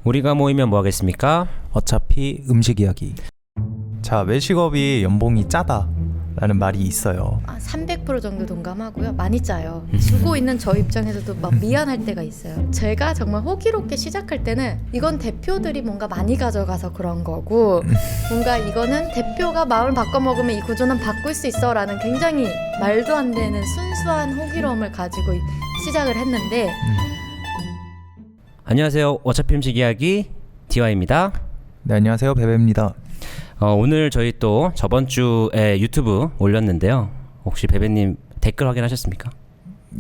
우리가 모이면 뭐 하겠습니까? 어차피 음식 이야기. 자, 외식업이 연봉이 짜다 라는 말이 있어요. 300% 정도 동감하고요. 많이 짜요. 주고 있는 저 입장에서도 막 미안할 때가 있어요. 제가 정말 호기롭게 시작할 때는 이건 대표들이 뭔가 많이 가져가서 그런 거고 뭔가 이거는 대표가 마음을 바꿔먹으면 이 구조는 바꿀 수 있어 라는 굉장히 말도 안 되는 순수한 호기로움을 가지고 시작을 했는데 안녕하세요. 어차피 음식 이야기 디와입니다. 네, 안녕하세요. 베베입니다. 오늘 저희 또 저번 주에 유튜브 올렸는데요. 혹시 베베님 댓글 확인하셨습니까?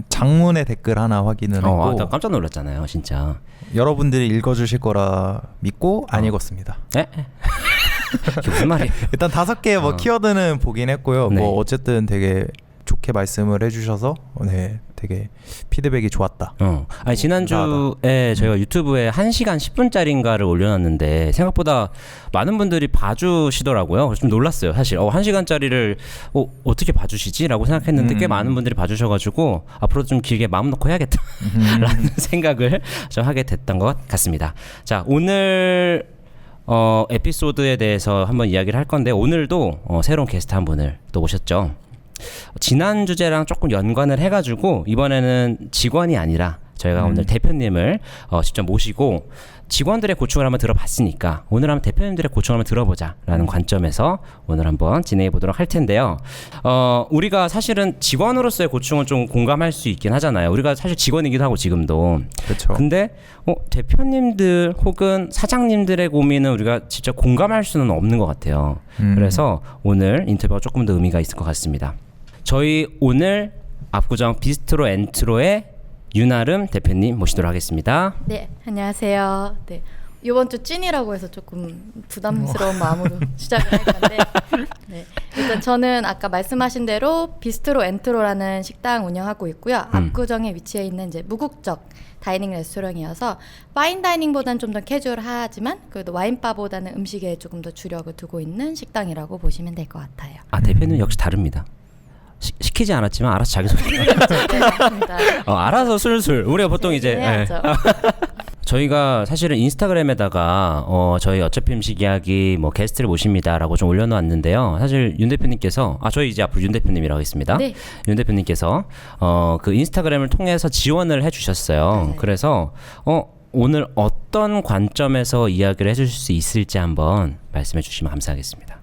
장문의 댓글 하나 확인을 했고 나 깜짝 놀랐잖아요, 진짜. 여러분들이 읽어주실 거라 믿고 안 읽었습니다. 네? 이게 무슨 말이에요? 일단 5개의 뭐 키워드는 보긴 했고요. 네. 뭐 어쨌든 되게 좋게 말씀을 해주셔서 네, 되게 피드백이 좋았다. 아니 지난주에 저희가 유튜브에 1시간 10분짜리인가를 올려놨는데 생각보다 많은 분들이 봐주시더라고요. 그래서 좀 놀랐어요. 사실 1시간짜리를 어떻게 봐주시지? 라고 생각했는데 꽤 많은 분들이 봐주셔가지고 앞으로 좀 길게 마음 놓고 해야겠다 라는 생각을 좀 하게 됐던 것 같습니다. 자, 오늘 에피소드에 대해서 한번 이야기를 할 건데 오늘도 새로운 게스트 한 분을 또 모셨죠. 지난 주제랑 조금 연관을 해가지고 이번에는 직원이 아니라 저희가 오늘 대표님을 직접 모시고 직원들의 고충을 한번 들어봤으니까 오늘 한번 대표님들의 고충을 한번 들어보자라는 관점에서 오늘 한번 진행해 보도록 할 텐데요. 우리가 사실은 직원으로서의 고충을 좀 공감할 수 있긴 하잖아요. 우리가 사실 직원이기도 하고 지금도. 그렇죠. 근데 대표님들 혹은 사장님들의 고민은 우리가 직접 공감할 수는 없는 것 같아요. 그래서 오늘 인터뷰가 조금 더 의미가 있을 것 같습니다. 저희 오늘 압구정 비스트로 엔트로의 윤아름 대표님 모시도록 하겠습니다. 네, 안녕하세요. 네, 이번 주 찐이라고 해서 조금 부담스러운 마음으로 시작을 할 건데 네, 일단 저는 아까 말씀하신 대로 비스트로 엔트로라는 식당 운영하고 있고요. 압구정에 위치해 있는 이제 무국적 다이닝 레스토랑이어서 파인 다이닝보다는 좀 더 캐주얼하지만 그래도 와인바보다는 음식에 조금 더 주력을 두고 있는 식당이라고 보시면 될 것 같아요. 대표는 역시 다릅니다. 시키지 않았지만 알아서 자기 소개. 알아서 술술. 우리가 보통 이제 저희가 사실은 인스타그램에다가 저희 어차피 음식 이야기 뭐 게스트를 모십니다라고 좀 올려놓았는데요. 사실 윤 대표님께서 저희 이제 앞으로 윤 대표님이라고 했습니다. 네. 윤 대표님께서 그 인스타그램을 통해서 지원을 해주셨어요. 네. 그래서 오늘 어떤 관점에서 이야기를 해주실 수 있을지 한번 말씀해 주시면 감사하겠습니다.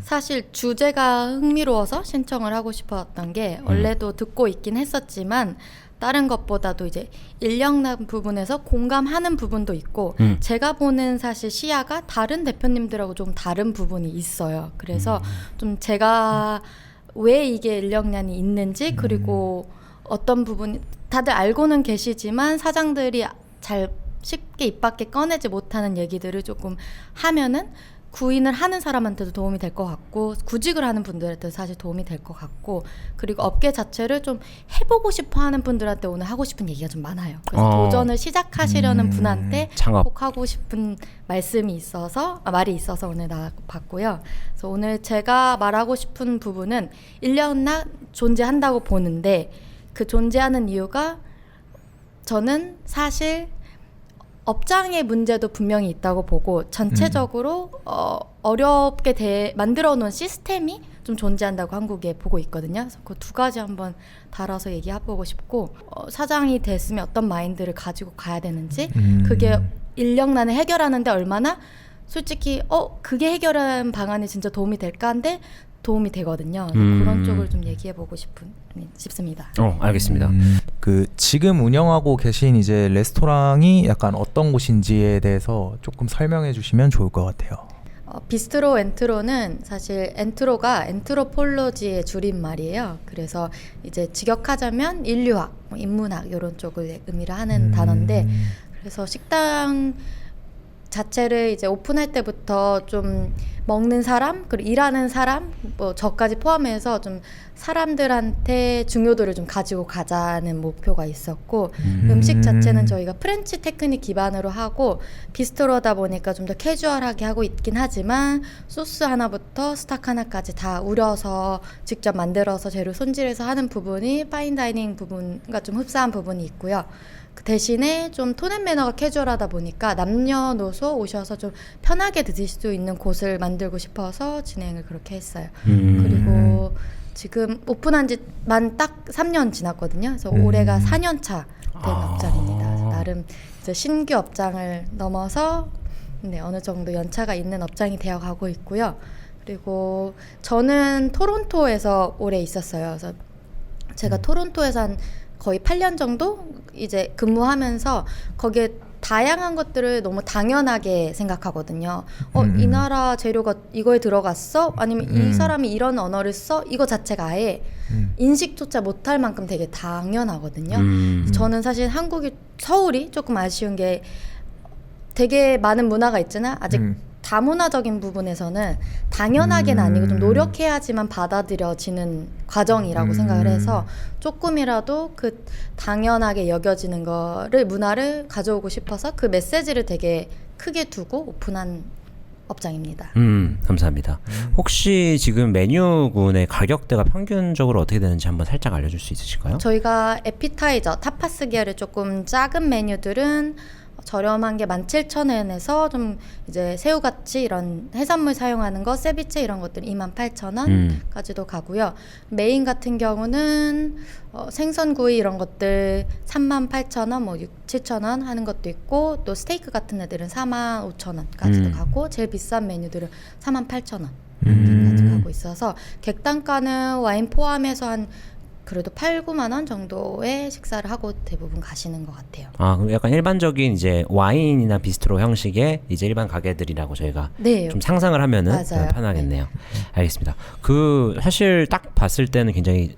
사실 주제가 흥미로워서 신청을 하고 싶었던 게 원래도 듣고 있긴 했었지만 다른 것보다도 이제 인력난 부분에서 공감하는 부분도 있고 제가 보는 사실 시야가 다른 대표님들하고 좀 다른 부분이 있어요. 그래서 좀 제가 왜 이게 인력난이 있는지 그리고 어떤 부분 다들 알고는 계시지만 사장들이 잘 쉽게 입 밖에 꺼내지 못하는 얘기들을 조금 하면은 구인을 하는 사람한테도 도움이 될 것 같고 구직을 하는 분들한테도 사실 도움이 될 것 같고 그리고 업계 자체를 좀 해보고 싶어 하는 분들한테 오늘 하고 싶은 얘기가 좀 많아요. 그래서 도전을 시작하시려는 분한테 꼭 하고 싶은 말씀이 있어서 말이 있어서 오늘 나와봤고요. 그래서 오늘 제가 말하고 싶은 부분은 인력난 존재한다고 보는데 그 존재하는 이유가 저는 사실 업장의 문제도 분명히 있다고 보고 전체적으로 어렵게 만들어 놓은 시스템이 좀 존재한다고 한국에 보고 있거든요. 그래서 그 두 가지 한번 달아서 얘기해보고 싶고 사장이 됐으면 어떤 마인드를 가지고 가야 되는지 그게 인력난을 해결하는데 얼마나 솔직히 그게 해결한 방안이 진짜 도움이 될까 한데 도움이 되거든요. 그런 쪽을 좀 얘기해보고 싶습니다. 알겠습니다. 그 지금 운영하고 계신 이제 레스토랑이 약간 어떤 곳인지에 대해서 조금 설명해 주시면 좋을 것 같아요. 비스트로 엔트로는 사실 엔트로가 엔트로폴로지의 줄임말이에요. 그래서 이제 직역하자면 인류학, 인문학 이런 쪽을 의미를 하는 단어인데 그래서 식당 자체를 이제 오픈할 때부터 좀 먹는 사람 그리고 일하는 사람 뭐 저까지 포함해서 좀 사람들한테 중요도를 좀 가지고 가자는 목표가 있었고 음식 자체는 저희가 프렌치 테크닉 기반으로 하고 비스트로다 보니까 좀 더 캐주얼하게 하고 있긴 하지만 소스 하나부터 스탁 하나까지 다 우려서 직접 만들어서 재료 손질해서 하는 부분이 파인다이닝 부분과 좀 흡사한 부분이 있고요. 그 대신에 좀 톤앤매너가 캐주얼하다 보니까 남녀노소 오셔서 좀 편하게 드실 수 있는 곳을 만들고 싶어서 진행을 그렇게 했어요. 그리고 지금 오픈한 지만 딱 3년 지났거든요. 그래서 올해가 4년 차 된 업장입니다. 나름 이제 신규 업장을 넘어서 네, 어느 정도 연차가 있는 업장이 되어 가고 있고요. 그리고 저는 토론토에서 오래 있었어요. 그래서 제가 토론토에서 한 거의 8년 정도 이제 근무하면서 거기에 다양한 것들을 너무 당연하게 생각하거든요. 이 나라 재료가 이거에 들어갔어? 아니면 이 사람이 이런 언어를 써? 이거 자체가 아예 인식조차 못할 만큼 되게 당연하거든요. 저는 사실 한국이 서울이 조금 아쉬운 게 되게 많은 문화가 있잖아. 아직 다문화적인 부분에서는 당연하게는 아니고 좀 노력해야지만 받아들여지는 과정이라고 생각을 해서 조금이라도 그 당연하게 여겨지는 거를 문화를 가져오고 싶어서 그 메시지를 되게 크게 두고 오픈한 업장입니다. 감사합니다. 혹시 지금 메뉴군의 가격대가 평균적으로 어떻게 되는지 한번 살짝 알려줄 수 있으실까요? 저희가 에피타이저, 타파스 계열의 조금 작은 메뉴들은 저렴한 게 17,000원에서 좀 이제 새우같이 이런 해산물 사용하는 거, 세비체 이런 것들 28,000원까지도 가고요. 메인 같은 경우는 생선구이 이런 것들 38,000원, 뭐 7,000원 하는 것도 있고 또 스테이크 같은 애들은 45,000원까지도 가고 제일 비싼 메뉴들은 48,000원까지 가고 있어서 객단가는 와인 포함해서 한 그래도 8, 9만 원 정도의 식사를 하고 대부분 가시는 것 같아요. 아, 그럼 약간 일반적인 이제 와인이나 비스트로 형식의 이제 일반 가게들이라고 저희가 네, 좀 상상을 하면은 맞아요. 편하겠네요. 알겠습니다. 그 사실 딱 봤을 때는 굉장히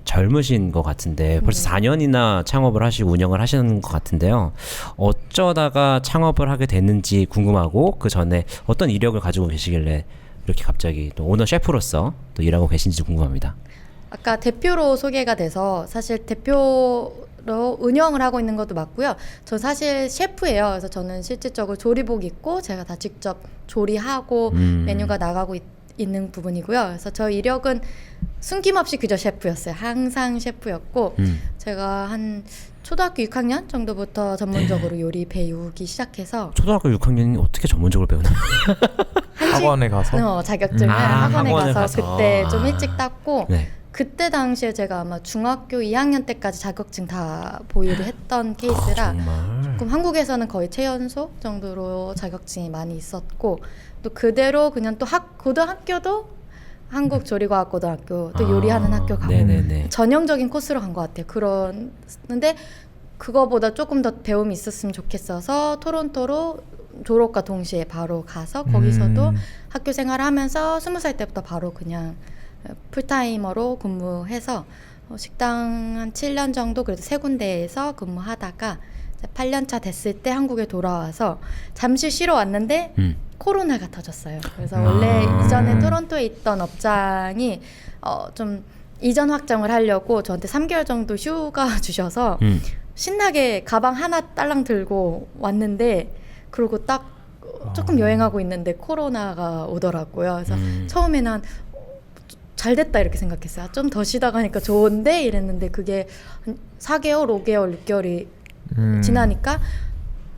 젊으신 것 같은데 벌써 4년이나 창업을 하시고 운영을 하시는 것 같은데요. 어쩌다가 창업을 하게 됐는지 궁금하고 그 전에 어떤 이력을 가지고 계시길래 이렇게 갑자기 또 오너 셰프로서 또 일하고 계신지 궁금합니다. 아까 대표로 소개가 돼서 사실 대표로 운영을 하고 있는 것도 맞고요. 저 사실 셰프예요. 그래서 저는 실질적으로 조리복 입고 제가 다 직접 조리하고 메뉴가 나가고 있는 부분이고요. 그래서 저 이력은 숨김없이 그저 셰프였어요. 항상 셰프였고 제가 한 초등학교 6학년 정도부터 전문적으로 요리 배우기 시작해서 초등학교 6학년이 어떻게 전문적으로 배우나요? 학원에 가서 자격증을 학원에 학원을 가서 가서. 그때 좀 일찍 땄고 네. 그때 당시에 제가 아마 중학교 2학년 때까지 자격증 다 보유를 했던 케이스라 정말. 조금 한국에서는 거의 최연소 정도로 자격증이 많이 있었고 또 그대로 그냥 또 고등학교도 한국조리과학고등학교 또 요리하는 학교 가고 네네네. 전형적인 코스로 간 것 같아요. 그런데 그거보다 조금 더 배움이 있었으면 좋겠어서 토론토로 졸업과 동시에 바로 가서 거기서도 학교 생활을 하면서 20살 때부터 바로 그냥 풀타이머로 근무해서 식당 한 7년 정도 그래도 세 군데에서 근무하다가 8년 차 됐을 때 한국에 돌아와서 잠시 쉬러 왔는데 코로나가 터졌어요. 그래서 원래 이전에 토론토에 있던 업장이 좀 이전 확장을 하려고 저한테 3개월 정도 휴가 주셔서 신나게 가방 하나 딸랑 들고 왔는데 그리고 딱 조금 여행하고 있는데 코로나가 오더라고요. 그래서 처음에는 잘 됐다 이렇게 생각했어요. 좀 더 쉬다 가니까 좋은데 이랬는데 그게 한 4개월, 5개월, 6개월이 지나니까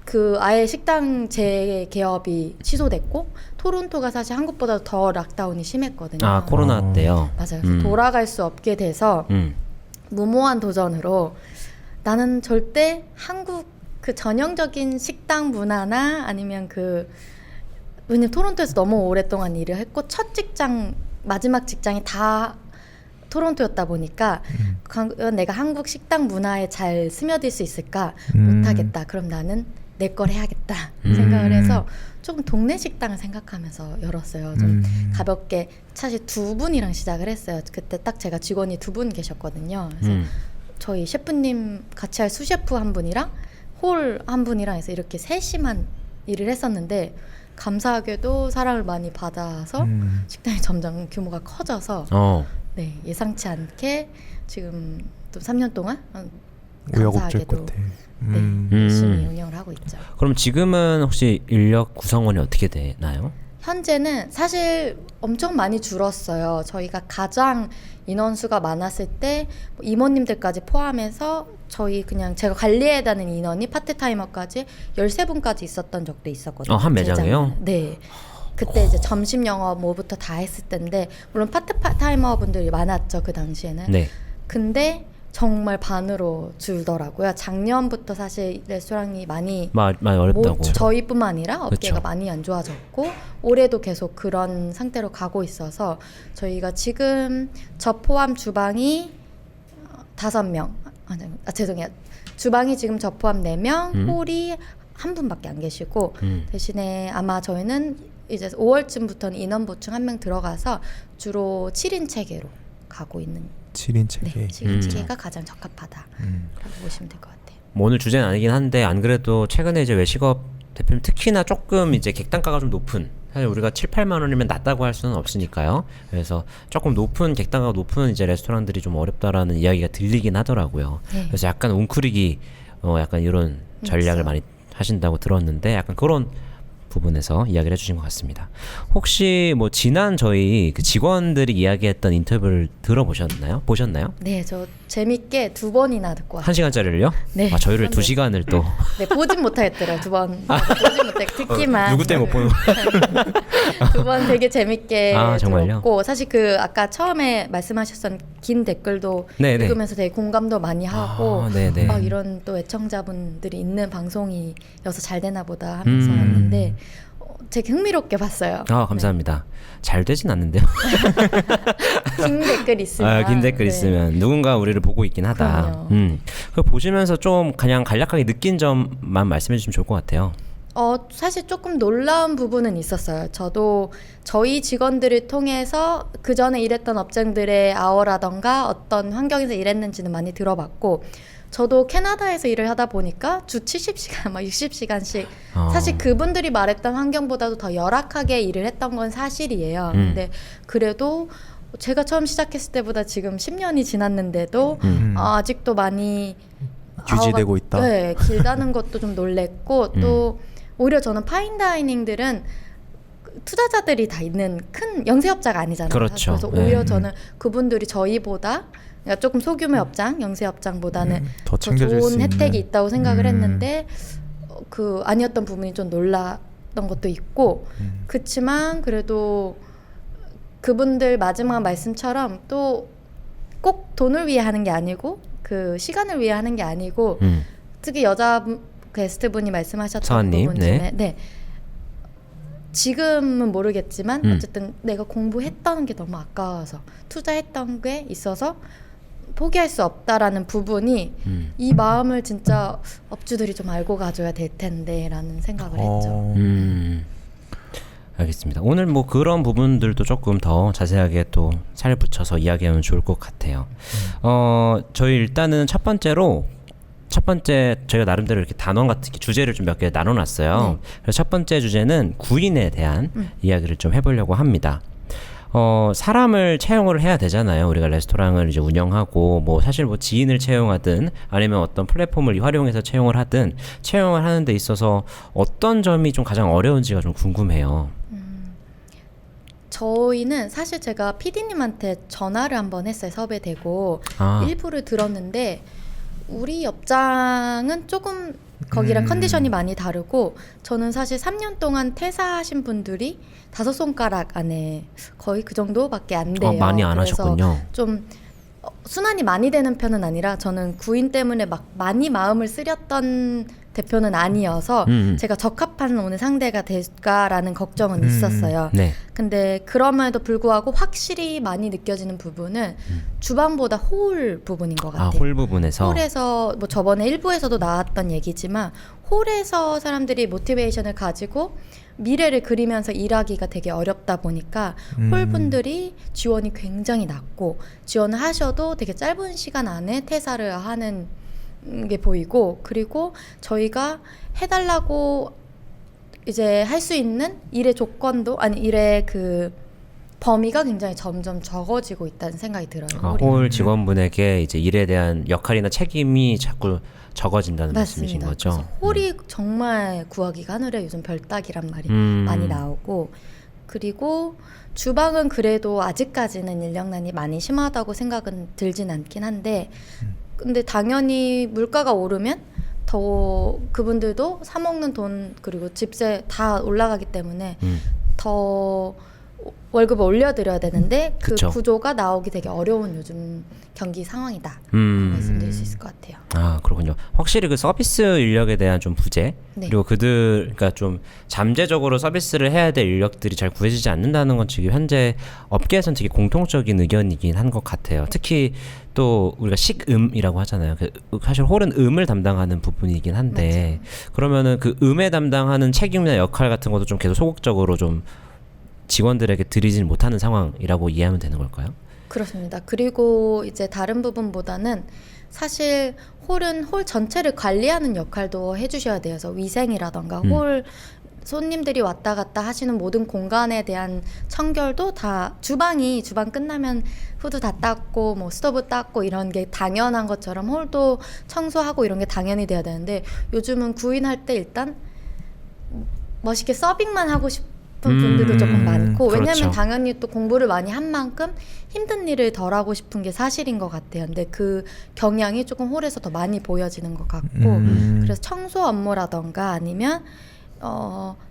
그 아예 식당 재개업이 취소됐고 토론토가 사실 한국보다 더 락다운이 심했거든요. 아, 코로나 때요? 맞아요. 그래서 돌아갈 수 없게 돼서 무모한 도전으로 나는 절대 한국 그 전형적인 식당 문화나 아니면 왜냐면 토론토에서 너무 오랫동안 일을 했고 첫 직장 마지막 직장이 다 토론토였다 보니까 내가 한국 식당 문화에 잘 스며들 수 있을까 못하겠다. 그럼 나는 내 걸 해야겠다 생각을 해서 조금 동네 식당을 생각하면서 열었어요. 좀 가볍게 사실 두 분이랑 시작을 했어요. 그때 딱 제가 직원이 2분 계셨거든요. 그래서 저희 셰프님 같이 할 수셰프 한 분이랑 홀 한 분이랑 해서 이렇게 셋이만 일을 했었는데 감사하게도 사랑을 많이 받아서 식당이 점점 규모가 커져서 네, 예상치 않게 지금 또 3년 동안 우여곡절 감사하게도 끝에 네, 열심히 운영을 하고 있죠. 그럼 지금은 혹시 인력 구성원이 어떻게 되나요? 현재는 사실 엄청 많이 줄었어요. 저희가 가장 인원수가 많았을 때 이모님들까지 포함해서 저희 그냥 제가 관리해야 되는 인원이 파트타이머까지 13분까지 있었던 적도 있었거든요. 한 매장에요? 재작년에. 네. 그때 이제 점심 영업 뭐부터 다 했을 텐데 물론 파트타이머 분들이 많았죠 그 당시에는. 네. 근데 정말 반으로 줄더라고요. 작년부터 사실 레스토랑이 많이 많이 어렵다고. 저희뿐만 아니라 업계가 그쵸. 많이 안 좋아졌고 올해도 계속 그런 상태로 가고 있어서 저희가 지금 저 포함 주방이 5명 죄송해요. 주방이 지금 저 포함 4명, 홀이 한 분밖에 안 계시고 대신에 아마 저희는 이제 5월쯤부터는 인원 보충 1명 들어가서 주로 7인 체계로 가고 있는 7인 체계. 네, 7인 체계가 가장 적합하다라고 보시면 될 것 같아요. 뭐 오늘 주제는 아니긴 한데 안 그래도 최근에 이제 외식업 대표님 특히나 조금 이제 객단가가 좀 높은 사실 우리가 7, 8만 원이면 낮다고 할 수는 없으니까요. 그래서 조금 높은 객단가가 높은 이제 레스토랑들이 좀 어렵다라는 이야기가 들리긴 하더라고요. 네. 그래서 약간 웅크리기 약간 이런 전략을 있어요. 많이 하신다고 들었는데 약간 그런 부분에서 이야기를 해주신 것 같습니다. 혹시 뭐 지난 저희 그 직원들이 이야기했던 인터뷰를 들어보셨나요? 보셨나요? 네, 저 재밌게 2번이나 듣고 왔어요. 1시간짜리를요? 네. 아, 저희를 그런데- 2시간을 또 네, 보진 못하겠더라고요. 2번 보진 못해 듣기만. 누구 때문에 못 보는 거예요? 2번 되게 재밌게 아, 정말요? 들었고 사실 그 아까 처음에 말씀하셨던 긴 댓글도 네네. 읽으면서 되게 공감도 많이 하고 네네. 이런 또 애청자분들이 있는 방송이어서 잘 되나 보다 하면서 음. 왔는데 되게 흥미롭게 봤어요. 아, 감사합니다. 잘 되진 않는데요. 긴 댓글 있으면 긴 댓글 네. 있으면 누군가 우리를 보고 있긴 하다. 그럼요. 그 보시면서 좀 그냥 간략하게 느낀 점만 말씀해 주시면 좋을 것 같아요. 사실 조금 놀라운 부분은 있었어요. 저도 저희 직원들을 통해서 그 전에 일했던 업장들의 아워라던가 어떤 환경에서 일했는지는 많이 들어봤고, 저도 캐나다에서 일을 하다 보니까 주 70시간, 막 60시간씩 사실 그분들이 말했던 환경보다도 더 열악하게 일을 했던 건 사실이에요. 근데 그래도 제가 처음 시작했을 때보다 지금 10년이 지났는데도 아직도 많이 유지되고 있다. 네, 길다는 것도 좀 놀랬고 또 오히려 저는 파인다이닝들은 투자자들이 다 있는 큰 영세업자가 아니잖아요. 그렇죠. 그래서 오히려 저는 그분들이 저희보다 그러니까 조금 소규모 업장, 영세업장보다는 더 더 챙겨줄 수 좋은 혜택이 있는. 있다고 생각을 했는데 그 아니었던 부분이 좀 놀랐던 것도 있고 그렇지만 그래도 그분들 마지막 말씀처럼 또 꼭 돈을 위해 하는 게 아니고 그 시간을 위해 하는 게 아니고 특히 여자 게스트분이 말씀하셨던 서한님, 부분 중에 네. 지금은 모르겠지만 어쨌든 내가 공부했던 게 너무 아까워서 투자했던 게 있어서 포기할 수 없다라는 부분이 이 마음을 진짜 업주들이 좀 알고 가줘야 될 텐데라는 생각을 했죠. 알겠습니다. 오늘 뭐 그런 부분들도 조금 더 자세하게 또 살을 붙여서 이야기하면 좋을 것 같아요. 저희 일단은 첫 번째 저희가 나름대로 이렇게 단원 같은 주제를 좀 몇 개 나눠놨어요. 그래서 첫 번째 주제는 구인에 대한 이야기를 좀 해보려고 합니다. 사람을 채용을 해야 되잖아요. 우리가 레스토랑을 이제 운영하고 뭐 사실 뭐 지인을 채용하든 아니면 어떤 플랫폼을 활용해서 채용을 하든 채용을 하는 데 있어서 어떤 점이 좀 가장 어려운지가 좀 궁금해요. 저희는 사실 제가 PD님한테 전화를 한번 했어요. 섭외되고 일부를 들었는데 우리 업장은 조금 거기랑 컨디션이 많이 다르고 저는 사실 3년 동안 퇴사하신 분들이 5손가락 안에 거의 그 정도밖에 안 돼요. 많이 안 그래서 하셨군요. 좀 순환이 많이 되는 편은 아니라 저는 구인 때문에 막 많이 마음을 쓰렸던 대표는 아니어서 제가 적합한 오늘 상대가 될까라는 걱정은 있었어요. 네. 근데 그럼에도 불구하고 확실히 많이 느껴지는 부분은 주방보다 홀 부분인 것 같아요. 홀 부분에서. 홀에서 뭐 저번에 일부에서도 나왔던 얘기지만 홀에서 사람들이 모티베이션을 가지고 미래를 그리면서 일하기가 되게 어렵다 보니까 홀분들이 지원이 굉장히 낮고 지원을 하셔도 되게 짧은 시간 안에 퇴사를 하는 게 보이고 그리고 저희가 해달라고 이제 할 수 있는 일의 조건도 아니 일의 그 범위가 굉장히 점점 적어지고 있다는 생각이 들어요. 홀 직원분에게 이제 일에 대한 역할이나 책임이 자꾸 적어진다는 말씀이신 맞습니다. 거죠. 그래서 홀이 정말 구하기가 하늘에 요즘 별 따기란 말이 많이 나오고 그리고 주방은 그래도 아직까지는 인력난이 많이 심하다고 생각은 들진 않긴 한데 근데 당연히 물가가 오르면 더 그분들도 사 먹는 돈 그리고 집세 다 올라가기 때문에 더 월급을 올려드려야 되는데 그 그쵸. 구조가 나오기 되게 어려운 요즘 경기 상황이다 말씀드릴 수 있을 것 같아요. 아 그렇군요. 확실히 그 서비스 인력에 대한 좀 부재 네. 그리고 그러니까 좀 잠재적으로 서비스를 해야 될 인력들이 잘 구해지지 않는다는 건 지금 현재 업계에서는 되게 공통적인 의견이긴 한 것 같아요. 특히 또 우리가 식음이라고 하잖아요. 사실 홀은 음을 담당하는 부분이긴 한데 그러면은 그 음에 담당하는 책임이나 역할 같은 것도 좀 계속 소극적으로 좀 직원들에게 드리진 못하는 상황이라고 이해하면 되는 걸까요? 그렇습니다. 그리고 이제 다른 부분보다는 사실 홀은 홀 전체를 관리하는 역할도 해주셔야 돼요. 그래서 위생이라던가 홀 손님들이 왔다 갔다 하시는 모든 공간에 대한 청결도 다 주방 끝나면 후드 다 닦고 뭐 스토브 닦고 이런 게 당연한 것처럼 홀도 청소하고 이런 게 당연히 돼야 되는데 요즘은 구인할 때 일단 멋있게 서빙만 하고 싶은 분들도 조금 많고 그렇죠. 왜냐면 당연히 또 공부를 많이 한 만큼 힘든 일을 덜 하고 싶은 게 사실인 것 같아요. 근데 그 경향이 조금 홀에서 더 많이 보여지는 것 같고 그래서 청소 업무라던가 아니면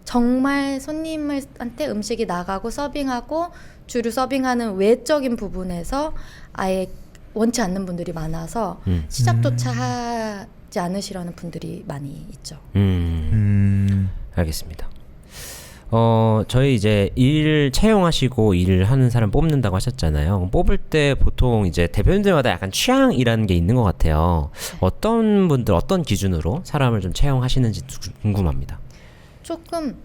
정말 손님한테 음식이 나가고 서빙하고 주류 서빙하는 외적인 부분에서 아예 원치 않는 분들이 많아서 시작조차 하지 않으시려는 분들이 많이 있죠. 알겠습니다. 저희 이제 일 채용하시고 일을 하는 사람 뽑는다고 하셨잖아요. 뽑을 때 보통 이제 대표님들마다 약간 취향이라는 게 있는 것 같아요. 어떤 분들 어떤 기준으로 사람을 좀 채용하시는지 궁금합니다. 조금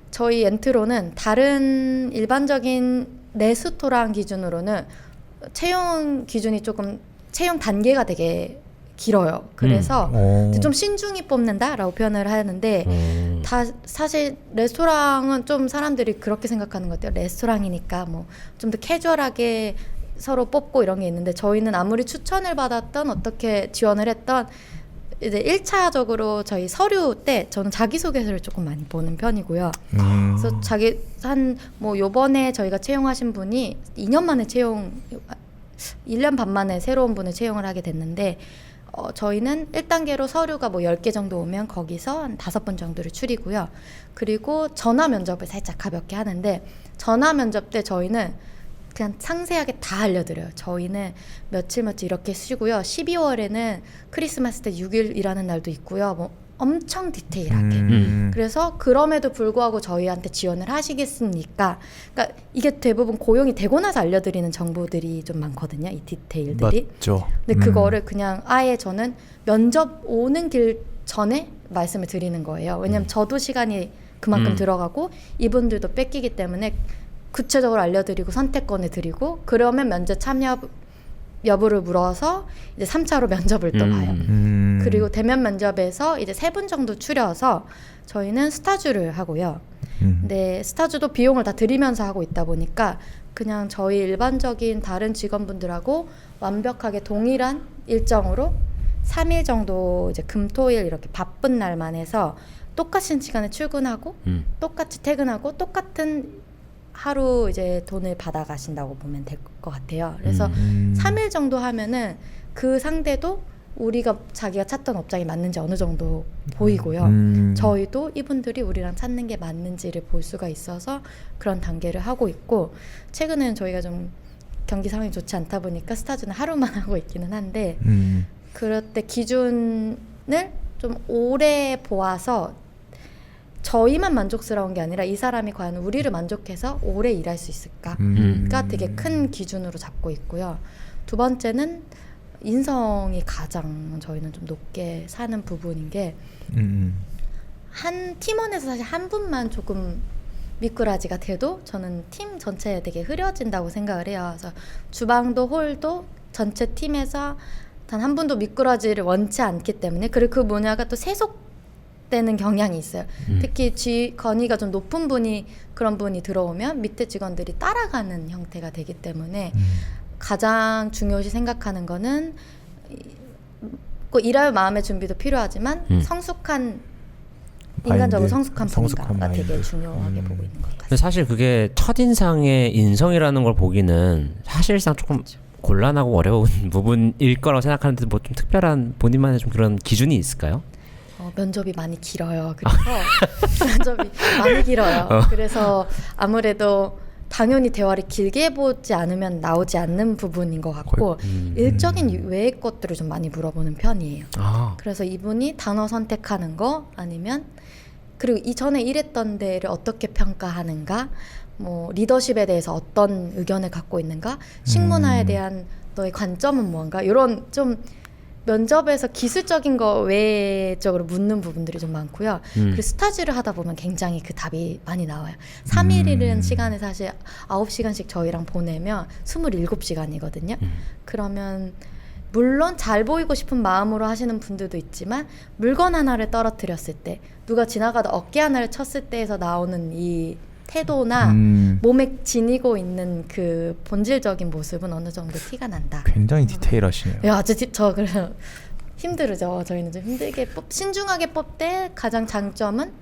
저희 엔트로는 다른 일반적인 레스토랑 기준으로는 채용 기준이 조금 채용 단계가 되게 길어요. 그래서 좀 신중히 뽑는다라고 표현을 하는데 다 사실 레스토랑은 좀 사람들이 그렇게 생각하는 것 같아요. 레스토랑이니까 뭐 좀 더 캐주얼하게 서로 뽑고 이런 게 있는데 저희는 아무리 추천을 받았던 어떻게 지원을 했던 이제 1차적으로 저희 서류 때 저는 자기소개서를 조금 많이 보는 편이고요. 그래서 뭐 요번에 저희가 채용하신 분이 2년 만에 1년 반 만에 새로운 분을 채용을 하게 됐는데 저희는 1단계로 서류가 뭐 10개 정도 오면 거기서 한 5번 정도를 추리고요. 그리고 전화 면접을 살짝 가볍게 하는데 전화 면접 때 저희는 그냥 상세하게 다 알려드려요. 저희는 며칠 이렇게 쉬고요. 12월에는 크리스마스 때 6일 일하는 날도 있고요. 뭐 엄청 디테일하게. 그래서 그럼에도 불구하고 저희한테 지원을 하시겠습니까? 그러니까 이게 대부분 고용이 되고 나서 알려드리는 정보들이 좀 많거든요. 이 디테일들이. 맞죠. 근데 그거를 그냥 아예 저는 면접 오는 길 전에 말씀을 드리는 거예요. 왜냐면 저도 시간이 그만큼 들어가고 이분들도 뺏기기 때문에 구체적으로 알려드리고 선택권을 드리고 그러면 면접 참여 여부를 물어서 이제 3차로 면접을 또 봐요. 그리고 대면 면접에서 이제 3분 정도 추려서 저희는 스타주를 하고요. 근데 스타주도 비용을 다 들이면서 하고 있다 보니까 그냥 저희 일반적인 다른 직원분들하고 완벽하게 동일한 일정으로 3일 정도 이제 금토일 이렇게 바쁜 날만 해서 똑같은 시간에 출근하고 똑같이 퇴근하고 똑같은 하루 이제 돈을 받아 가신다고 보면 될 것 같아요. 그래서 3일 정도 하면은 그 상대도 우리가 자기가 찾던 업장이 맞는지 어느 정도 보이고요. 저희도 이분들이 우리랑 찾는 게 맞는지를 볼 수가 있어서 그런 단계를 하고 있고 최근에는 저희가 좀 경기 상황이 좋지 않다 보니까 스타주는 하루만 하고 있기는 한데 그럴 때 기준을 좀 오래 보아서 저희만 만족스러운 게 아니라 이 사람이 과연 우리를 만족해서 오래 일할 수 있을까가 되게 큰 기준으로 잡고 있고요. 두 번째는 인성이 가장 저희는 좀 높게 사는 부분인 게 한 팀원에서 사실 한 분만 조금 미꾸라지가 돼도 저는 팀 전체에 되게 흐려진다고 생각을 해요. 그래서 주방도 홀도 전체 팀에서 단 한 분도 미꾸라지를 원치 않기 때문에 그리고 그 분야가 또 세속되는 경향이 있어요. 특히 건의가 좀 높은 분이 그런 분이 들어오면 밑에 직원들이 따라가는 형태가 되기 때문에 가장 중요시 생각하는 거는 꼭 일할 마음의 준비도 필요하지만 성숙한 인간적으로 마인드, 성숙한 분인가가 마인드. 되게 중요하게 보고 있는 것 같아요. 근데 사실 그게 첫인상의 인성이라는 걸 보기는 사실상 조금 곤란하고 어려운 부분일 거라고 생각하는데 뭐 좀 특별한 본인만의 좀 그런 기준이 있을까요? 면접이 많이 길어요. 그래서 면접이 많이 길어요. 그래서 아무래도 당연히 대화를 길게 해보지 않으면 나오지 않는 부분인 것 같고 일적인 외의 것들을 좀 많이 물어보는 편이에요. 그래서 이분이 단어 선택하는 거 아니면 그리고 이전에 일했던 데를 어떻게 평가하는가, 뭐 리더십에 대해서 어떤 의견을 갖고 있는가, 식문화에 대한 너의 관점은 뭔가, 이런 좀 면접에서 기술적인 거 외적으로 묻는 부분들이 좀 많고요. 그리고 스타즈를 하다 보면 굉장히 그 답이 많이 나와요. 3일이라는 시간에 사실 9시간씩 저희랑 보내면 27시간이거든요. 그러면 물론 잘 보이고 싶은 마음으로 하시는 분들도 있지만 물건 하나를 떨어뜨렸을 때, 누가 지나가다 어깨 하나를 쳤을 때에서 나오는 이 태도나 몸에 지니고 있는 그 본질적인 모습은 어느 정도 티가 난다. 굉장히 디테일하시네요. 야, 아주 저 그래서 힘들죠. 저희는 좀 힘들게 신중하게 뽑되 가장 장점은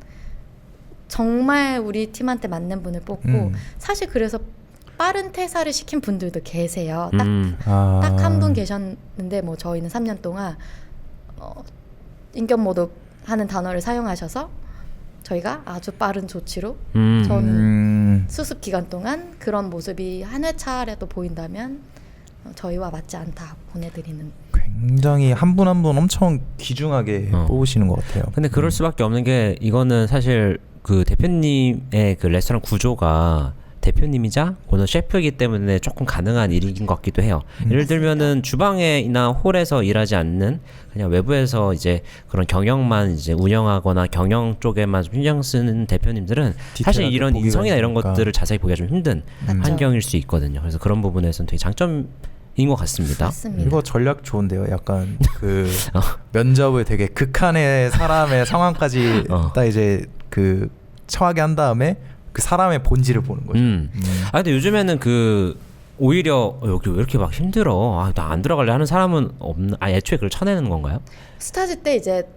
정말 우리 팀한테 맞는 분을 뽑고 사실 그래서 빠른 퇴사를 시킨 분들도 계세요. 딱 한 분 계셨는데 뭐 저희는 3년 동안 인격 모독 하는 단어를 사용하셔서 저희가 아주 빠른 조치로 저는 수습 기간 동안 그런 모습이 한 회차라도 보인다면 저희와 맞지 않다 보내드리는. 굉장히 한 분 한 분 엄청 귀중하게 뽑으시는 것 같아요. 근데 그럴 수밖에 없는 게 이거는 사실 그 대표님의 그 레스토랑 구조가 대표님이자 오늘 셰프이기 때문에 조금 가능한 일인 것 같기도 해요. 예를 들면은 주방에나 홀에서 일하지 않는 그냥 외부에서 이제 그런 경영만 이제 운영하거나 경영 쪽에만 좀 신경 쓰는 대표님들은 사실 이런 인성이나 이런 것들을 자세히 보기가 좀 힘든 환경일 수 있거든요. 그래서 그런 부분에서는 되게 장점인 것 같습니다. 맞습니다. 이거 전략 좋은데요. 약간 그 면접을 되게 극한의 사람의 상황까지 딱 이제 그 처하게 한 다음에 그 사람의 본질을 보는 거죠. 근데 요즘에는 그 오히려 여기 왜 이렇게 막 힘들어? 나 안 들어갈래 하는 사람은 없나? 애초에 그걸 쳐내는 건가요? 스타즈 때 이제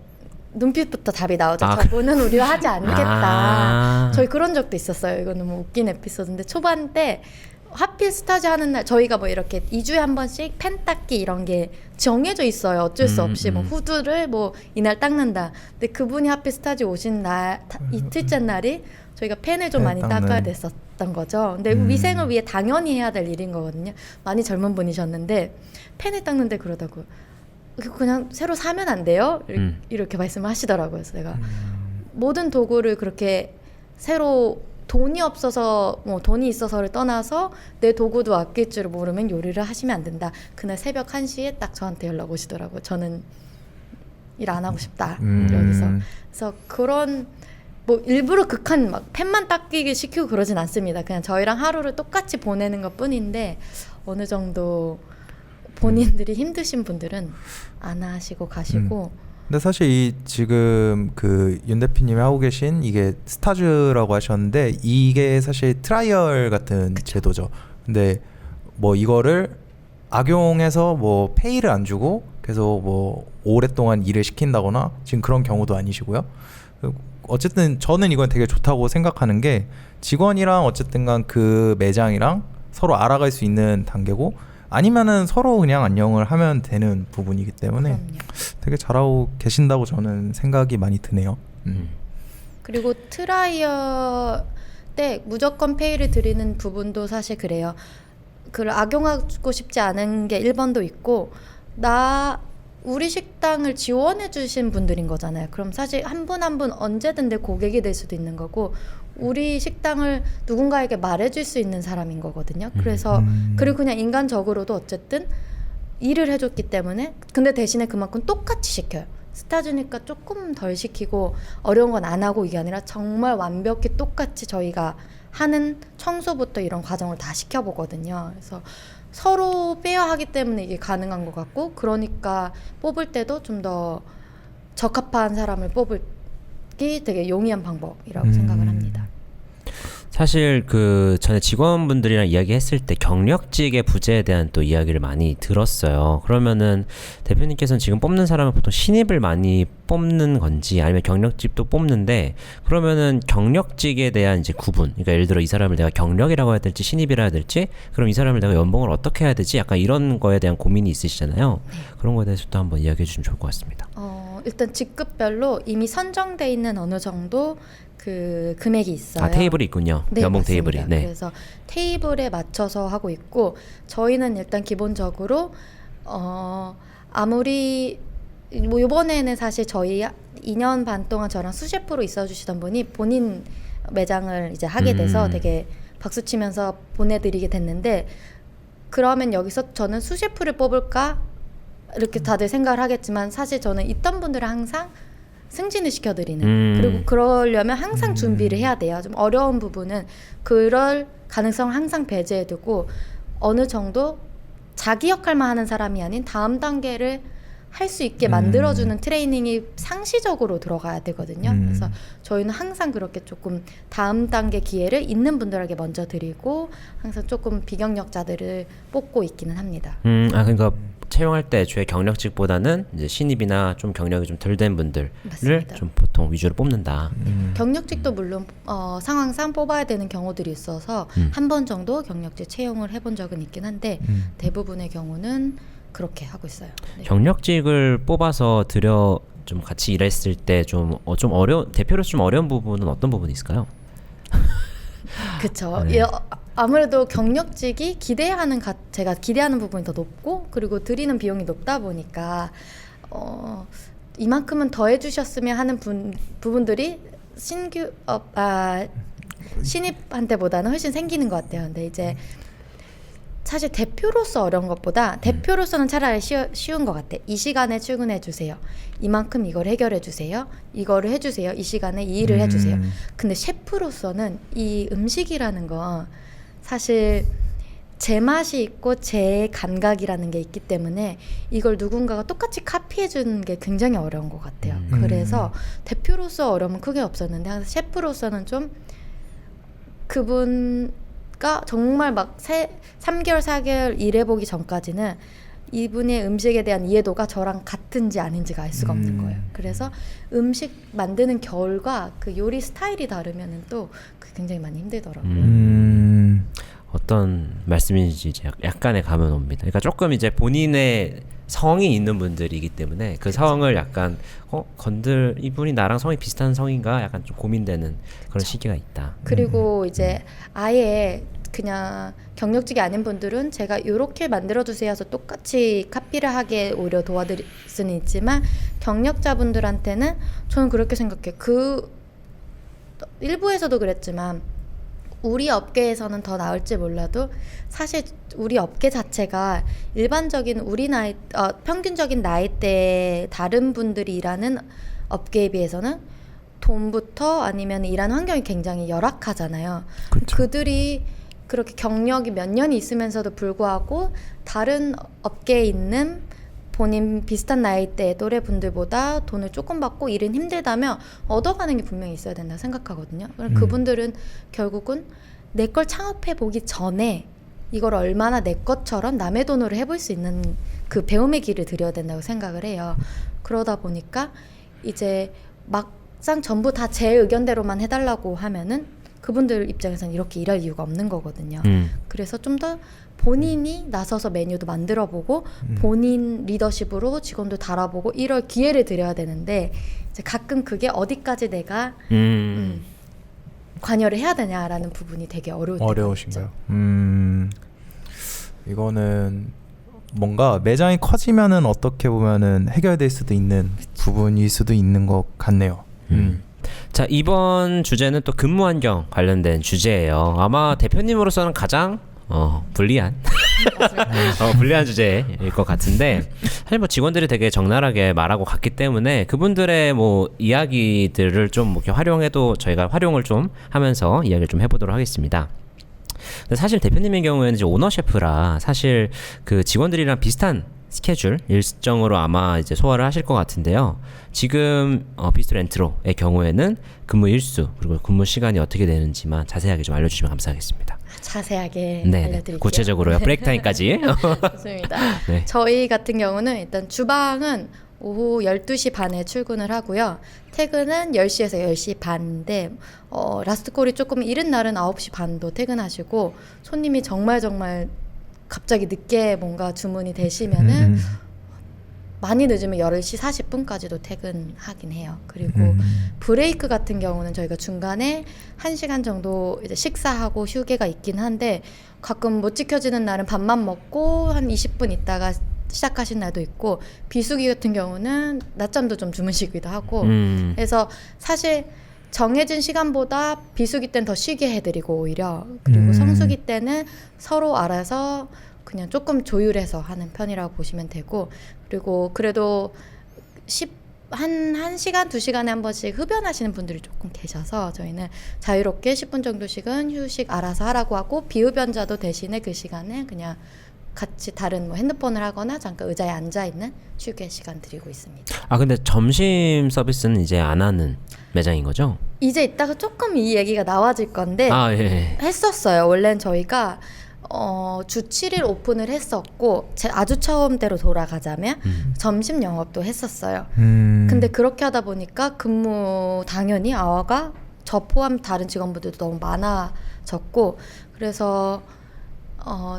눈빛부터 답이 나오죠. 저분은 우리와 하지 않겠다. 저희 그런 적도 있었어요. 이거 너무 웃긴 에피소드인데 초반 때 하필 스타즈 하는 날 저희가 뭐 이렇게 2주에 한 번씩 펜 닦기 이런 게 정해져 있어요. 어쩔 수 없이 뭐 후드를 뭐 이날 닦는다. 근데 그분이 하필 스타즈 오신 날 이틀째 날이 저희가 펜을 좀 많이 닦아야 됐었던 거죠. 근데 위생을 위해 당연히 해야 될 일인 거거든요. 많이 젊은 분이셨는데 펜을 닦는데 그러다고 그냥 새로 사면 안 돼요? 이렇게 말씀을 하시더라고요. 그래서 내가 모든 도구를 그렇게 새로 돈이 없어서 뭐 돈이 있어서를 떠나서 내 도구도 아낄 줄 모르면 요리를 하시면 안 된다. 그날 새벽 1시에 딱 저한테 연락 오시더라고요. 저는 일 안 하고 싶다. 여기서. 그래서 그런 뭐 일부러 극한 막 펜만 닦이게 시키고 그러진 않습니다. 그냥 저희랑 하루를 똑같이 보내는 것 뿐인데 어느 정도 본인들이 힘드신 분들은 안 하시고 가시고. 근데 사실 이 지금 그 윤 대표님이 하고 계신 이게 스타즈라고 하셨는데 이게 사실 트라이얼 같은 제도죠. 근데 뭐 이거를 악용해서 뭐 페이를 안 주고 계속 뭐 오랫동안 일을 시킨다거나 지금 그런 경우도 아니시고요. 어쨌든 저는 이건 되게 좋다고 생각하는 게 직원이랑 어쨌든 간 그 매장이랑 서로 알아갈 수 있는 단계고 아니면은 서로 그냥 안녕을 하면 되는 부분이기 때문에 그럼요. 되게 잘하고 계신다고 저는 생각이 많이 드네요. 그리고 트라이어 때 무조건 페이를 드리는 부분도 사실 그래요. 그걸 악용하고 싶지 않은 게 1번도 있고 우리 식당을 지원해 주신 분들인 거잖아요. 그럼 사실 한 분 한 분 언제든 내 고객이 될 수도 있는 거고 우리 식당을 누군가에게 말해줄 수 있는 사람인 거거든요. 그래서 그리고 그냥 인간적으로도 어쨌든 일을 해줬기 때문에 근데 대신에 그만큼 똑같이 시켜요. 스타즈니까 조금 덜 시키고 어려운 건 안 하고 이게 아니라 정말 완벽히 똑같이 저희가 하는 청소부터 이런 과정을 다 시켜보거든요. 그래서 서로 페어하기 때문에 이게 가능한 것 같고 그러니까 뽑을 때도 좀 더 적합한 사람을 뽑기 되게 용이한 방법이라고 생각을 합니다. 사실 그 전에 직원분들이랑 이야기했을 때 경력직의 부재에 대한 또 이야기를 많이 들었어요. 그러면은 대표님께서는 지금 뽑는 사람은 보통 신입을 많이 뽑는 건지 아니면 경력직도 뽑는데 그러면은 경력직에 대한 이제 구분, 그러니까 예를 들어 이 사람을 내가 경력이라고 해야 될지 신입이라 해야 될지, 그럼 이 사람을 내가 연봉을 어떻게 해야 되지? 약간 이런 거에 대한 고민이 있으시잖아요. 그런 거에 대해서 또 한번 이야기해 주시면 좋을 것 같습니다. 일단 직급별로 이미 선정돼 있는 어느 정도 그 금액이 있어요. 아, 테이블이 있군요. 네, 연봉 맞습니다. 테이블이. 네. 그래서 테이블에 맞춰서 하고 있고, 저희는 일단 기본적으로 아무리 뭐 이번에는 사실 저희 2년 반 동안 저랑 수셰프로 있어주시던 분이 본인 매장을 이제 하게 돼서 되게 박수 치면서 보내드리게 됐는데, 그러면 여기서 저는 수셰프를 뽑을까 이렇게 다들 생각을 하겠지만, 사실 저는 있던 분들은 항상 승진을 시켜드리는, 그리고 그러려면 항상 준비를 해야 돼요. 좀 어려운 부분은 그럴 가능성을 항상 배제해두고 어느 정도 자기 역할만 하는 사람이 아닌 다음 단계를 할 수 있게 만들어주는 트레이닝이 상시적으로 들어가야 되거든요. 그래서 저희는 항상 그렇게 조금 다음 단계 기회를 있는 분들에게 먼저 드리고 항상 조금 비경력자들을 뽑고 있기는 합니다. 그러니까 채용할 때 주의 경력직보다는 이제 신입이나 좀 경력이 좀 덜 된 분들을 맞습니다. 좀 보통 위주로 뽑는다. 경력직도 물론 상황상 뽑아야 되는 경우들이 있어서 한 번 정도 경력직 채용을 해본 적은 있긴 한데 대부분의 경우는 그렇게 하고 있어요. 네. 경력직을 뽑아서 좀 같이 일했을 때 좀 어려운, 대표로 좀 어려운 부분은 어떤 부분이 있을까요? 그렇죠. 네. 아무래도 경력직이 제가 기대하는 부분이 더 높고, 그리고 드리는 비용이 높다 보니까 이만큼은 더 해주셨으면 하는 부분들이 신입한테보다는 훨씬 생기는 것 같아요. 근데 이제 사실 대표로서 어려운 것보다 대표로서는 차라리 쉬운 것 같아. 이 시간에 출근해 주세요. 이만큼 이걸 해결해 주세요. 이거를 해주세요. 이 시간에 이 일을 해주세요. 근데 셰프로서는 이 음식이라는 거 사실 제 맛이 있고 제 감각이라는 게 있기 때문에 이걸 누군가가 똑같이 카피해 주는 게 굉장히 어려운 것 같아요. 그래서 대표로서 어려움은 크게 없었는데 항상 셰프로서는 좀 그분가 정말 막 3개월 4개월 일해보기 전까지는 이분의 음식에 대한 이해도가 저랑 같은지 아닌지가 알 수가 없는 거예요. 그래서 음식 만드는 결과 그 요리 스타일이 다르면은 또 굉장히 많이 힘들더라고요. 어떤 말씀인지 이제 약간의 감은 옵니다. 그러니까 조금 이제 본인의 성이 있는 분들이기 때문에 그 성을 약간 이분이 나랑 성이 비슷한 성인가 약간 좀 고민되는 그런 시기가 있다. 그리고 이제 아예 그냥 경력직이 아닌 분들은 제가 이렇게 만들어주세요 해서 똑같이 카피를 하게 오히려 도와드릴 수는 있지만, 경력자분들한테는 저는 그렇게 생각해요. 일부에서도 그랬지만 우리 업계에서는 더 나을지 몰라도 사실 우리 업계 자체가 일반적인 평균적인 나이대 다른 분들이 일하는 업계에 비해서는 돈부터 아니면 일하는 환경이 굉장히 열악하잖아요. 그쵸. 그들이 그렇게 경력이 몇 년이 있으면서도 불구하고 다른 업계에 있는 본인 비슷한 나이대 또래 분들보다 돈을 조금 받고 일은 힘들다면 얻어가는 게 분명히 있어야 된다고 생각하거든요. 그럼 그분들은 결국은 내 걸 창업해 보기 전에 이걸 얼마나 내 것처럼 남의 돈으로 해볼 수 있는 그 배움의 길을 들여야 된다고 생각을 해요. 그러다 보니까 이제 막상 전부 다 제 의견대로만 해달라고 하면은 그분들 입장에서는 이렇게 일할 이유가 없는 거거든요. 그래서 좀 더 본인이 나서서 메뉴도 만들어보고 본인 리더십으로 직원도 달아보고 이럴 기회를 드려야 되는데, 이제 가끔 그게 어디까지 내가 관여를 해야 되냐라는 부분이 되게 어려우신가요? 이거는 뭔가 매장이 커지면은 어떻게 보면은 해결될 수도 있는 부분일 수도 있는 것 같네요. 자, 이번 주제는 또 근무 환경 관련된 주제예요. 아마 대표님으로서는 가장 불리한 불리한 주제일 것 같은데, 사실 뭐 직원들이 되게 적나라하게 말하고 갔기 때문에 그분들의 뭐 이야기들을 좀 이렇게 활용해도 저희가 활용을 좀 하면서 이야기를 좀 해보도록 하겠습니다. 근데 사실 대표님의 경우에는 이제 오너 셰프라 사실 그 직원들이랑 비슷한 스케줄 일정으로 아마 이제 소화를 하실 것 같은데요. 지금 비스트 렌트로의 경우에는 근무 일수 그리고 근무 시간이 어떻게 되는지만 자세하게 좀 알려주시면 감사하겠습니다. 자세하게 네, 알려드릴게요. 구체적으로요. 브레이크 타임까지. 좋습니다. 네. 저희 같은 경우는 일단 주방은 오후 12시 반에 출근을 하고요. 퇴근은 10시에서 10시 반인데 라스트콜이 조금 이른 날은 9시 반도 퇴근하시고 손님이 정말 갑자기 늦게 뭔가 주문이 되시면은 많이 늦으면 10시 40분까지도 퇴근하긴 해요. 그리고 브레이크 같은 경우는 저희가 중간에 1시간 정도 이제 식사하고 휴게가 있긴 한데 가끔 못 지켜지는 날은 밥만 먹고 한 20분 있다가 시작하신 날도 있고 비수기 같은 경우는 낮잠도 좀 주무시기도 하고 그래서 사실 정해진 시간보다 비수기 때는 더 쉬게 해드리고 오히려 그리고 성수기 때는 서로 알아서 그냥 조금 조율해서 하는 편이라고 보시면 되고 그리고 그래도 1시간, 2시간에 한 번씩 흡연하시는 분들이 조금 계셔서 저희는 자유롭게 10분 정도씩은 휴식 알아서 하라고 하고 비흡연자도 대신에 그 시간에 그냥 같이 다른 뭐 핸드폰을 하거나 잠깐 의자에 앉아있는 휴게 시간 드리고 있습니다. 아 근데 점심 서비스는 이제 안 하는 매장인 거죠? 이제 이따가 조금 이 얘기가 나와질 건데 예. 했었어요. 원래는 저희가 주 7일 오픈을 했었고 아주 처음대로 돌아가자면 점심 영업도 했었어요. 근데 그렇게 하다 보니까 근무 당연히 아워가 저 포함 다른 직원분들도 너무 많아졌고 그래서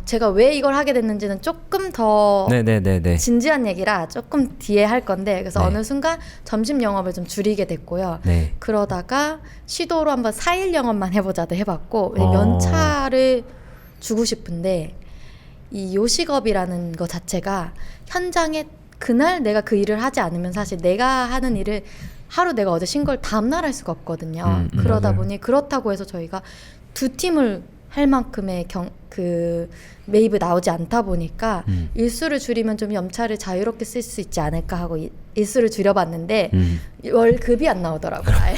제가 왜 이걸 하게 됐는지는 조금 더 네네네네. 진지한 얘기라 조금 뒤에 할 건데 그래서 네. 어느 순간 점심 영업을 좀 줄이게 됐고요. 네. 그러다가 시도로 한번 4일 영업만 해보자도 해봤고 연차를 주고 싶은데 이 요식업이라는 거 자체가 현장에 그날 내가 그 일을 하지 않으면 사실 내가 하는 일을 하루 내가 어제 쉰 걸 다음날 할 수가 없거든요. 그러다 맞아요. 보니 그렇다고 해서 저희가 두 팀을 할 만큼의 매입이 나오지 않다 보니까 일수를 줄이면 좀 연차를 자유롭게 쓸 수 있지 않을까 하고 일수를 줄여봤는데 월급이 안 나오더라고요. 아예.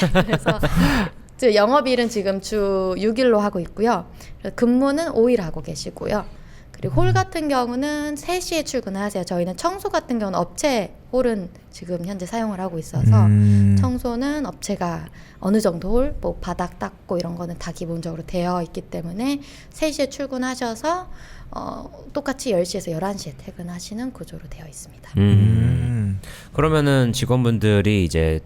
그래서 영업일은 지금 주 6일로 하고 있고요. 근무는 5일 하고 계시고요. 그리고 홀 같은 경우는 3시에 출근을 하세요. 저희는 청소 같은 경우는 업체 홀은 지금 현재 사용을 하고 있어서 청소는 업체가 어느 정도 홀, 뭐 바닥 닦고 이런 거는 다 기본적으로 되어 있기 때문에 3시에 출근하셔서 똑같이 10시에서 11시에 퇴근하시는 구조로 되어 있습니다. 그러면은 직원분들이 이제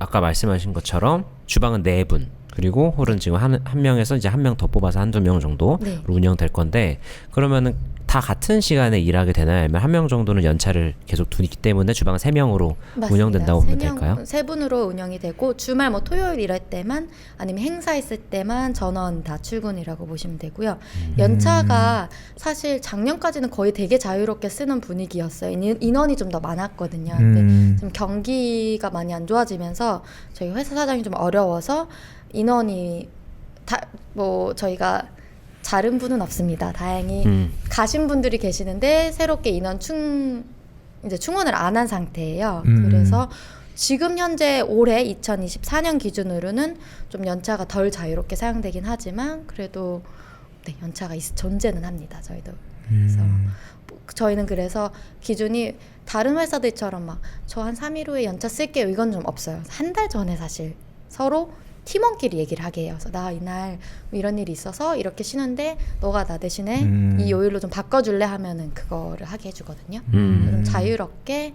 아까 말씀하신 것처럼 주방은 4분 그리고 홀은 지금 한 명에서 이제 한 명 더 뽑아서 한두 명 정도로 네. 운영될 건데 그러면은 다 같은 시간에 일하게 되나요? 아니면 한 명 정도는 연차를 계속 두기 때문에 주방은 3명으로 운영된다고 보면 될까요? 3분으로 운영이 되고 주말 뭐 토요일 일할 때만 아니면 행사 있을 때만 전원 다 출근이라고 보시면 되고요. 연차가 사실 작년까지는 거의 되게 자유롭게 쓰는 분위기였어요. 인원이 좀 더 많았거든요. 근데 지금 경기가 많이 안 좋아지면서 저희 회사 사정이 좀 어려워서 인원이 저희가 자른 분은 없습니다. 다행히 가신 분들이 계시는데 새롭게 인원 충원을 안 한 상태예요. 그래서 지금 현재 올해 2024년 기준으로는 좀 연차가 덜 자유롭게 사용되긴 하지만 그래도 네, 연차가 존재는 합니다. 저희도. 그래서 저희는 그래서 기준이 다른 회사들처럼 막 저 한 3일 후에 연차 쓸게요. 이건 좀 없어요. 한 달 전에 사실 서로 팀원끼리 얘기를 하게 해요. 그래서 나 이날 이런 일이 있어서 이렇게 쉬는데 너가 나 대신에 이 요일로 좀 바꿔줄래 하면은 그거를 하게 해주거든요. 좀 자유롭게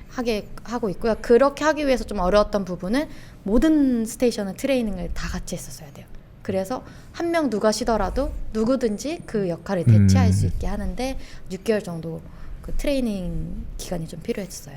하게 하고 있고요. 그렇게 하기 위해서 좀 어려웠던 부분은 모든 스테이션은 트레이닝을 다 같이 했었어야 돼요. 그래서 한 명 누가 쉬더라도 누구든지 그 역할을 대체할 수 있게 하는데 6개월 정도 그 트레이닝 기간이 좀 필요했어요.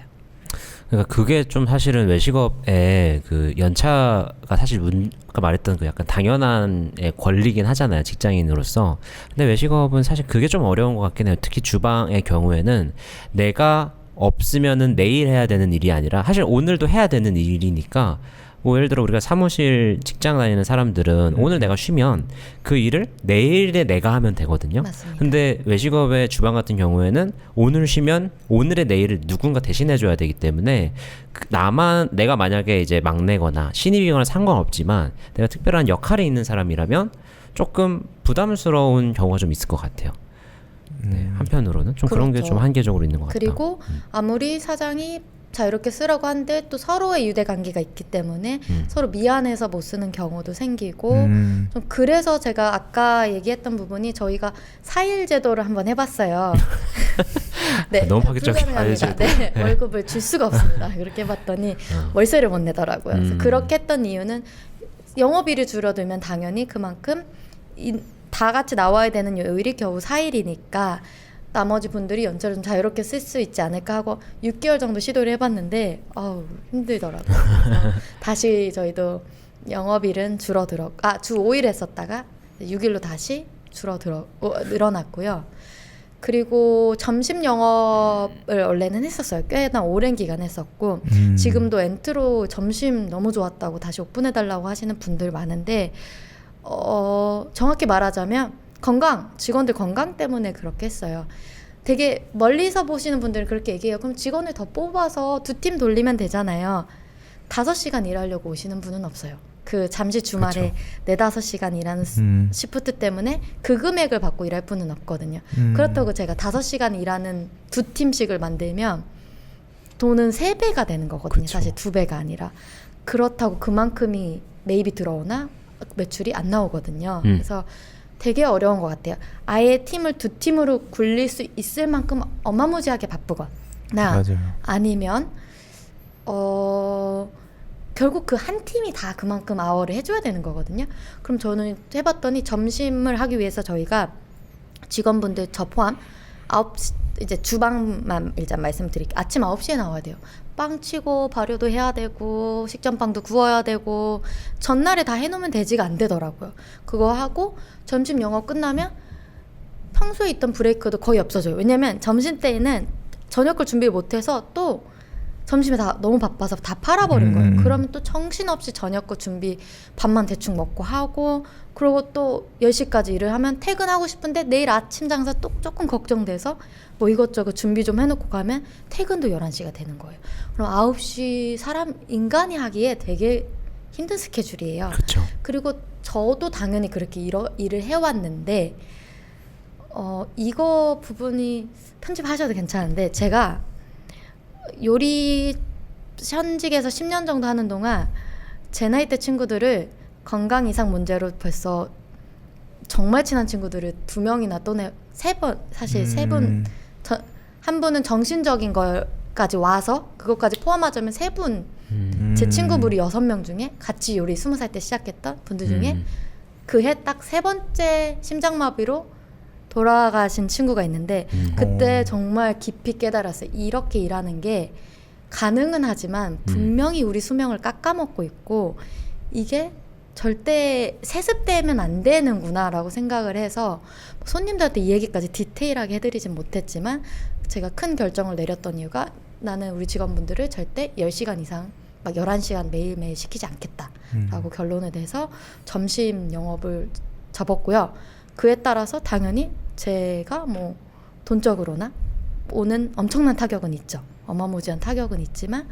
그러니까 그게 좀 사실은 외식업의 그 연차가 사실 아까 말했던 그 약간 당연한 권리긴 하잖아요, 직장인으로서. 근데 외식업은 사실 그게 좀 어려운 것 같긴 해요. 특히 주방의 경우에는 내가 없으면은 내일 해야 되는 일이 아니라 사실 오늘도 해야 되는 일이니까 뭐 예를 들어 우리가 사무실 직장 다니는 사람들은 오늘 내가 쉬면 그 일을 내일에 내가 하면 되거든요. 맞습니다. 근데 외식업의 주방 같은 경우에는 오늘 쉬면 오늘의 내일을 누군가 대신해 줘야 되기 때문에 내가 만약에 이제 막내거나 신입이거나 상관없지만 내가 특별한 역할이 있는 사람이라면 조금 부담스러운 경우가 좀 있을 것 같아요. 네, 한편으로는 좀 그런 게 그렇죠. 좀 한계적으로 있는 것 같다. 그리고 아무리 사장이 자 이렇게 쓰라고 한데 또 서로의 유대 관계가 있기 때문에 서로 미안해서 못 쓰는 경우도 생기고 좀 그래서 제가 아까 얘기했던 부분이 저희가 4일 제도를 한번 해봤어요. 네, 너무 파격적이야. 불가능합니다. 네, 월급을 줄 수가 없습니다. 그렇게 해봤더니 월세를 못 내더라고요. 그래서 그렇게 했던 이유는 영업일이 줄어들면 당연히 그만큼 다 같이 나와야 되는 요일이 겨우 4일이니까 나머지 분들이 연차를 좀 자유롭게 쓸 수 있지 않을까 하고 6개월 정도 시도를 해봤는데 힘들더라고요. 그래서 다시 저희도 영업일은 주 5일 했었다가 6일로 다시 늘어났고요. 그리고 점심 영업을 원래는 했었어요. 꽤나 오랜 기간 했었고 지금도 엔트로 점심 너무 좋았다고 다시 오픈해달라고 하시는 분들 많은데 정확히 말하자면 직원들 건강 때문에 그렇게 했어요. 되게 멀리서 보시는 분들은 그렇게 얘기해요. 그럼 직원을 더 뽑아서 2팀 돌리면 되잖아요. 5시간 일하려고 오시는 분은 없어요. 그 잠시 주말에 그쵸. 4-5시간 일하는 시프트 때문에 그 금액을 받고 일할 분은 없거든요. 그렇다고 제가 5시간 일하는 2팀씩을 만들면 돈은 3배가 되는 거거든요. 그쵸. 사실 2배가 아니라. 그렇다고 그만큼이 매입이 들어오나 매출이 안 나오거든요. 그래서 되게 어려운 것 같아요. 아예 팀을 2팀으로 굴릴 수 있을 만큼 어마무지하게 바쁘거나 맞아요. 아니면 결국 그 한 팀이 다 그만큼 아워를 해줘야 되는 거거든요. 그럼 저는 해봤더니 점심을 하기 위해서 저희가 직원분들 저 포함 9시 이제 주방만 일단 말씀드릴게요. 아침 9시에 나와야 돼요. 빵 치고 발효도 해야 되고 식전빵도 구워야 되고 전날에 다 해놓으면 대지가 안 되더라고요. 그거 하고 점심 영업 끝나면 평소에 있던 브레이크도 거의 없어져요. 왜냐면 점심때에는 저녁 걸 준비를 못해서 또 점심에 다 너무 바빠서 다 팔아버린 거예요. 그러면 또 정신없이 저녁 거 준비 밥만 대충 먹고 하고 그리고 또 10시까지 일을 하면 퇴근하고 싶은데 내일 아침 장사 또 조금 걱정돼서 뭐 이것저것 준비 좀 해놓고 가면 퇴근도 11시가 되는 거예요. 그럼 9시 인간이 하기에 되게 힘든 스케줄이에요. 그쵸. 그리고 저도 당연히 그렇게 일을 해왔는데 이거 부분이 편집하셔도 괜찮은데 제가 요리 현직에서 10년 정도 하는 동안 제 나이 때 친구들을 건강 이상 문제로 벌써 정말 친한 친구들을 2명이나 또는 3번 사실 3분 한 분은 정신적인 걸까지 와서 그것까지 포함하자면 3분 제 친구 무리 6명 중에 같이 요리 20살 때 시작했던 분들 중에 그 해 딱 3번째 심장마비로 돌아가신 친구가 있는데 그때 정말 깊이 깨달았어요. 이렇게 일하는 게 가능은 하지만 분명히 우리 수명을 깎아먹고 있고 이게 절대 세습되면 안 되는구나 라고 생각을 해서 손님들한테 이 얘기까지 디테일하게 해드리진 못했지만 제가 큰 결정을 내렸던 이유가 나는 우리 직원분들을 절대 10시간 이상 막 11시간 매일매일 시키지 않겠다 라고 결론을 내서 점심 영업을 접었고요. 그에 따라서 당연히 제가 뭐 돈적으로나 오는 엄청난 타격은 있죠. 어마무지한 타격은 있지만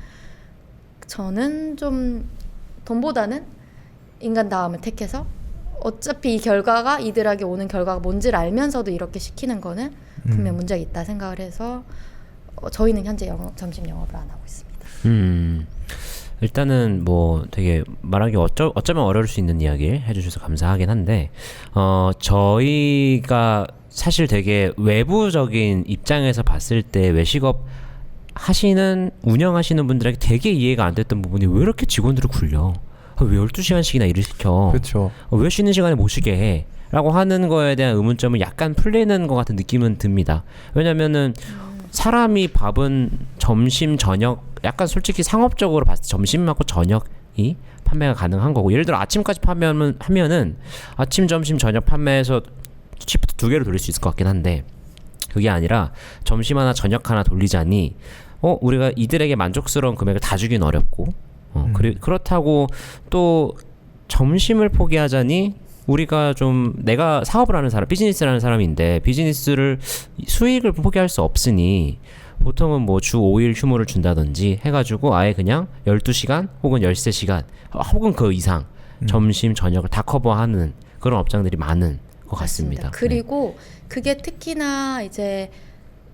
저는 좀 돈보다는 인간다움을 택해서 어차피 이 결과가 이들에게 오는 결과가 뭔지를 알면서도 이렇게 시키는 거는 분명 문제가 있다 생각을 해서 저희는 현재 점심 영업을 안 하고 있습니다. 일단은 뭐 되게 말하기 어쩌면 어려울 수 있는 이야기를 해주셔서 감사하긴 한데 저희가 사실 되게 외부적인 입장에서 봤을 때 외식업 운영하시는 분들에게 되게 이해가 안 됐던 부분이 왜 이렇게 직원들을 굴려? 왜 12시간씩이나 일을 시켜? 그렇죠. 왜 쉬는 시간에 못 쉬게 해? 라고 하는 거에 대한 의문점을 약간 풀리는 것 같은 느낌은 듭니다. 왜냐면은 사람이 밥은 점심, 저녁 약간 솔직히 상업적으로 봤을 때 점심하고 저녁이 판매가 가능한 거고 예를 들어 아침까지 하면은 아침, 점심, 저녁 판매해서 시프트 2개로 돌릴 수 있을 것 같긴 한데 그게 아니라 점심 하나, 저녁 하나 돌리자니 우리가 이들에게 만족스러운 금액을 다 주긴 어렵고 그렇다고 또 점심을 포기하자니 우리가 좀 내가 사업을 하는 사람, 비즈니스를 하는 사람인데 비즈니스를 수익을 포기할 수 없으니 보통은 뭐 주 5일 휴무를 준다든지 해가지고 아예 그냥 12시간 혹은 13시간 혹은 그 이상 점심, 저녁을 다 커버하는 그런 업장들이 많은 것 같습니다. 맞습니다. 그리고 그게 특히나 이제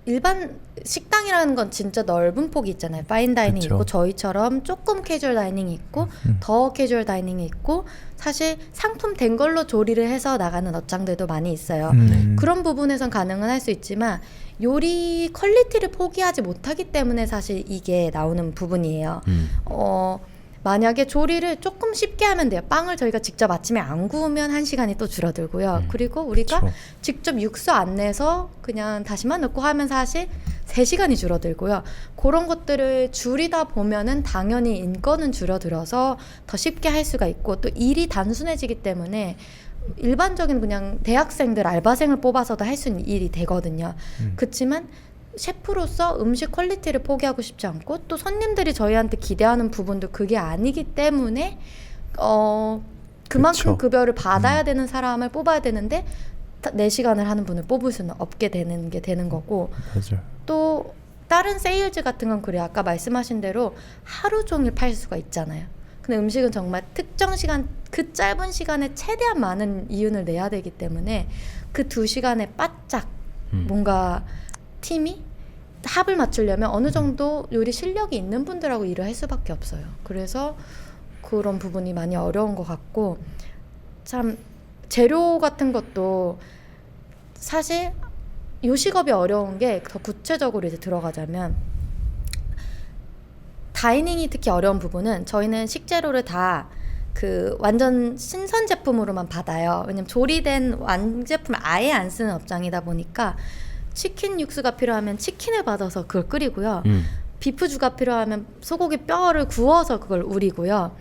일반 식당이라는 건 진짜 넓은 폭이 있잖아요. 파인 다이닝 그쵸. 있고 저희처럼 조금 캐주얼 다이닝이 있고 더 캐주얼 다이닝이 있고 사실 상품 된 걸로 조리를 해서 나가는 업장들도 많이 있어요. 그런 부분에선 가능은 할 수 있지만 요리 퀄리티를 포기하지 못하기 때문에 사실 이게 나오는 부분이에요. 만약에 조리를 조금 쉽게 하면 돼요. 빵을 저희가 직접 아침에 안 구우면 1시간이 또 줄어들고요. 그리고 우리가 그쵸. 직접 육수 안 내서 그냥 다시마 넣고 하면 사실 3시간이 줄어들고요. 그런 것들을 줄이다 보면은 당연히 인건은 줄어들어서 더 쉽게 할 수가 있고 또 일이 단순해지기 때문에 일반적인 그냥 대학생들 알바생을 뽑아서도 할 수 있는 일이 되거든요. 그렇지만 셰프로서 음식 퀄리티를 포기하고 싶지 않고 또 손님들이 저희한테 기대하는 부분도 그게 아니기 때문에 그만큼 그쵸. 급여를 받아야 되는 사람을 뽑아야 되는데 4시간을 하는 분을 뽑을 수는 없게 되는 게 되는 거고 맞아요. 또 다른 세일즈 같은 건 그래요. 아까 말씀하신 대로 하루 종일 팔 수가 있잖아요. 근데 음식은 정말 특정 시간 그 짧은 시간에 최대한 많은 이윤을 내야 되기 때문에 그 2시간에 바짝 뭔가 팀이 합을 맞추려면 어느 정도 요리 실력이 있는 분들하고 일을 할 수밖에 없어요. 그래서 그런 부분이 많이 어려운 것 같고 참 재료 같은 것도 사실 요식업이 어려운 게 더 구체적으로 이제 들어가자면 다이닝이 특히 어려운 부분은 저희는 식재료를 다 그 완전 신선 제품으로만 받아요. 왜냐면 조리된 완제품을 아예 안 쓰는 업장이다 보니까 치킨 육수가 필요하면 치킨을 받아서 그걸 끓이고요. 비프주가 필요하면 소고기 뼈를 구워서 그걸 우리고요.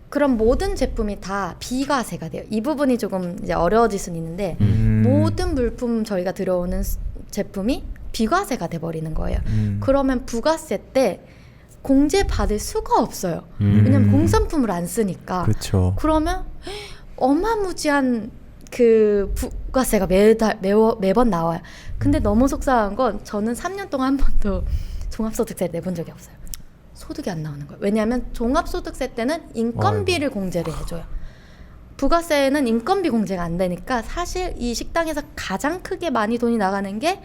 그럼 모든 제품이 다 비과세가 돼요. 이 부분이 조금 이제 어려워질 수는 있는데 모든 물품 저희가 들어오는 제품이 비과세가 돼버리는 거예요. 그러면 부가세 때 공제 받을 수가 없어요. 왜냐면 공산품을 안 쓰니까. 그렇죠. 그러면 어마무지한 그 부가세가 매번 나와요. 근데 너무 속상한 건 저는 3년 동안 한 번도 종합소득세를 내본 적이 없어요. 소득이 안 나오는 거예요. 왜냐하면 종합소득세 때는 인건비를 공제를 해줘요. 부가세는 인건비 공제가 안 되니까 사실 이 식당에서 가장 크게 많이 돈이 나가는 게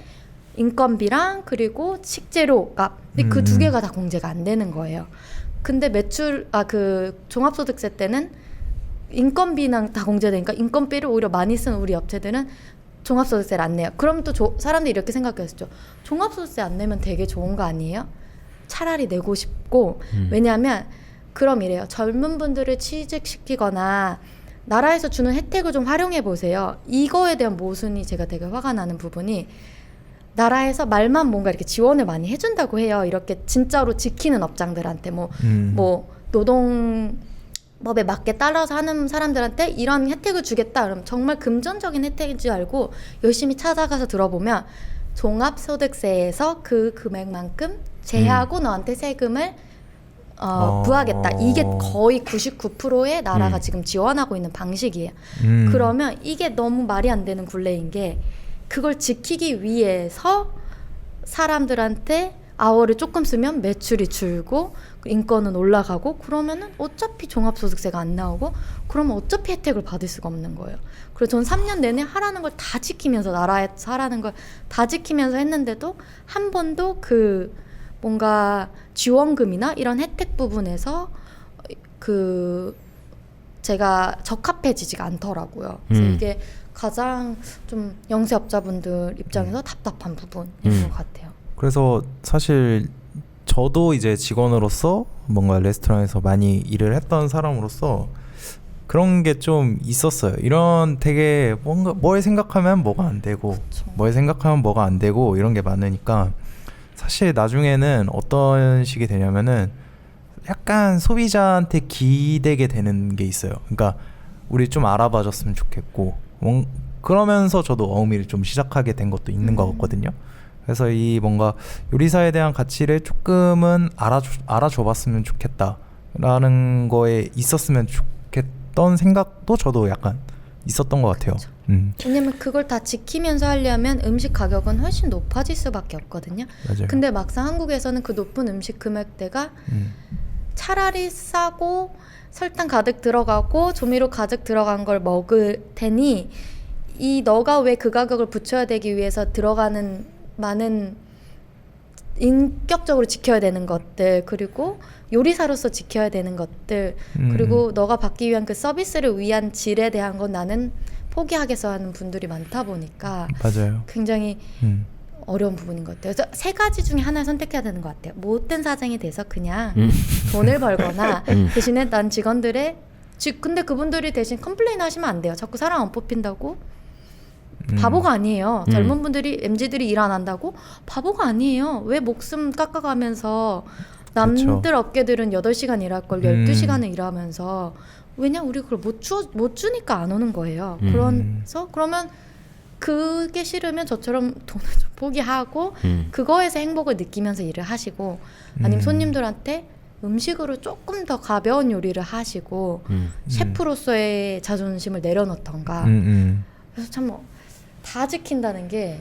인건비랑 그리고 식재료가 그 2개가 다 공제가 안 되는 거예요. 근데 그 종합소득세 때는 인건비랑 다 공제되니까 인건비를 오히려 많이 쓰는 우리 업체들은 종합소득세를 안 내요. 그럼 또 사람들이 이렇게 생각했었죠. 종합소득세 안 내면 되게 좋은 거 아니에요? 차라리 내고 싶고 왜냐하면 그럼 이래요. 젊은 분들을 취직시키거나 나라에서 주는 혜택을 좀 활용해 보세요. 이거에 대한 모순이 제가 되게 화가 나는 부분이 나라에서 말만 뭔가 이렇게 지원을 많이 해준다고 해요. 이렇게 진짜로 지키는 업장들한테 뭐 노동법에 맞게 따라서 하는 사람들한테 이런 혜택을 주겠다. 그럼 정말 금전적인 혜택인 줄 알고 열심히 찾아가서 들어보면 종합소득세에서 그 금액만큼 제하고 너한테 세금을 부하겠다. 이게 거의 99%의 나라가 지금 지원하고 있는 방식이에요. 그러면 이게 너무 말이 안 되는 굴레인 게 그걸 지키기 위해서 사람들한테 아워를 조금 쓰면 매출이 줄고 인건은 올라가고 그러면은 어차피 종합소득세가 안 나오고 그러면 어차피 혜택을 받을 수가 없는 거예요. 그래서 전 3년 내내 하라는 걸 다 지키면서 나라에서 하라는 걸 다 지키면서 했는데도 한 번도 그 뭔가 지원금이나 이런 혜택 부분에서 그 제가 적합해지지가 않더라고요. 그래서 이게 가장 좀 영세업자분들 입장에서 답답한 부분인 것 같아요. 그래서 사실 저도 이제 직원으로서 뭔가 레스토랑에서 많이 일을 했던 사람으로서 그런 게 좀 있었어요. 이런 되게 뭔가 뭘 생각하면 뭐가 안 되고 그쵸. 뭘 생각하면 뭐가 안 되고 이런 게 많으니까 사실 나중에는 어떤 식이 되냐면은 약간 소비자한테 기대게 되는 게 있어요. 그러니까 우리 좀 알아봐 줬으면 좋겠고 그러면서 저도 어음이를 좀 시작하게 된 것도 있는 것 같거든요. 그래서 이 뭔가 요리사에 대한 가치를 조금은 알아줘봤으면 좋겠다라는 거에 있었으면 좋겠던 생각도 저도 약간 있었던 것 같아요. 왜냐면 그걸 다 지키면서 하려면 음식 가격은 훨씬 높아질 수밖에 없거든요. 맞아요. 근데 막상 한국에서는 그 높은 음식 금액대가 차라리 싸고 설탕 가득 들어가고 조미료 가득 들어간 걸 먹을 테니 너가 왜 그 가격을 붙여야 되기 위해서 들어가는 많은 인격적으로 지켜야 되는 것들, 그리고 요리사로서 지켜야 되는 것들, 그리고 너가 받기 위한 그 서비스를 위한 질에 대한 건 나는 포기하겠어 하는 분들이 많다 보니까 맞아요. 굉장히 어려운 부분인 것 같아요. 그래서 세 가지 중에 하나를 선택해야 되는 것 같아요. 못된 사정이 돼서 그냥 돈을 벌거나 대신에 난 직원들의 근데 그분들이 대신 컴플레인 하시면 안 돼요. 자꾸 사람 안 뽑힌다고 바보가 아니에요. 젊은 분들이 MZ들이 일 안 한다고 바보가 아니에요. 왜 목숨 깎아가면서 남들 업계들은 8시간 일할 걸 12시간을 일하면서 왜냐 우리 그걸 못 주니까 안 오는 거예요. 그래서 그러면 그게 싫으면 저처럼 돈을 좀 포기하고 그거에서 행복을 느끼면서 일을 하시고 아니면 손님들한테 음식으로 조금 더 가벼운 요리를 하시고 셰프로서의 자존심을 내려놓던가 그래서 참 다 지킨다는 게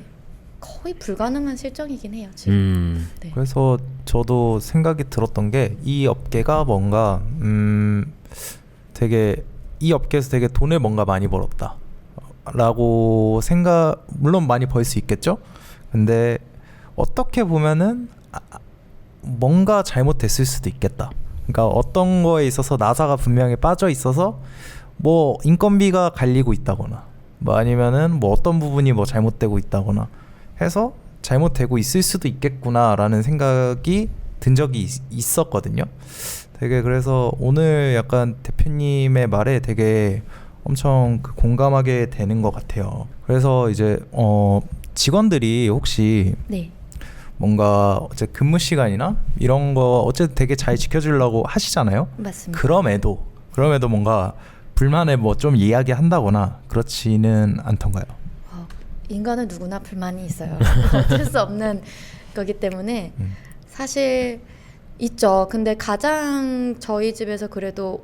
거의 불가능한 실정이긴 해요 지금. 네. 그래서 저도 생각이 들었던 게 이 업계가 뭔가 되게 이 업계에서 되게 돈을 뭔가 많이 벌었다 라고 생각, 물론 많이 벌 수 있겠죠. 근데 어떻게 보면은 뭔가 잘못됐을 수도 있겠다. 그러니까 어떤 거에 있어서 나사가 분명히 빠져 있어서 뭐 인건비가 갈리고 있다거나 뭐 아니면은 뭐 어떤 부분이 뭐 잘못되고 있다거나 해서 잘못되고 있을 수도 있겠구나라는 생각이 든 적이 있었거든요. 되게 그래서 오늘 약간 대표님의 말에 되게 엄청 공감하게 되는 것 같아요. 그래서 이제 직원들이 혹시 네. 뭔가 어째 근무 시간이나 이런 거 어쨌든 되게 잘 지켜주려고 하시잖아요. 맞습니다. 그럼에도 뭔가 불만을 뭐 좀 이야기한다거나 그렇지는 않던가요? 인간은 누구나 불만이 있어요. 어쩔 수 없는 거기 때문에 사실 있죠. 근데 가장 저희 집에서 그래도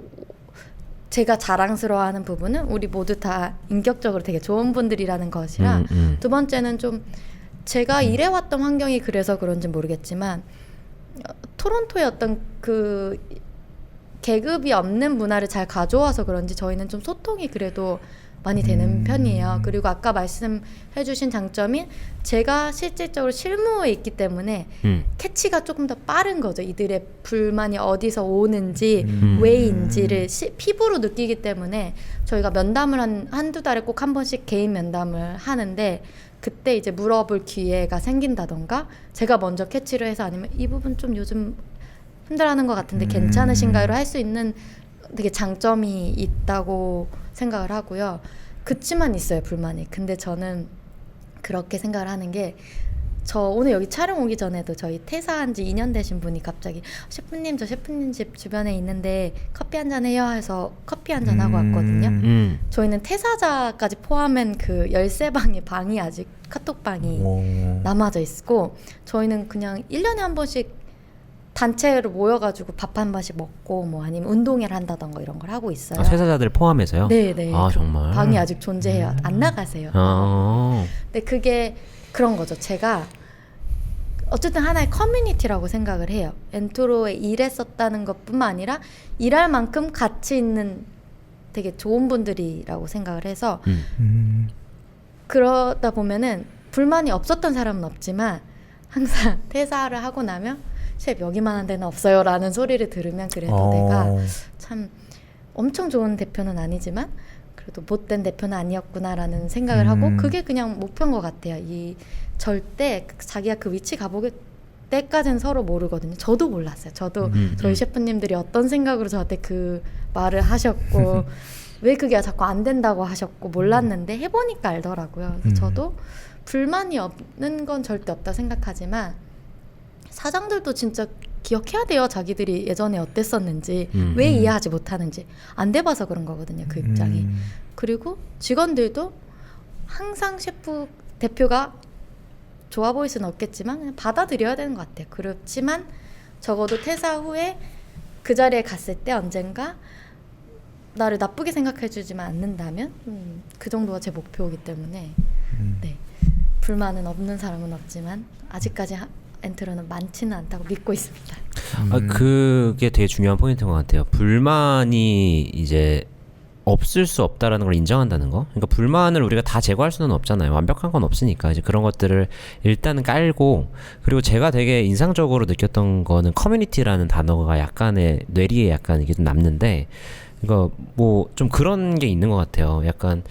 제가 자랑스러워하는 부분은 우리 모두 다 인격적으로 되게 좋은 분들이라는 것이랑 두 번째는 좀 제가 일해왔던 환경이 그래서 그런지 모르겠지만 토론토의 어떤 그 계급이 없는 문화를 잘 가져와서 그런지 저희는 좀 소통이 그래도 많이 되는 편이에요. 그리고 아까 말씀해 주신 장점인 제가 실질적으로 실무에 있기 때문에 캐치가 조금 더 빠른 거죠. 이들의 불만이 어디서 오는지 왜인지를 피부로 느끼기 때문에 저희가 면담을 한두 달에 꼭 한 번씩 개인 면담을 하는데 그때 이제 물어볼 기회가 생긴다던가 제가 먼저 캐치를 해서 아니면 이 부분 좀 요즘 힘들어하는 것 같은데 괜찮으신가요?로 할 수 있는 되게 장점이 있다고 생각을 하고요. 그치만 있어요, 불만이. 근데 저는 그렇게 생각을 하는 게 저 오늘 여기 촬영 오기 전에도 저희 퇴사한 지 2년 되신 분이 갑자기 셰프님 저 셰프님 집 주변에 있는데 커피 한잔 해요 해서 커피 한잔 하고 왔거든요. 저희는 퇴사자까지 포함한 그 13방의 방이 아직 카톡방이 남아져 있고 저희는 그냥 1년에 한 번씩 단체로 모여가지고 밥 한 번씩 먹고 뭐 아니면 운동회를 한다던가 이런 걸 하고 있어요. 퇴사자들 포함해서요? 네네. 아 정말? 방이 아직 존재해요. 안 나가세요. 근데 그게 그런 거죠. 제가 어쨌든 하나의 커뮤니티라고 생각을 해요. 엔토로에 일했었다는 것뿐만 아니라 일할 만큼 가치 있는 되게 좋은 분들이라고 생각을 해서 그러다 보면은 불만이 없었던 사람은 없지만 항상 퇴사를 하고 나면 셰프 여기만한 데는 없어요 라는 소리를 들으면 그래도 내가 참 엄청 좋은 대표는 아니지만 그래도 못된 대표는 아니었구나라는 생각을 하고 그게 그냥 목표인 것 같아요. 이 절대 자기가 그 위치 가보길 때까지는 서로 모르거든요. 저도 몰랐어요. 저도 저희 셰프님들이 어떤 생각으로 저한테 그 말을 하셨고 왜 그게 자꾸 안 된다고 하셨고 몰랐는데 해보니까 알더라고요. 그래서 저도 불만이 없는 건 절대 없다 생각하지만 사장들도 진짜 기억해야 돼요. 자기들이 예전에 어땠었는지 왜 이해하지 못하는지 안 돼봐서 그런 거거든요. 그 입장이. 그리고 직원들도 항상 셰프 대표가 좋아 보일 수는 없겠지만 그냥 받아들여야 되는 것 같아요. 그렇지만 적어도 퇴사 후에 그 자리에 갔을 때 언젠가 나를 나쁘게 생각해주지만 않는다면 그 정도가 제 목표이기 때문에 네, 불만은 없는 사람은 없지만 아직까지 엔트로는 많지는 않다고 믿고 있습니다. 그게 되게 중요한 포인트인 것 같아요. 불만이 이제 없을 수 없다라는 걸 인정한다는 거. 그러니까 불만을 우리가 다 제거할 수는 없잖아요. 완벽한 건 없으니까 이제 그런 것들을 일단은 깔고, 그리고 제가 되게 인상적으로 느꼈던 거는 커뮤니티라는 단어가 약간의 뇌리에 약간 이게 좀 남는데, 이거 뭐 좀 그런 게 있는 것 같아요. 약간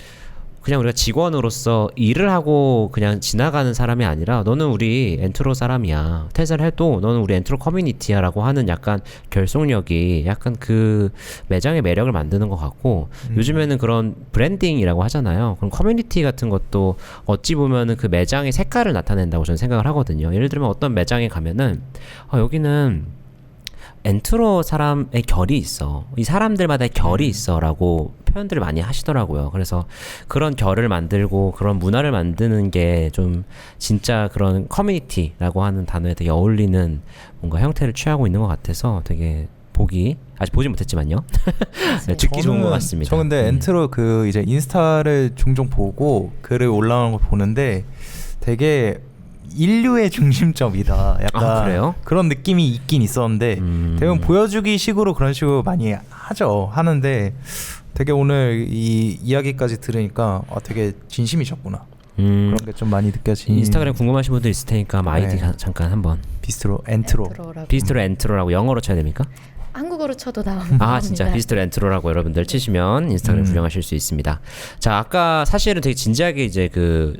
그냥 우리가 직원으로서 일을 하고 그냥 지나가는 사람이 아니라 너는 우리 엔트로 사람이야. 퇴사를 해도 너는 우리 엔트로 커뮤니티야 라고 하는 약간 결속력이 약간 그 매장의 매력을 만드는 것 같고, 요즘에는 그런 브랜딩이라고 하잖아요. 그럼 커뮤니티 같은 것도 어찌 보면은 그 매장의 색깔을 나타낸다고 저는 생각을 하거든요. 예를 들면 어떤 매장에 가면은 여기는 엔트로 사람의 결이 있어. 이 사람들마다의 결이 있어 라고 표현들을 많이 하시더라고요. 그래서 그런 결을 만들고 그런 문화를 만드는 게 좀 진짜 그런 커뮤니티라고 하는 단어에 되게 어울리는 뭔가 형태를 취하고 있는 것 같아서 되게 보기, 아직 보지 못했지만요. 네, 듣기 좋은 것 같습니다. 저 근데 엔트로 그 이제 인스타를 종종 보고 글을 올라오는 걸 보는데 되게 인류의 중심점이다. 약간 그래요? 그런 느낌이 있긴 있었는데 대부분 보여주기 식으로 그런 식으로 많이 하는데 되게 오늘 이 이야기까지 들으니까 되게 진심이셨구나. 그런 게 좀 많이 느껴지는. 인스타그램 궁금하신 분들 있을 테니까 아이디 잠깐 한번. 비스트로 엔트로. 비스트로 엔트로라고 영어로 쳐야 됩니까? 한국어로 쳐도 나옵니다. 아 진짜 비스트로 엔트로라고 여러분들 치시면 인스타그램 구경하실 수 있습니다. 자, 아까 사실은 되게 진지하게 이제 그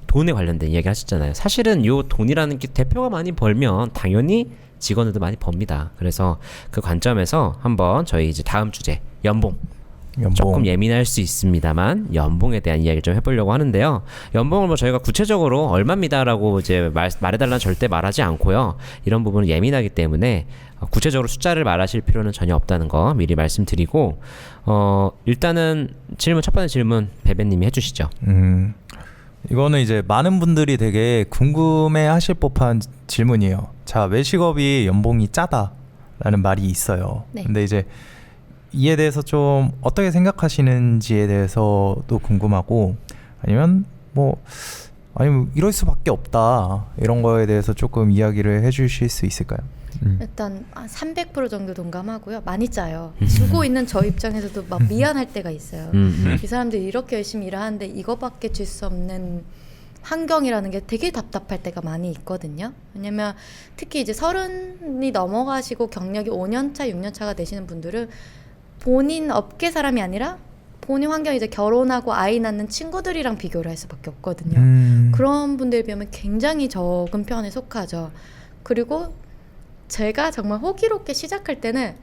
돈에 관련된 이야기 하셨잖아요. 사실은 요 돈이라는 게 대표가 많이 벌면 당연히 직원들도 많이 법니다. 그래서 그 관점에서 한번 저희 이제 다음 주제 연봉. 조금 예민할 수 있습니다만 연봉에 대한 이야기를 좀 해보려고 하는데요. 연봉을 뭐 저희가 구체적으로 얼마입니다라고 이제 말해달라는 절대 말하지 않고요. 이런 부분은 예민하기 때문에 구체적으로 숫자를 말하실 필요는 전혀 없다는 거 미리 말씀드리고, 일단은 첫 번째 질문 베베님이 해주시죠. 이거는 이제 많은 분들이 되게 궁금해하실 법한 질문이에요. 자, 외식업이 연봉이 짜다라는 말이 있어요. 네. 근데 이제 이에 대해서 좀 어떻게 생각하시는지에 대해서도 궁금하고, 아니면 아니면 이럴 수밖에 없다 이런 거에 대해서 조금 이야기를 해주실 수 있을까요? 일단 300% 정도 동감하고요. 많이 짜요. 주고 있는 저 입장에서도 막 미안할 때가 있어요. 이 사람들이 이렇게 열심히 일하는데 이거밖에 줄 수 없는 환경이라는 게 되게 답답할 때가 많이 있거든요. 왜냐면 특히 이제 30이 넘어가시고 경력이 5년차, 6년차가 되시는 분들은 본인 업계 사람이 아니라 본인 환경이 이제 결혼하고 아이 낳는 친구들이랑 비교를 할 수밖에 없거든요. 그런 분들에 비하면 굉장히 적은 편에 속하죠. 그리고 제가 정말 호기롭게 시작할 때는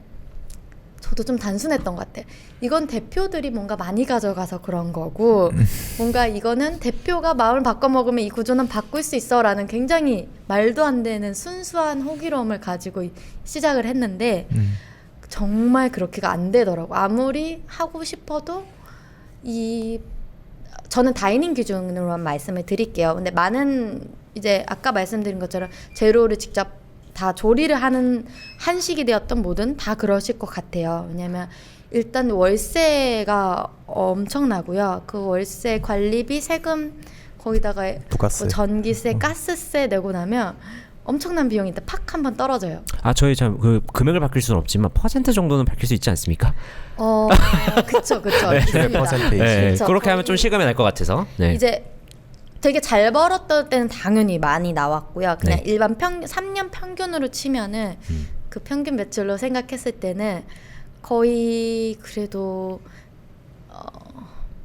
저도 좀 단순했던 것 같아요. 이건 대표들이 뭔가 많이 가져가서 그런 거고, 뭔가 이거는 대표가 마음을 바꿔먹으면 이 구조는 바꿀 수 있어 라는 굉장히 말도 안 되는 순수한 호기로움을 가지고 시작을 했는데 정말 그렇게가 안 되더라고. 아무리 하고 싶어도 저는 다이닝 기준으로만 말씀을 드릴게요. 근데 많은 이제 아까 말씀드린 것처럼 재료를 직접 다 조리를 하는 한식이 되었던 뭐든 다 그러실 것 같아요. 왜냐면 일단 월세가 엄청나고요. 그 월세 관리비, 세금, 거기다가 부가세, 뭐 전기세, 가스세 내고 나면 엄청난 비용이 팍 한번 떨어져요. 저희 참 그 금액을 바뀔 수는 없지만 퍼센트 정도는 바뀔 수 있지 않습니까? 그쵸. 네, 퍼센테이지. 네, 그쵸. 그렇게 하면 좀 실감이 날 것 같아서. 네. 이제 되게 잘 벌었던 때는 당연히 많이 나왔고요. 그냥 네. 일반 3년 평균으로 치면은 그 평균 매출로 생각했을 때는 거의 그래도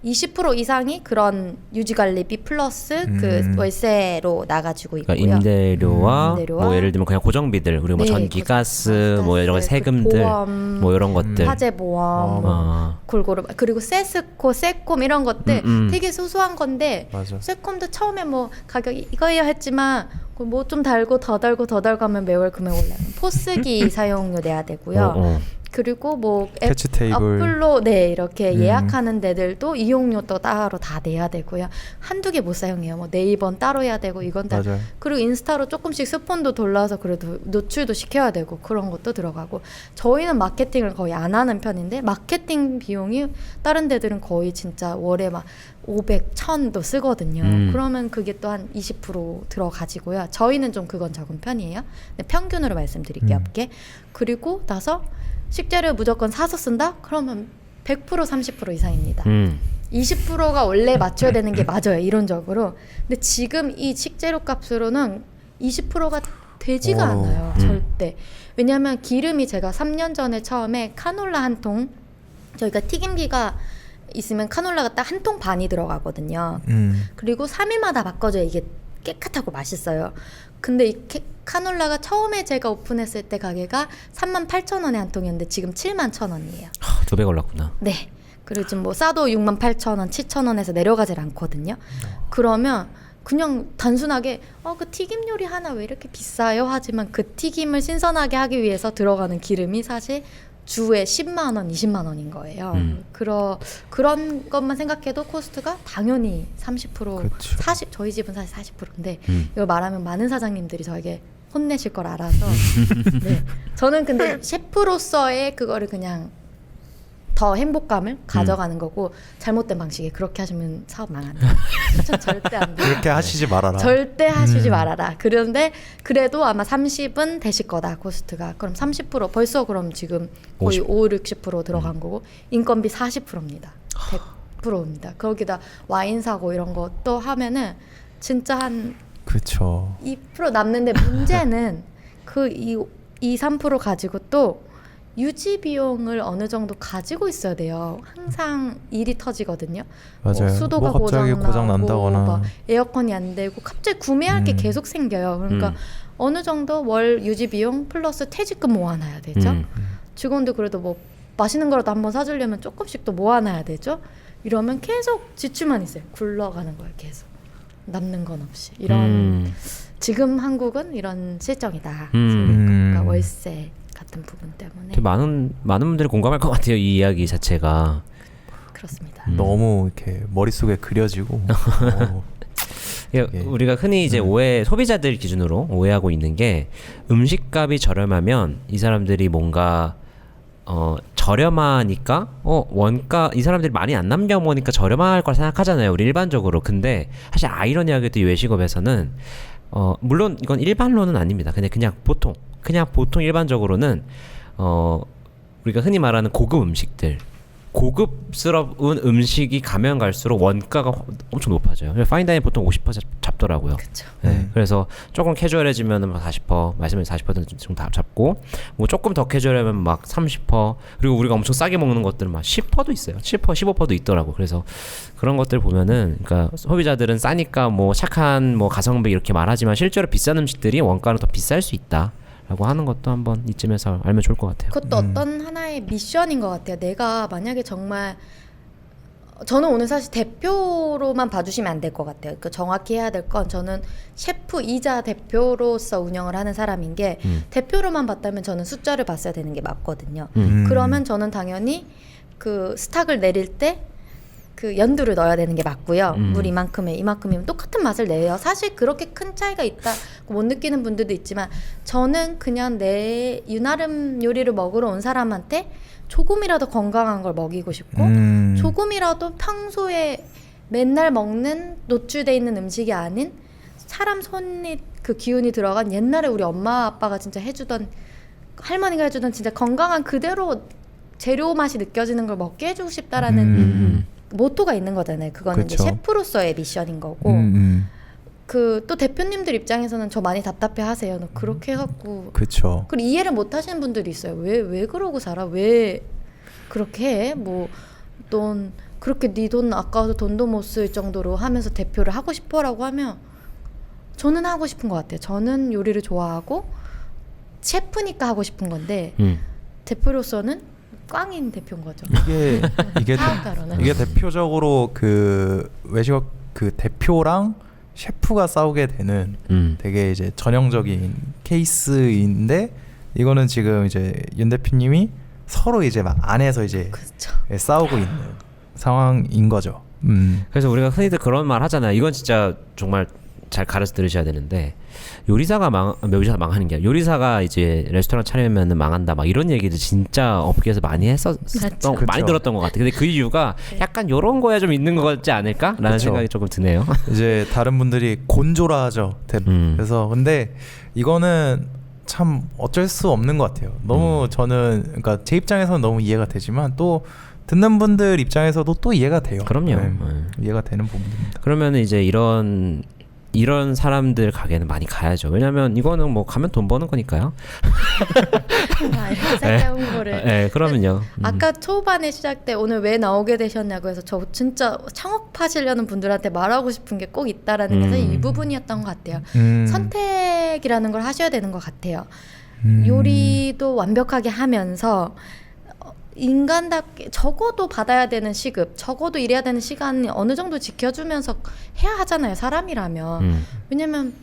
20% 이상이 그런 유지관리비 플러스 그 월세로 나가지고 있고요. 그러니까 임대료와 임대료와 뭐 예를 들면 그냥 고정비들, 그리고 뭐 네, 전기, 가스, 뭐 이런 가스, 세금들, 보험, 뭐 이런 것들. 화재 보험, 골고루, 그리고 세스코, 세콤 이런 것들 되게 소소한 건데, 맞아. 세콤도 처음에 뭐 가격이 이거예요 했지만 뭐 좀 달고 더 달고 더 달고 하면 매월 금액 올라요. 포스기 사용료 내야 되고요. 그리고 뭐 앱, 캐치 테이블. 어플로 이렇게 예약하는 데들도 이용료 또 따로 다 내야 되고요. 한두 개 못 사용해요. 뭐 네이버는 따로 해야 되고 이건 다. 맞아요. 그리고 인스타로 조금씩 스폰도 돌려서 그래도 노출도 시켜야 되고 그런 것도 들어가고, 저희는 마케팅을 거의 안 하는 편인데 마케팅 비용이 다른 데들은 거의 진짜 월에 막 500, 1000도 쓰거든요. 그러면 그게 또 한 20% 들어가지고요. 저희는 좀 그건 적은 편이에요. 근데 평균으로 말씀드릴게요. 업계. 그리고 나서 식재료 무조건 사서 쓴다? 그러면 100% 30% 이상입니다. 20%가 원래 맞춰야 되는 게 맞아요, 이론적으로. 근데 지금 이 식재료 값으로는 20%가 되지가 않아요, 절대. 왜냐하면 기름이 제가 3년 전에 처음에 카놀라 한 통, 저희가 튀김기가 있으면 카놀라가 딱 한 통 반이 들어가거든요. 그리고 3일마다 바꿔줘야 이게 깨끗하고 맛있어요. 근데 이 카놀라가 처음에 제가 오픈했을 때 가게가 38,000원에 한 통이었는데 지금 71,000원이에요. 2배 올랐구나. 네. 그리고 지금 뭐 싸도 68,000원, 7,000원에서 내려가질 않거든요. 그러면 그냥 단순하게 그 튀김 요리 하나 왜 이렇게 비싸요? 하지만 그 튀김을 신선하게 하기 위해서 들어가는 기름이 사실 주에 10만 원, 20만 원인 거예요. 그런 것만 생각해도 코스트가 당연히 30%, 그쵸. 40, 저희 집은 사실 40%인데 이걸 말하면 많은 사장님들이 저에게 혼내실 걸 알아서 네. 저는 근데 셰프로서의 그거를 그냥 더 행복감을 가져가는 거고 잘못된 방식에 그렇게 하시면 사업 망한다. 추천 절대 안 돼요. 그렇게 하시지 말아라. 절대 하시지 말아라. 그런데 그래도 아마 30은 되실 거다 코스트가. 그럼 30% 벌써 그럼 지금 거의 50, 60% 들어간 거고 인건비 40%입니다. 100%입니다. 거기다 와인 사고 이런 거 또 하면은 진짜 한 그렇죠. 2% 남는데 문제는 그 3% 가지고 또 유지 비용을 어느 정도 가지고 있어야 돼요. 항상 일이 터지거든요. 맞아요. 수도가 뭐 갑자기 고장 나고, 난다거나 막 에어컨이 안 되고 갑자기 구매할 게 계속 생겨요. 그러니까 어느 정도 월 유지 비용 플러스 퇴직금 모아놔야 되죠. 직원들 그래도 뭐 맛있는 거라도 한번 사주려면 조금씩 또 모아놔야 되죠. 이러면 계속 지출만 있어요. 굴러가는 거예요. 계속 남는 건 없이. 이런 지금 한국은 이런 실정이다. 그러니까 월세 같은 부분 때문에 되게 많은 분들이 공감할 것 같아요. 이 이야기 자체가. 그렇습니다. 너무 이렇게 머릿속에 그려지고 예. 우리가 흔히 이제 소비자들 기준으로 오해하고 있는 게 음식값이 저렴하면 이 사람들이 뭔가 저렴하니까 원가 이 사람들이 많이 안 남겨 먹으니까 저렴할 걸 생각하잖아요. 우리 일반적으로. 근데 사실 아이러니하게도 이 외식업에서는 물론 이건 일반론은 아닙니다. 그냥 보통 일반적으로는 우리가 흔히 말하는 고급 음식들, 고급스러운 음식이 가면 갈수록 원가가 엄청 높아져요. 파인다이닝 보통 50% 잡더라고요. 그렇죠. 네, 그래서 조금 캐주얼해지면 막 40%, 말씀에 40% 지금 다 잡고, 뭐 조금 더 캐주얼하면 막 30%, 그리고 우리가 엄청 싸게 먹는 것들은 막 10%도 있어요. 10%, 15%도 있더라고. 그래서 그런 것들 보면은, 그러니까 소비자들은 싸니까 뭐 착한 뭐 가성비 이렇게 말하지만 실제로 비싼 음식들이 원가는 더 비쌀 수 있다. 라고 하는 것도 한번 이쯤에서 알면 좋을 것 같아요. 그것도 어떤 하나의 미션인 것 같아요. 내가 만약에 정말 저는 오늘 사실 대표로만 봐주시면 안 될 것 같아요. 그 정확히 해야 될 건 저는 셰프이자 대표로서 운영을 하는 사람인 게 대표로만 봤다면 저는 숫자를 봤어야 되는 게 맞거든요. 그러면 저는 당연히 그 스탁을 내릴 때 그 연두를 넣어야 되는 게 맞고요. 물 이만큼이면 똑같은 맛을 내요. 사실 그렇게 큰 차이가 있다 못 느끼는 분들도 있지만 저는 그냥 내 유나름 요리를 먹으러 온 사람한테 조금이라도 건강한 걸 먹이고 싶고 조금이라도 평소에 맨날 먹는 노출돼 있는 음식이 아닌 사람 손이 그 기운이 들어간 옛날에 우리 엄마 아빠가 진짜 해주던 할머니가 해주던 진짜 건강한 그대로 재료 맛이 느껴지는 걸 먹게 해주고 싶다라는 모토가 있는 거잖아요. 그거는 이제 셰프로서의 미션인 거고 그 또 대표님들 입장에서는 저 많이 답답해 하세요. 너 그렇게 해갖고 그렇죠. 그리고 이해를 못 하시는 분들이 있어요. 왜 그러고 살아? 왜 그렇게 해? 뭐 넌 그렇게 네 돈 아까워서 돈도 못 쓸 정도로 하면서 대표를 하고 싶어라고 하면 저는 하고 싶은 것 같아요. 저는 요리를 좋아하고 셰프니까 하고 싶은 건데 대표로서는 꽝인 대표인 거죠. 이게 대표적으로 그 외식업 그 대표랑 셰프가 싸우게 되는 되게 이제 전형적인 케이스인데 이거는 지금 이제 윤 대표님이 서로 이제 막 안에서 이제 그렇죠. 싸우고 있는 상황인 거죠. 그래서 우리가 흔히들 그런 말 하잖아요. 이건 진짜 정말 잘 가르쳐 들으셔야 되는데 요리사가 망하는 게 아니라 요리사가 이제 레스토랑 차리면은 망한다 막 이런 얘기를 진짜 업계에서 많이 많이 들었던 것 같아요. 근데 그 이유가 약간 요런 거에 좀 있는 거 같지 않을까라는 그쵸. 생각이 조금 드네요. 이제 다른 분들이 곤조라 하죠. 그래서 근데 이거는 참 어쩔 수 없는 것 같아요. 너무 저는 그러니까 제 입장에서는 너무 이해가 되지만 또 듣는 분들 입장에서도 또 이해가 돼요. 그럼요. 네, 이해가 되는 부분입니다. 그러면 이제 이런 사람들 가게는 많이 가야죠. 왜냐면 이거는 뭐 가면 돈 버는 거니까요. 살짝 홍보를. 네, 그러면요. 아까 초반에 시작 때 오늘 왜 나오게 되셨냐고 해서 저 진짜 창업하시려는 분들한테 말하고 싶은 게 꼭 있다라는 게 사실 이 부분이었던 것 같아요. 선택이라는 걸 하셔야 되는 것 같아요. 요리도 완벽하게 하면서 인간답게 적어도 받아야 되는 시급, 적어도 일해야 되는 시간이 어느 정도 지켜주면서 해야 하잖아요, 사람이라면. 왜냐면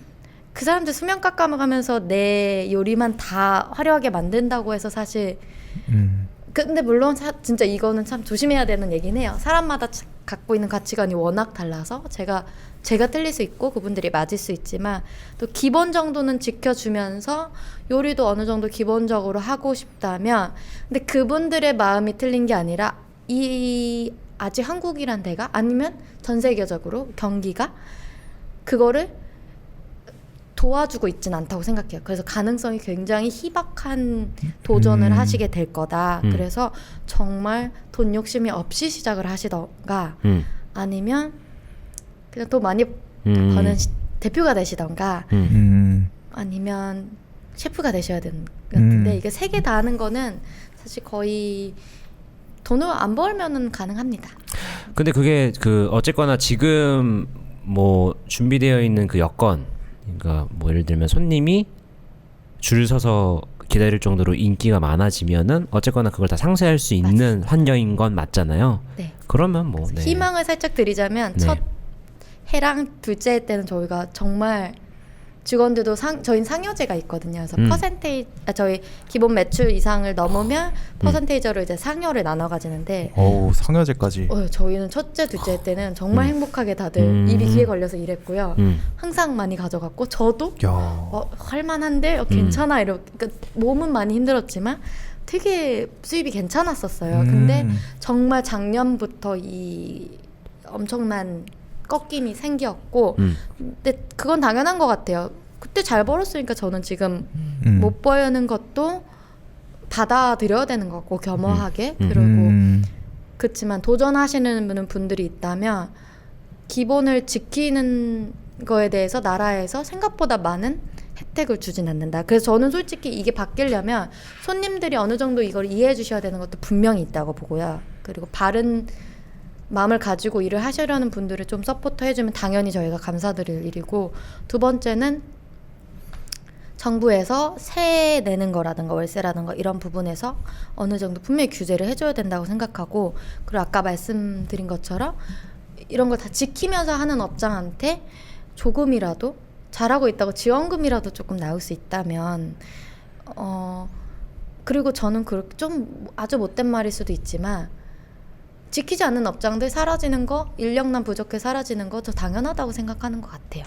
그 사람들 수명 깎아가면서 내 요리만 다 화려하게 만든다고 해서 사실 근데 물론 진짜 이거는 참 조심해야 되는 얘기는 해요. 사람마다 갖고 있는 가치관이 워낙 달라서 제가 틀릴 수 있고 그분들이 맞을 수 있지만 또 기본 정도는 지켜주면서 요리도 어느 정도 기본적으로 하고 싶다면 근데 그분들의 마음이 틀린 게 아니라 이 아직 한국이란 데가 아니면 전 세계적으로 경기가 그거를 도와주고 있진 않다고 생각해요. 그래서 가능성이 굉장히 희박한 도전을 하시게 될 거다. 그래서 정말 돈 욕심이 없이 시작을 하시던가 아니면 그냥 돈 많이 버는 대표가 되시던가 아니면 셰프가 되셔야 되는 것 같은데 이게 세 개 다 하는 거는 사실 거의 돈을 안 벌면은 가능합니다. 근데 그게 그 어쨌거나 지금 뭐 준비되어 있는 그 여건, 그러니까 뭐 예를 들면 손님이 줄 서서 기다릴 정도로 인기가 많아지면은 어쨌거나 그걸 다 상쇄할 수 있는 맞습니다. 환경인 건 맞잖아요. 네. 그러면 뭐 네. 희망을 살짝 드리자면 네. 첫 해랑 둘째 해 때는 저희가 정말 직원들도 저희는 상여제가 있거든요. 그래서 저희 기본 매출 이상을 넘으면 퍼센테이저로 이제 상여를 나눠 가지는데 어우, 상여제까지. 저희는 첫째, 둘째 해 때는 정말 행복하게 다들 입이 귀에 걸려서 일했고요. 항상 많이 가져갔고 저도 할만한데 괜찮아 이렇게 그러니까 몸은 많이 힘들었지만 되게 수입이 괜찮았었어요. 근데 정말 작년부터 이 엄청난 꺾임이 생겼고 근데 그건 당연한 것 같아요. 그때 잘 벌었으니까 저는 지금 못 버는 것도 받아들여야 되는 것 같고 겸허하게 그리고 그렇지만 도전하시는 분들이 있다면 기본을 지키는 거에 대해서 나라에서 생각보다 많은 혜택을 주진 않는다. 그래서 저는 솔직히 이게 바뀌려면 손님들이 어느 정도 이걸 이해해 주셔야 되는 것도 분명히 있다고 보고요. 그리고 바른 마음을 가지고 일을 하시려는 분들을 좀 서포터 해주면 당연히 저희가 감사드릴 일이고 두 번째는 정부에서 세 내는 거라든가 월세라든가 이런 부분에서 어느 정도 분명히 규제를 해줘야 된다고 생각하고 그리고 아까 말씀드린 것처럼 이런 걸 다 지키면서 하는 업장한테 조금이라도 잘하고 있다고 지원금이라도 조금 나올 수 있다면 그리고 저는 그렇게 좀 아주 못된 말일 수도 있지만 지키지 않는 업장들 사라지는 거, 인력난 부족해 사라지는 거 저 당연하다고 생각하는 것 같아요.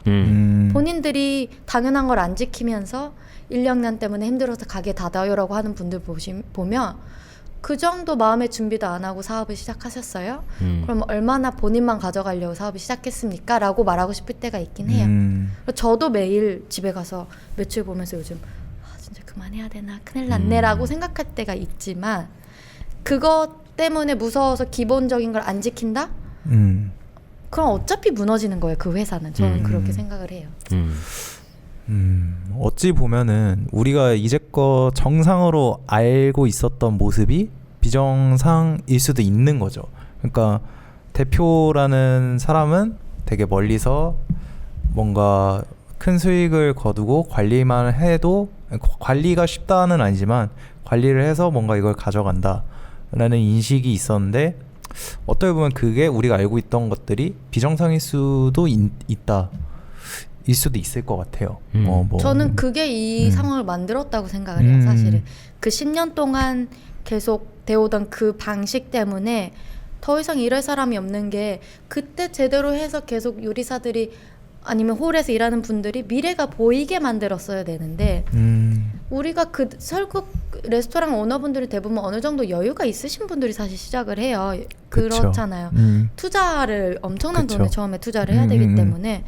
본인들이 당연한 걸 안 지키면서 인력난 때문에 힘들어서 가게 닫아요라고 하는 분들 보면 그 정도 마음의 준비도 안 하고 사업을 시작하셨어요? 그럼 얼마나 본인만 가져가려고 사업을 시작했습니까? 라고 말하고 싶을 때가 있긴 해요. 저도 매일 집에 가서 매출 보면서 요즘 진짜 그만해야 되나? 큰일 났네 라고 생각할 때가 있지만 그것 때문에 무서워서 기본적인 걸 안 지킨다? 그럼 어차피 무너지는 거예요. 그 회사는. 저는 그렇게 생각을 해요. 어찌 보면은 우리가 이제껏 정상으로 알고 있었던 모습이 비정상일 수도 있는 거죠. 그러니까 대표라는 사람은 되게 멀리서 뭔가 큰 수익을 거두고 관리만 해도 관리가 쉽다는 아니지만 관리를 해서 뭔가 이걸 가져간다 라는 인식이 있었는데 어떻게 보면 그게 우리가 알고 있던 것들이 비정상일 수도 있다 일 수도 있을 것 같아요. 저는 그게 이 상황을 만들었다고 생각을 해요. 사실은 그 10년 동안 계속 되오던 그 방식 때문에 더 이상 일할 사람이 없는 게 그때 제대로 해서 계속 요리사들이 아니면 홀에서 일하는 분들이 미래가 보이게 만들었어야 되는데 우리가 그 설국 레스토랑 오너분들이 대부분 어느 정도 여유가 있으신 분들이 사실 시작을 해요. 그렇잖아요. 투자를 엄청난 그쵸. 돈을 처음에 투자를 해야 되기 때문에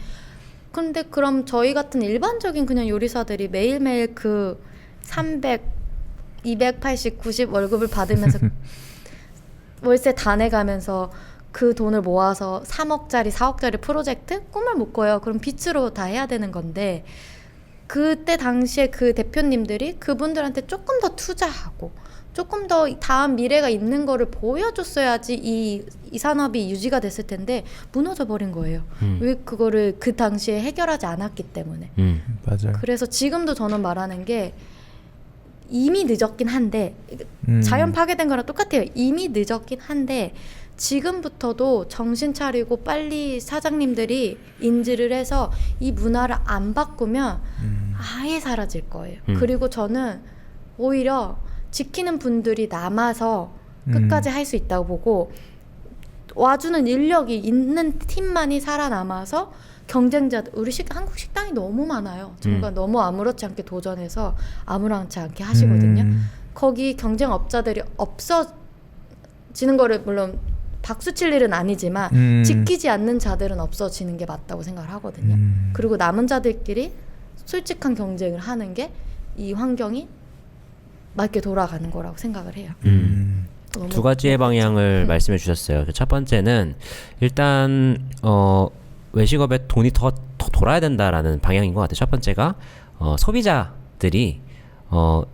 근데 그럼 저희 같은 일반적인 그냥 요리사들이 매일매일 그 300, 280, 90 월급을 받으면서 월세 다 내가면서 그 돈을 모아서 3억짜리 4억짜리 프로젝트 꿈을 못 꿔요. 그럼 빚으로 다 해야 되는 건데 그때 당시에 그 대표님들이 그분들한테 조금 더 투자하고 조금 더 다음 미래가 있는 거를 보여줬어야지 이 산업이 유지가 됐을 텐데 무너져 버린 거예요. 왜 그거를 그 당시에 해결하지 않았기 때문에. 맞아요. 그래서 지금도 저는 말하는 게 이미 늦었긴 한데 자연 파괴된 거랑 똑같아요. 이미 늦었긴 한데 지금부터도 정신 차리고 빨리 사장님들이 인지를 해서 이 문화를 안 바꾸면 아예 사라질 거예요. 그리고 저는 오히려 지키는 분들이 남아서 끝까지 할 수 있다고 보고 와주는 인력이 있는 팀만이 살아남아서 경쟁자들 우리 한국 식당이 너무 많아요. 정말 너무 아무렇지 않게 도전해서 아무렇지 않게 하시거든요. 거기 경쟁업자들이 없어지는 거를 물론 박수 칠 일은 아니지만 지키지 않는 자들은 없어지는 게 맞다고 생각을 하거든요. 그리고 남은 자들끼리 솔직한 경쟁을 하는 게 이 환경이 맞게 돌아가는 거라고 생각을 해요. 너무 두 가지의 방향을 말씀해 주셨어요. 첫 번째는 일단 외식업에 돈이 더 돌아야 된다라는 방향인 것 같아요. 첫 번째가 소비자들이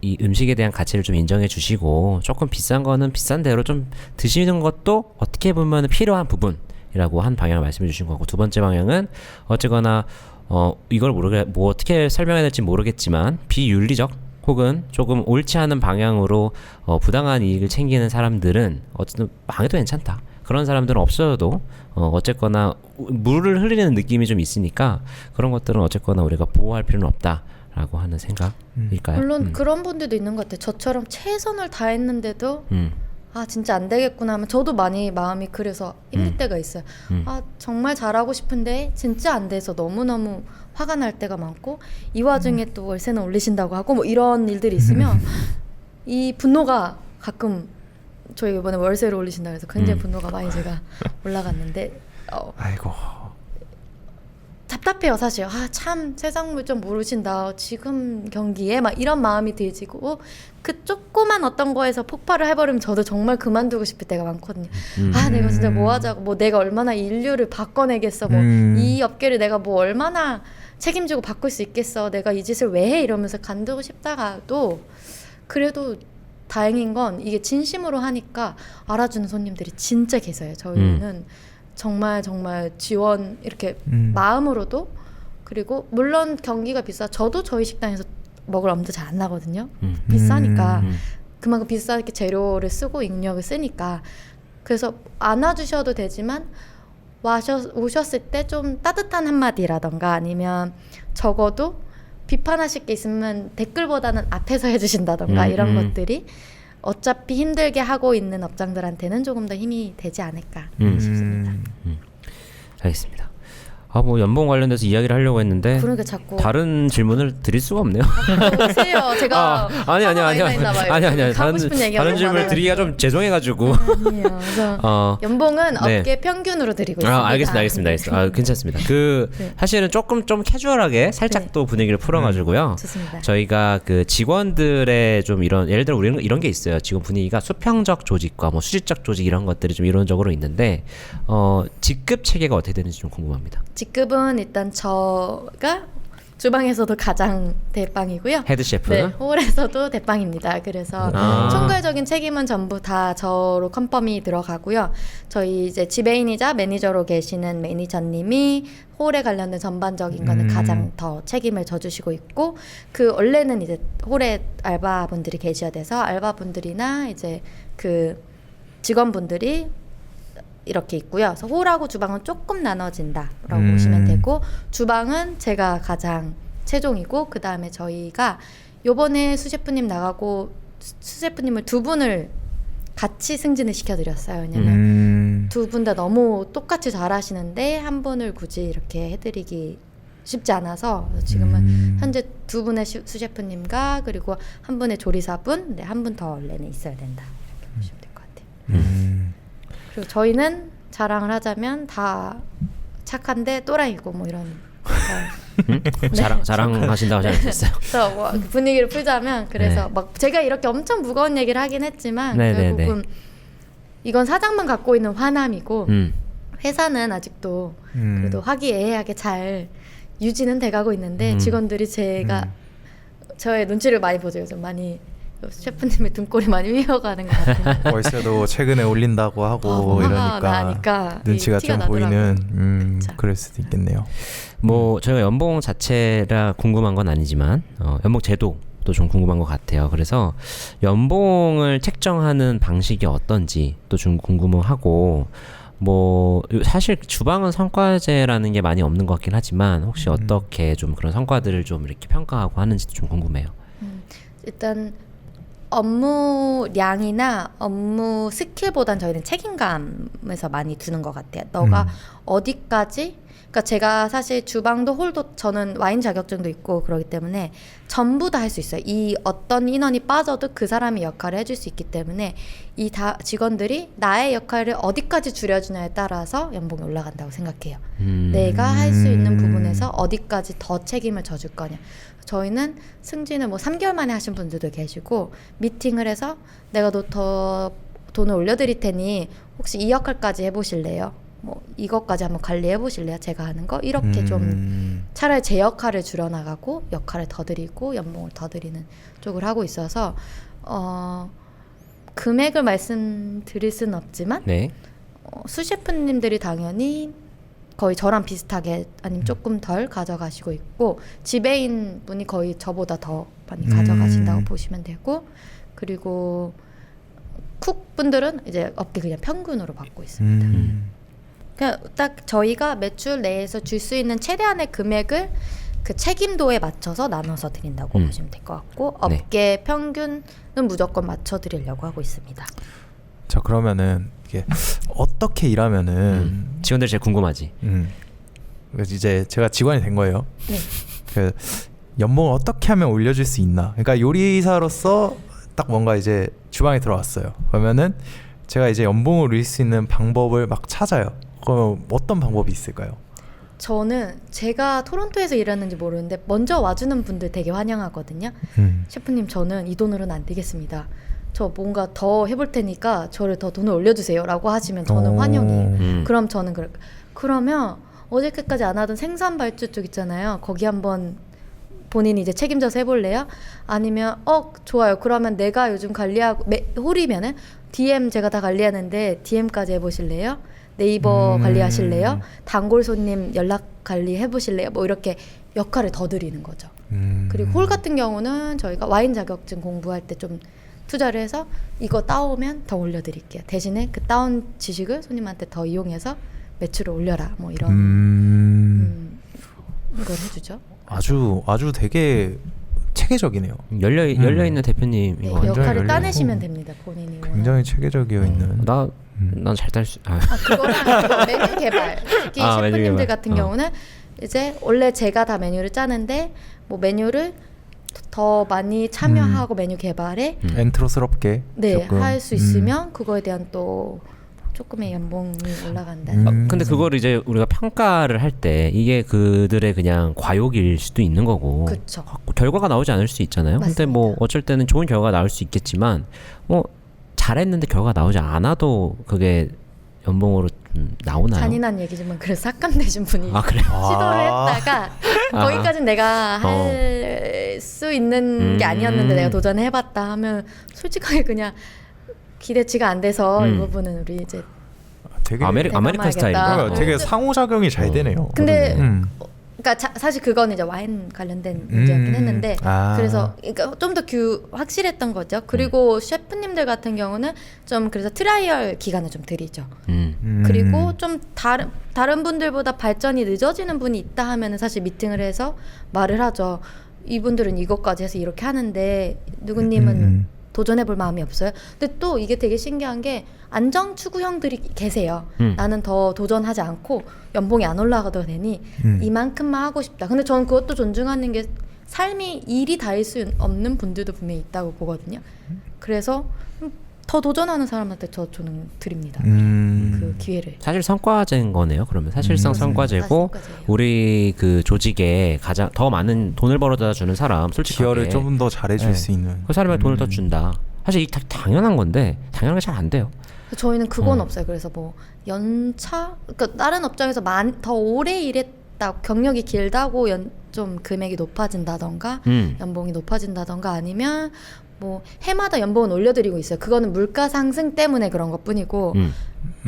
이 음식에 대한 가치를 좀 인정해 주시고 조금 비싼 거는 비싼 대로 좀 드시는 것도 어떻게 보면 필요한 부분이라고 한 방향을 말씀해 주신 거고, 두 번째 방향은 어쨌거나 이걸 뭐 어떻게 설명해야 될지 모르겠지만 비윤리적 혹은 조금 옳지 않은 방향으로 부당한 이익을 챙기는 사람들은 어쨌든 망해도 괜찮다. 그런 사람들은 없어도 어쨌거나 물을 흘리는 느낌이 좀 있으니까 그런 것들은 어쨌거나 우리가 보호할 필요는 없다라고 하는 생각일까요? 물론 그런 분들도 있는 것 같아요. 저처럼 최선을 다했는데도 아 진짜 안 되겠구나 하면 저도 많이 마음이 그래서 힘들 때가 있어요. 아 정말 잘하고 싶은데 진짜 안 돼서 너무너무 화가 날 때가 많고 이 와중에 또 월세는 올리신다고 하고 뭐 이런 일들이 있으면 이 분노가 가끔 저희 이번에 월세를 올리신다고 해서 굉장히 분노가 많이 제가 올라갔는데 아이고. 답답해요 사실. 아 참 세상 물정 모르신다 지금 경기에 막 이런 마음이 들지고 그 조그만 어떤 거에서 폭발을 해버리면 저도 정말 그만두고 싶을 때가 많거든요. 아 내가 진짜 뭐 하자고 뭐 내가 얼마나 인류를 바꿔내겠어 뭐 이 업계를 내가 뭐 얼마나 책임지고 바꿀 수 있겠어 내가 이 짓을 왜 해 이러면서 간두고 싶다가도 그래도 다행인 건 이게 진심으로 하니까 알아주는 손님들이 진짜 계세요. 저희는 정말 지원 이렇게 마음으로도 그리고 물론 경기가 비싸 저도 저희 식당에서 먹을 엄두 잘 안 나거든요. 비싸니까 그만큼 비싸게 재료를 쓰고 인력을 쓰니까 그래서 안아주셔도 되지만 오셨을 때 좀 따뜻한 한마디라던가 아니면 적어도 비판하실 게 있으면 댓글보다는 앞에서 해주신다던가 이런 것들이 어차피 힘들게 하고 있는 업장들한테는 조금 더 힘이 되지 않을까 싶습니다. 알겠습니다. 뭐 연봉 관련돼서 이야기를 하려고 했는데 그러니까 자꾸 다른 질문을 드릴 수가 없네요. 보세요. 제가 아니. 하고 싶은 얘기가 다른 너무 질문을 많아가지고. 드리기가 좀 죄송해가지고. 아니에요. 그래서 연봉은 네. 업계 평균으로 드리고 있습니다. 알겠습니다. 괜찮습니다. 네. 사실은 조금 좀 캐주얼하게 살짝 네. 또 분위기를 풀어가지고요. 좋습니다. 저희가 그 직원들의 좀 예를 들어 우리는 이런 게 있어요. 직원 분위기가 수평적 조직과 뭐 수직적 조직 이런 것들이 좀 이론적으로 있는데 직급 체계가 어떻게 되는지 좀 궁금합니다. 직급은 일단 저가 주방에서도 가장 대빵이고요. 헤드 셰프. 네, 홀에서도 대빵입니다. 그래서 총괄적인 책임은 전부 다 저로 컨펌이 들어가고요. 저희 이제 지배인이자 매니저로 계시는 매니저님이 홀에 관련된 전반적인 거는 가장 더 책임을 져주시고 있고 그 원래는 이제 홀에 알바분들이 계셔야 돼서 알바분들이나 이제 그 직원분들이 이렇게 있고요. 그래서 홀하고 주방은 조금 나눠진다라고 보시면 되고 주방은 제가 가장 최종이고 그 다음에 저희가 요번에 수셰프님 나가고 수셰프님을 두 분을 같이 승진을 시켜드렸어요. 왜냐면 두 분 다 너무 똑같이 잘하시는데 한 분을 굳이 이렇게 해드리기 쉽지 않아서 지금은 현재 두 분의 수셰프님과 그리고 한 분의 조리사분, 한 분 더 원래는 있어야 된다 이렇게 보시면 될 것 같아요. 그리고 저희는 자랑을 하자면 다 착한데 또라이고 뭐 이런 자랑하신다고 생각했어요. 그래서 뭐 분위기를 풀자면 그래서 막 제가 이렇게 엄청 무거운 얘기를 하긴 했지만 결국은 이건 사장만 갖고 있는 화남이고 음. 회사는 아직도 음. 그래도 화기애애하게 잘 유지는 돼가고 있는데 직원들이 제가 저의 눈치를 많이 보죠. 요즘 많이 셰프님의 등골이 많이 휘어가는 것 같아요. 월세도 최근에 올린다고 하고 이러니까 나니까 눈치가 티가 좀 보이는 그쵸. 그럴 수도 있겠네요. 뭐 저희가 연봉 자체라 궁금한 건 아니지만 연봉 제도도 좀 궁금한 것 같아요. 그래서 연봉을 책정하는 방식이 어떤지 또 좀 궁금하고 뭐 사실 주방은 성과제라는 게 많이 없는 것 같긴 하지만 혹시 어떻게 좀 그런 성과들을 좀 이렇게 평가하고 하는지도 좀 궁금해요. 일단 업무량이나 업무 스킬보단 저희는 책임감에서 많이 두는 것 같아요. 너가 어디까지, 그러니까 제가 사실 주방도 홀도 저는 와인 자격증도 있고 그러기 때문에 전부 다 할 수 있어요. 이 어떤 인원이 빠져도 그 사람이 역할을 해줄 수 있기 때문에 이 다 직원들이 나의 역할을 어디까지 줄여주냐에 따라서 연봉이 올라간다고 생각해요. 내가 할 수 있는 부분에서 어디까지 더 책임을 져줄 거냐. 저희는 승진을 뭐 3개월 만에 하신 분들도 계시고 미팅을 해서 내가 더 돈을 올려드릴 테니 혹시 이 역할까지 해보실래요? 뭐 이것까지 한번 관리해 보실래요? 제가 하는 거 이렇게 좀 차라리 제 역할을 줄여나가고 역할을 더 드리고 연봉을 더 드리는 쪽을 하고 있어서 금액을 말씀드릴 수는 없지만 네. 수셰프님들이 당연히 거의 저랑 비슷하게 아니면 조금 덜 가져가시고 있고 지배인 분이 거의 저보다 더 많이 가져가신다고 보시면 되고 그리고 쿡분들은 이제 업계 그냥 평균으로 받고 있습니다. 그냥 딱 저희가 매출 내에서 줄 수 있는 최대한의 금액을 그 책임도에 맞춰서 나눠서 드린다고 보시면 될 것 같고 업계 평균은 무조건 맞춰드리려고 하고 있습니다. 자 그러면은 이게 어떻게 일하면은 직원들 제일 궁금하지. 그래서 이제 제가 직원이 된 거예요. 네. 그 연봉을 어떻게 하면 올려줄 수 있나? 그러니까 요리사로서 딱 뭔가 이제 주방에 들어왔어요. 그러면은 제가 이제 연봉을 올릴 수 있는 방법을 막 찾아요. 그럼 어떤 방법이 있을까요? 저는 제가 토론토에서 일했는지 모르는데 먼저 와주는 분들 되게 환영하거든요. 셰프님 저는 이 돈으로는 안 되겠습니다. 저 뭔가 더 해볼 테니까 저를 더 돈을 올려주세요 라고 하시면 저는 환영이에요. 그럼 저는 그러면 어저께까지 안 하던 생산 발주 쪽 있잖아요. 거기 한번 본인이 이제 책임져서 해볼래요? 아니면 좋아요. 그러면 내가 요즘 관리하고 홀이면은 DM 제가 다 관리하는데 DM까지 해보실래요? 네이버 관리하실래요? 단골 손님 연락 관리 해보실래요? 뭐 이렇게 역할을 더 드리는 거죠. 그리고 홀 같은 경우는 저희가 와인 자격증 공부할 때 좀 투자를 해서 이거 따오면 더 올려드릴게요. 대신에 그 따온 지식을 손님한테 더 이용해서 매출을 올려라. 뭐 이런 이걸 해주죠. 아주 되게 체계적이네요. 열려 있는 대표님 네, 이거 완전 역할을 열리고 따내시면 됩니다. 본인이 굉장히 체계적이어 있는. 난 잘 딸 수. 그거랑 그거 메뉴 개발. 특히 메뉴 셰프님들 개발. 같은 경우는 이제 원래 제가 다 메뉴를 짜는데 뭐 메뉴를 더 많이 참여하고 메뉴 개발에 엔트로스럽게 조금. 할 수 있으면 그거에 대한 또 조금의 연봉이 올라간다는. 근데 그거를 이제 우리가 평가를 할 때 이게 그들의 그냥 과욕일 수도 있는 거고. 그쵸. 결과가 나오지 않을 수 있잖아요. 근데 맞습니다. 뭐 어쩔 때는 좋은 결과가 나올 수 있겠지만 뭐 잘했는데 결과가 나오지 않아도 그게 연봉으로 좀 나오나요? 잔인한 얘기지만 그래서 삭감되신 분이 그래. 시도를 했다가 거기까지는 내가 할 수 있는 게 아니었는데 내가 도전해봤다 하면 솔직하게 그냥 기대치가 안 돼서 이 부분은 우리 이제 되게 아메리칸 스타일이다. 그러니까 되게 상호작용이 잘 되네요. 근데 그러니까 사실 그건 이제 와인 관련된 문제였긴 했는데 그래서 그러니까 좀 더 확실했던 거죠. 그리고 셰프님들 같은 경우는 좀 그래서 트라이얼 기간을 좀 드리죠. 그리고 좀 다른 분들보다 발전이 늦어지는 분이 있다 하면은 사실 미팅을 해서 말을 하죠. 이분들은 이것까지 해서 이렇게 하는데 누구님은 도전해볼 마음이 없어요. 근데 또 이게 되게 신기한 게 안정 추구형들이 계세요. 나는 더 도전하지 않고 연봉이 안 올라가도 되니 이만큼만 하고 싶다. 근데 저는 그것도 존중하는 게 삶이 일이 다일 수 없는 분들도 분명히 있다고 보거든요. 그래서 더 도전하는 사람한테 저는 드립니다. 그 기회를. 사실 성과제인 거네요. 그러면 사실상 성과제고 성과제예요. 우리 그 조직에 가장 더 많은 돈을 벌어다 주는 사람 솔직하게 기여를 좀 더 잘해줄 수 있는. 그 사람에게 돈을 더 준다. 사실 이 당연한 건데 당연한 게 잘 안 돼요. 저희는 그건 없어요. 그래서 뭐 연차, 그러니까 다른 업종에서 더 오래 일했다, 경력이 길다고 좀 금액이 높아진다던가 연봉이 높아진다던가 아니면 뭐 해마다 연봉은 올려드리고 있어요. 그거는 물가 상승 때문에 그런 것뿐이고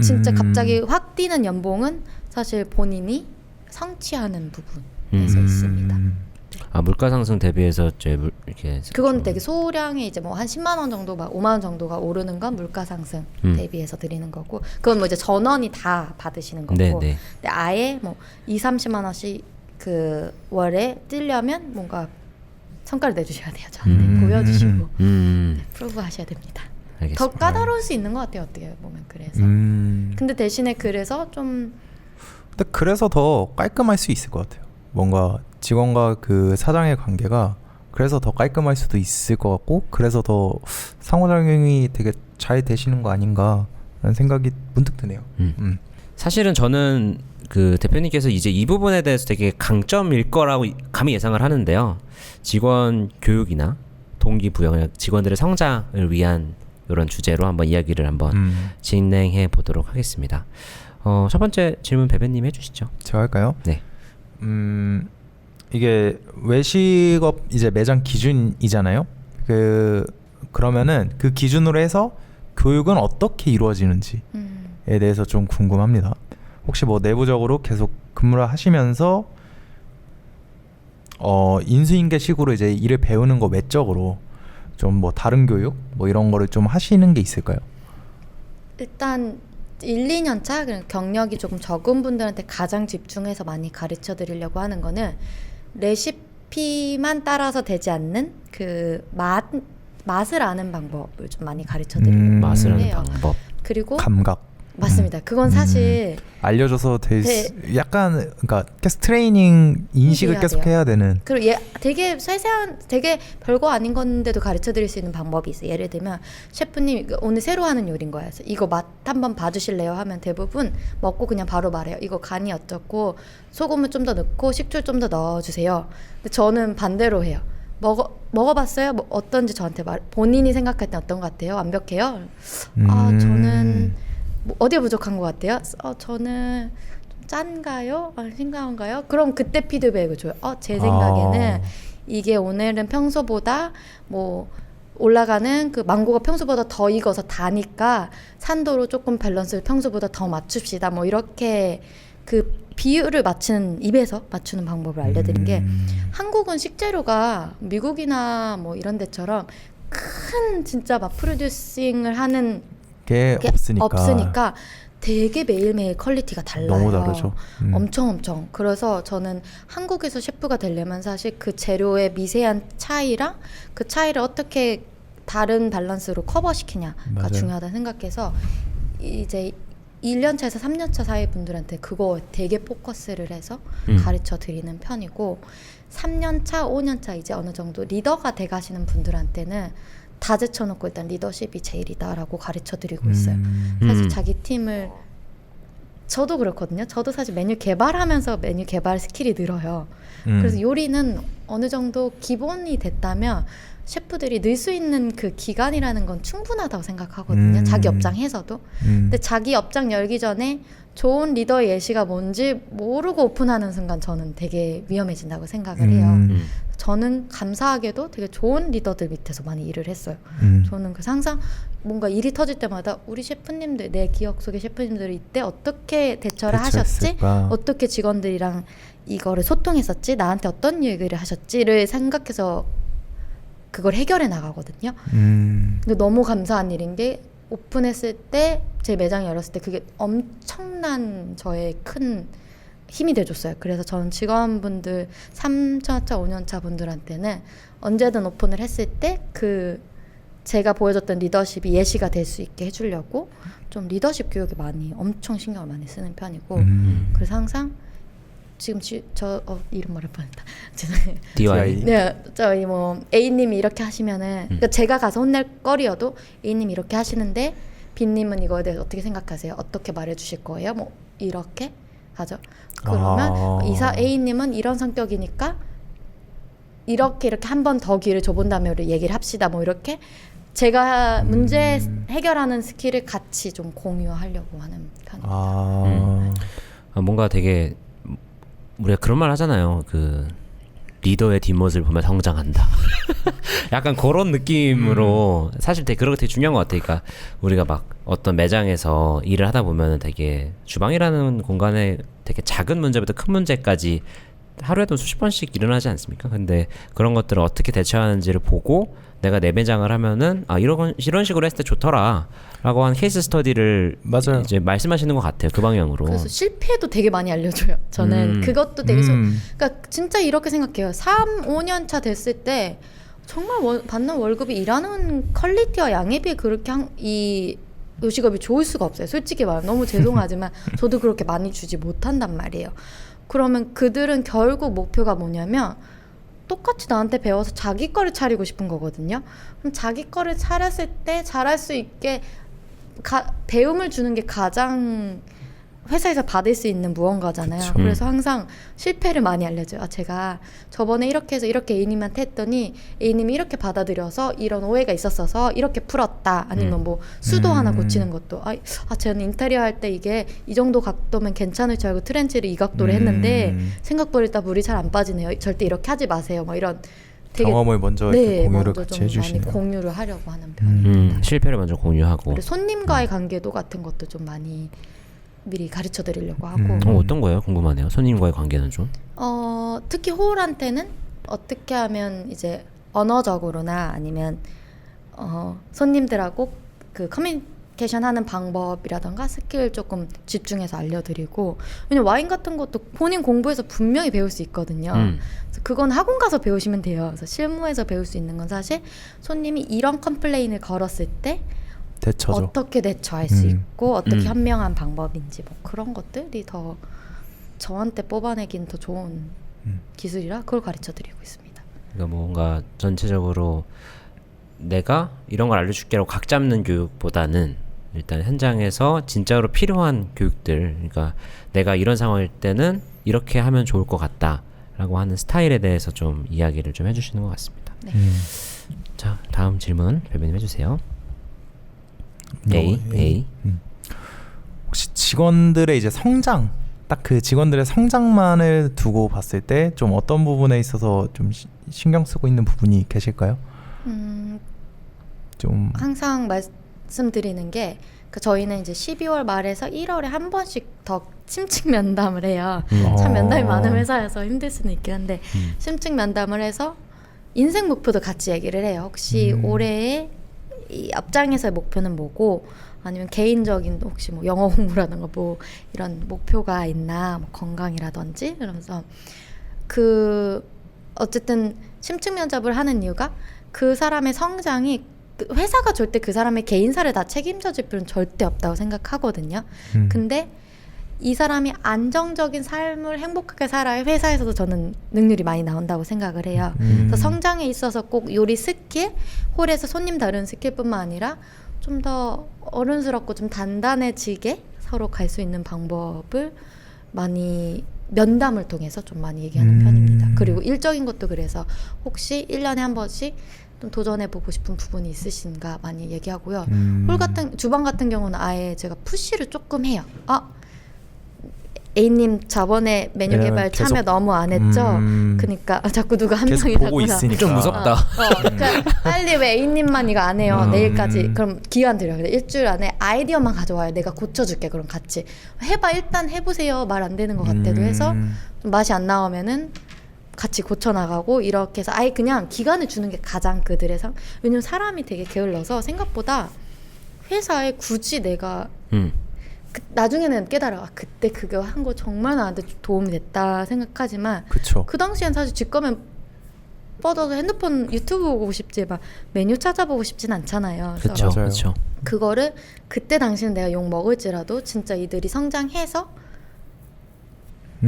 진짜 갑자기 확 뛰는 연봉은 사실 본인이 성취하는 부분에서 있습니다. 아, 물가 상승 대비해서 이렇게 그건 되게 소량의 이제 뭐 한 10만 원 정도, 막 5만 원 정도가 오르는 건 물가 상승 대비해서 드리는 거고, 그건 뭐 이제 전원이 다 받으시는 거고. 네. 근데 아예 뭐 2, 30만 원씩 그 월에 뛰려면 뭔가 성과를 내주셔야 돼요. 저한테 보여주시고 네, 프로브 하셔야 됩니다. 알겠습니다. 더 까다로울 수 있는 것 같아요. 어떻게 보면. 그래서 근데 대신에 그래서 좀 근데 그래서 더 깔끔할 수 있을 것 같아요. 뭔가 직원과 그 사장의 관계가 그래서 더 깔끔할 수도 있을 것 같고, 그래서 더 상호작용이 되게 잘 되시는 거 아닌가라는 생각이 문득 드네요. 사실은 저는 그 대표님께서 이제 이 부분에 대해서 되게 강점일 거라고 감히 예상을 하는데요. 직원 교육이나 동기부여, 그냥 직원들의 성장을 위한 이런 주제로 한번 이야기를 한번 진행해 보도록 하겠습니다. 첫 번째 질문 배배님 해주시죠. 제가 할까요? 네. 이게 외식업 이제 매장 기준이잖아요. 그러면은 그 기준으로 해서 교육은 어떻게 이루어지는지에 대해서 좀 궁금합니다. 혹시 뭐 내부적으로 계속 근무를 하시면서 인수인계식으로 이제 일을 배우는 거 외적으로 좀 뭐 다른 교육 뭐 이런 거를 좀 하시는 게 있을까요? 일단 1, 2년 차 경력이 조금 적은 분들한테 가장 집중해서 많이 가르쳐 드리려고 하는 거는 레시피만 따라서 되지 않는 그 맛을 아는 방법을 좀 많이 가르쳐 드리려고 맛을 아는 해요. 방법. 그리고 감각. 맞습니다. 그건 사실 알려줘서 약간 그러니까 계속 트레이닝 인식을 해야 계속 돼요. 해야 되는. 그리고 되게 세세한, 되게 별거 아닌 건데도 가르쳐 드릴 수 있는 방법이 있어요. 예를 들면 셰프님 오늘 새로 하는 요리인 거예요. 그래서 이거 맛 한번 봐주실래요? 하면 대부분 먹고 그냥 바로 말해요. 이거 간이 어떻고 소금을 좀 더 넣고 식초를 좀 더 넣어주세요. 근데 저는 반대로 해요. 먹어봤어요? 뭐 어떤지 저한테 본인이 생각할 때 어떤 것 같아요? 완벽해요? 저는 뭐 어디가 부족한 것 같아요? 저는 좀 짠가요? 싱거운가요? 그럼 그때 피드백을 줘요. 제 생각에는 이게 오늘은 평소보다 뭐 올라가는 그 망고가 평소보다 더 익어서 다니까 산도로 조금 밸런스를 평소보다 더 맞춥시다. 뭐 이렇게 그 비율을 입에서 맞추는 방법을 알려드린 게, 한국은 식재료가 미국이나 뭐 이런 데처럼 큰 진짜 막 프로듀싱을 하는 게 없으니까 되게 매일매일 퀄리티가 달라요. 너무 다르죠. 엄청. 그래서 저는 한국에서 셰프가 되려면 사실 그 재료의 미세한 차이랑 그 차이를 어떻게 다른 밸런스로 커버시키냐가 맞아요. 중요하다 생각해서 이제 1년차에서 3년차 사이 분들한테 그거 되게 포커스를 해서 가르쳐 드리는 편이고, 3년차, 5년차 이제 어느 정도 리더가 돼 가시는 분들한테는 다 제쳐놓고 일단 리더십이 제일이다라고 가르쳐 드리고 있어요. 사실 자기 팀을, 저도 그렇거든요. 저도 사실 메뉴 개발하면서 메뉴 개발 스킬이 늘어요. 그래서 요리는 어느 정도 기본이 됐다면 셰프들이 늘 수 있는 그 기간이라는 건 충분하다고 생각하거든요. 자기 업장에서도. 근데 자기 업장 열기 전에 좋은 리더의 예시가 뭔지 모르고 오픈하는 순간 저는 되게 위험해진다고 생각을 해요. 저는 감사하게도 되게 좋은 리더들 밑에서 많이 일을 했어요. 저는 그래서 항상 뭔가 일이 터질 때마다 우리 셰프님들, 내 기억 속의 셰프님들이 이때 어떻게 대처를 하셨지? 어떻게 직원들이랑 이거를 소통했었지? 나한테 어떤 얘기를 하셨지를 생각해서 그걸 해결해 나가거든요. 근데 너무 감사한 일인 게, 오픈했을 때 제 매장 열었을 때 그게 엄청난 저의 큰 힘이 돼줬어요. 그래서 저는 직원분들 3년차, 5년차 분들한테는 언제든 오픈을 했을 때 그 제가 보여줬던 리더십이 예시가 될 수 있게 해주려고 좀 리더십 교육에 엄청 신경을 많이 쓰는 편이고, 그래서 항상 지금 이름 말할 뻔했다. 죄송해요. DY. 네, 저희 뭐 A님이 이렇게 하시면은, 그러니까 제가 가서 혼낼 거리여도 A님이 이렇게 하시는데 B님은 이거에 대해서 어떻게 생각하세요? 어떻게 말해주실 거예요? 뭐 이렇게 하죠. 그러면 A님은 이런 성격이니까 이렇게 한 번 더 기회를 줘본 다음에 우리 얘기를 합시다. 뭐 이렇게 제가 문제 해결하는 스킬을 같이 좀 공유하려고 하는 편입니다. 뭔가 되게 우리가 그런 말 하잖아요. 그 리더의 뒷모습을 보면 성장한다. 약간 그런 느낌으로 사실 되게 그런 거 되게 중요한 것 같아. 그러니까 우리가 막 어떤 매장에서 일을 하다 보면 되게 주방이라는 공간에 되게 작은 문제부터 큰 문제까지 하루에도 수십 번씩 일어나지 않습니까? 근데 그런 것들을 어떻게 대처하는지를 보고 내가 내 매장을 하면은 이런 식으로 했을 때 좋더라 라고 한 케이스 스터디를 맞아요. 이제 말씀하시는 것 같아요. 그 방향으로. 그래서 실패도 되게 많이 알려줘요. 저는 그것도 되게 그러니까 진짜 이렇게 생각해요. 3, 5년 차 됐을 때 정말 받는 월급이 일하는 퀄리티와 양에 비해 그렇게 이 요식업이 좋을 수가 없어요. 솔직히 말하면 너무 죄송하지만 저도 그렇게 많이 주지 못한단 말이에요. 그러면 그들은 결국 목표가 뭐냐면 똑같이 나한테 배워서 자기 거를 차리고 싶은 거거든요. 그럼 자기 거를 차렸을 때 잘할 수 있게 배움을 주는 게 가장 회사에서 받을 수 있는 무언가잖아요. 그쵸. 그래서 항상 실패를 많이 알려줘요. 제가 저번에 이렇게 해서 이렇게 A님한테 했더니 A님이 이렇게 받아들여서 이런 오해가 있었어서 이렇게 풀었다. 아니면 뭐 수도 하나 고치는 것도 저는 인테리어 할 때 이게 이 정도 각도면 괜찮을 줄 알고 트렌치를 이 각도로 했는데 생각보다 물이 잘 안 빠지네요. 절대 이렇게 하지 마세요. 뭐 이런 되게 경험을 먼저 이렇게 공유를 먼저 같이 좀 해주시네요. 많이 공유를 하려고 하는 편입니다. 실패를 먼저 공유하고. 그리고 손님과의 관계도 같은 것도 좀 많이 미리 가르쳐 드리려고 하고 어떤 거예요? 궁금하네요. 손님과의 관계는 좀. 특히 홀한테는 어떻게 하면 이제 언어적으로나 아니면 손님들하고 그 커뮤니케이션 하는 방법이라던가 스킬 조금 집중해서 알려드리고 왜냐면 와인 같은 것도 본인 공부해서 분명히 배울 수 있거든요. 그래서 그건 학원 가서 배우시면 돼요. 그래서 실무에서 배울 수 있는 건 사실 손님이 이런 컴플레인을 걸었을 때 대처죠. 어떻게 대처할 수 있고 어떻게 현명한 방법인지 뭐 그런 것들이 더 저한테 뽑아내긴 더 좋은 기술이라 그걸 가르쳐드리고 있습니다. 그러니까 뭔가 전체적으로 내가 이런 걸 알려줄게라고 각 잡는 교육보다는 일단 현장에서 진짜로 필요한 교육들, 그러니까 내가 이런 상황일 때는 이렇게 하면 좋을 것 같다라고 하는 스타일에 대해서 좀 이야기를 좀 해주시는 것 같습니다. 네. 자, 다음 질문 별배님 해주세요. A. 혹시 직원들의 이제 성장, 딱 그 직원들의 성장만을 두고 봤을 때 좀 어떤 부분에 있어서 좀 신경 쓰고 있는 부분이 계실까요? 좀 항상 말씀드리는 게 저희는 이제 12월 말에서 1월에 한 번씩 더 심층 면담을 해요. 참 면담이 많은 회사여서 힘들 수는 있긴 한데 심층 면담을 해서 인생 목표도 같이 얘기를 해요. 혹시 올해의 이 업장에서의 목표는 뭐고 아니면 개인적인 혹시 뭐 영어 공부라든가 뭐 이런 목표가 있나 뭐 건강이라든지 그러면서 어쨌든 심층 면접을 하는 이유가 그 사람의 성장이 회사가 절대 그 사람의 개인사를 다 책임져 줄 필요는 절대 없다고 생각하거든요. 근데 이 사람이 안정적인 삶을 행복하게 살아야 회사에서도 저는 능률이 많이 나온다고 생각을 해요. 그래서 성장에 있어서 꼭 요리 스킬, 홀에서 손님 다루는 스킬뿐만 아니라 좀 더 어른스럽고 좀 단단해지게 서로 갈 수 있는 방법을 많이 면담을 통해서 좀 많이 얘기하는 편입니다. 그리고 일적인 것도 그래서 혹시 1년에 한 번씩 좀 도전해보고 싶은 부분이 있으신가 많이 얘기하고요. 주방 같은 경우는 아예 제가 푸시를 조금 해요. A님 저번에 메뉴 개발 계속, 참여 너무 안 했죠? 그러니까 자꾸 누가 한 계속 명이 보고 자꾸나 있으니까 좀 무섭다. 그러니까 빨리 왜 A님만 이거 안 해요? 내일까지 그럼 기한 드려요. 일주일 안에 아이디어만 가져와요. 내가 고쳐줄게. 그럼 같이 해봐. 일단 해보세요. 말 안 되는 것 같아도 해서 좀 맛이 안 나오면은 같이 고쳐나가고 이렇게 해서 아예 그냥 기간을 주는 게 가장 그들의 왜냐면 사람이 되게 게을러서 생각보다 회사에 굳이 내가 나중에는 깨달아 그때 그거 한 거 정말 나한테 도움이 됐다 생각하지만 그쵸. 그 당시엔 사실 집 가면 뻗어서 핸드폰 유튜브 보고 싶지 막 메뉴 찾아보고 싶진 않잖아요. 그래서 그렇죠. 그거를 그때 당시는 내가 욕 먹을지라도 진짜 이들이 성장해서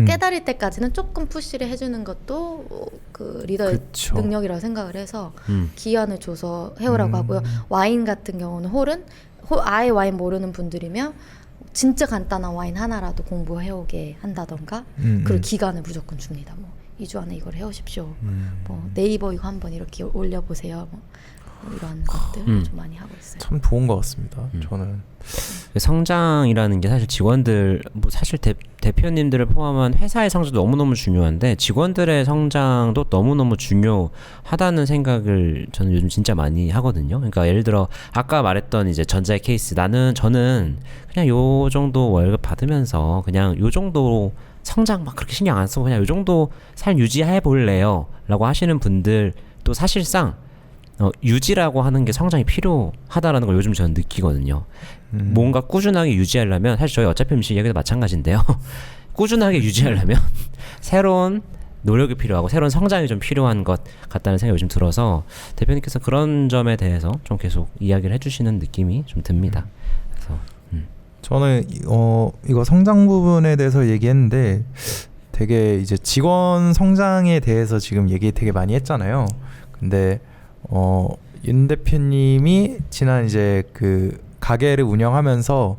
깨달을 때까지는 조금 푸시를 해주는 것도 그 리더의 그쵸. 능력이라고 생각을 해서 기한을 줘서 해오라고 하고요. 와인 같은 경우는 홀은 아예 와인 모르는 분들이면 진짜 간단한 와인 하나라도 공부해오게 한다던가 그리고 기간을 무조건 줍니다. 뭐 2주 안에 이걸 해오십시오. 뭐 네이버 이거 한번 이렇게 올려보세요. 뭐 뭐 이런 것들 좀 많이 하고 있어요. 참 좋은 것 같습니다. 저는 성장이라는 게 사실 직원들 뭐 사실 대표님들을 포함한 회사의 성장도 너무너무 중요한데 직원들의 성장도 너무너무 중요하다는 생각을 저는 요즘 진짜 많이 하거든요. 그러니까 예를 들어 아까 말했던 이제 전자의 케이스 저는 그냥 요 정도 월급 받으면서 그냥 요 정도 성장 막 그렇게 신경 안 쓰고 그냥 요 정도 삶 유지해 볼래요 라고 하시는 분들도 사실상 유지라고 하는 게 성장이 필요하다라는 걸 요즘 저는 느끼거든요. 뭔가 꾸준하게 유지하려면 사실 저희 어차피 음식 얘기도 마찬가지인데요. 꾸준하게 유지하려면 새로운 노력이 필요하고 새로운 성장이 좀 필요한 것 같다는 생각이 요즘 들어서 대표님께서 그런 점에 대해서 좀 계속 이야기를 해주시는 느낌이 좀 듭니다. 그래서 저는 이거 성장 부분에 대해서 얘기했는데 되게 이제 직원 성장에 대해서 지금 얘기 되게 많이 했잖아요. 근데 윤 대표님이 지난 이제 그 가게를 운영하면서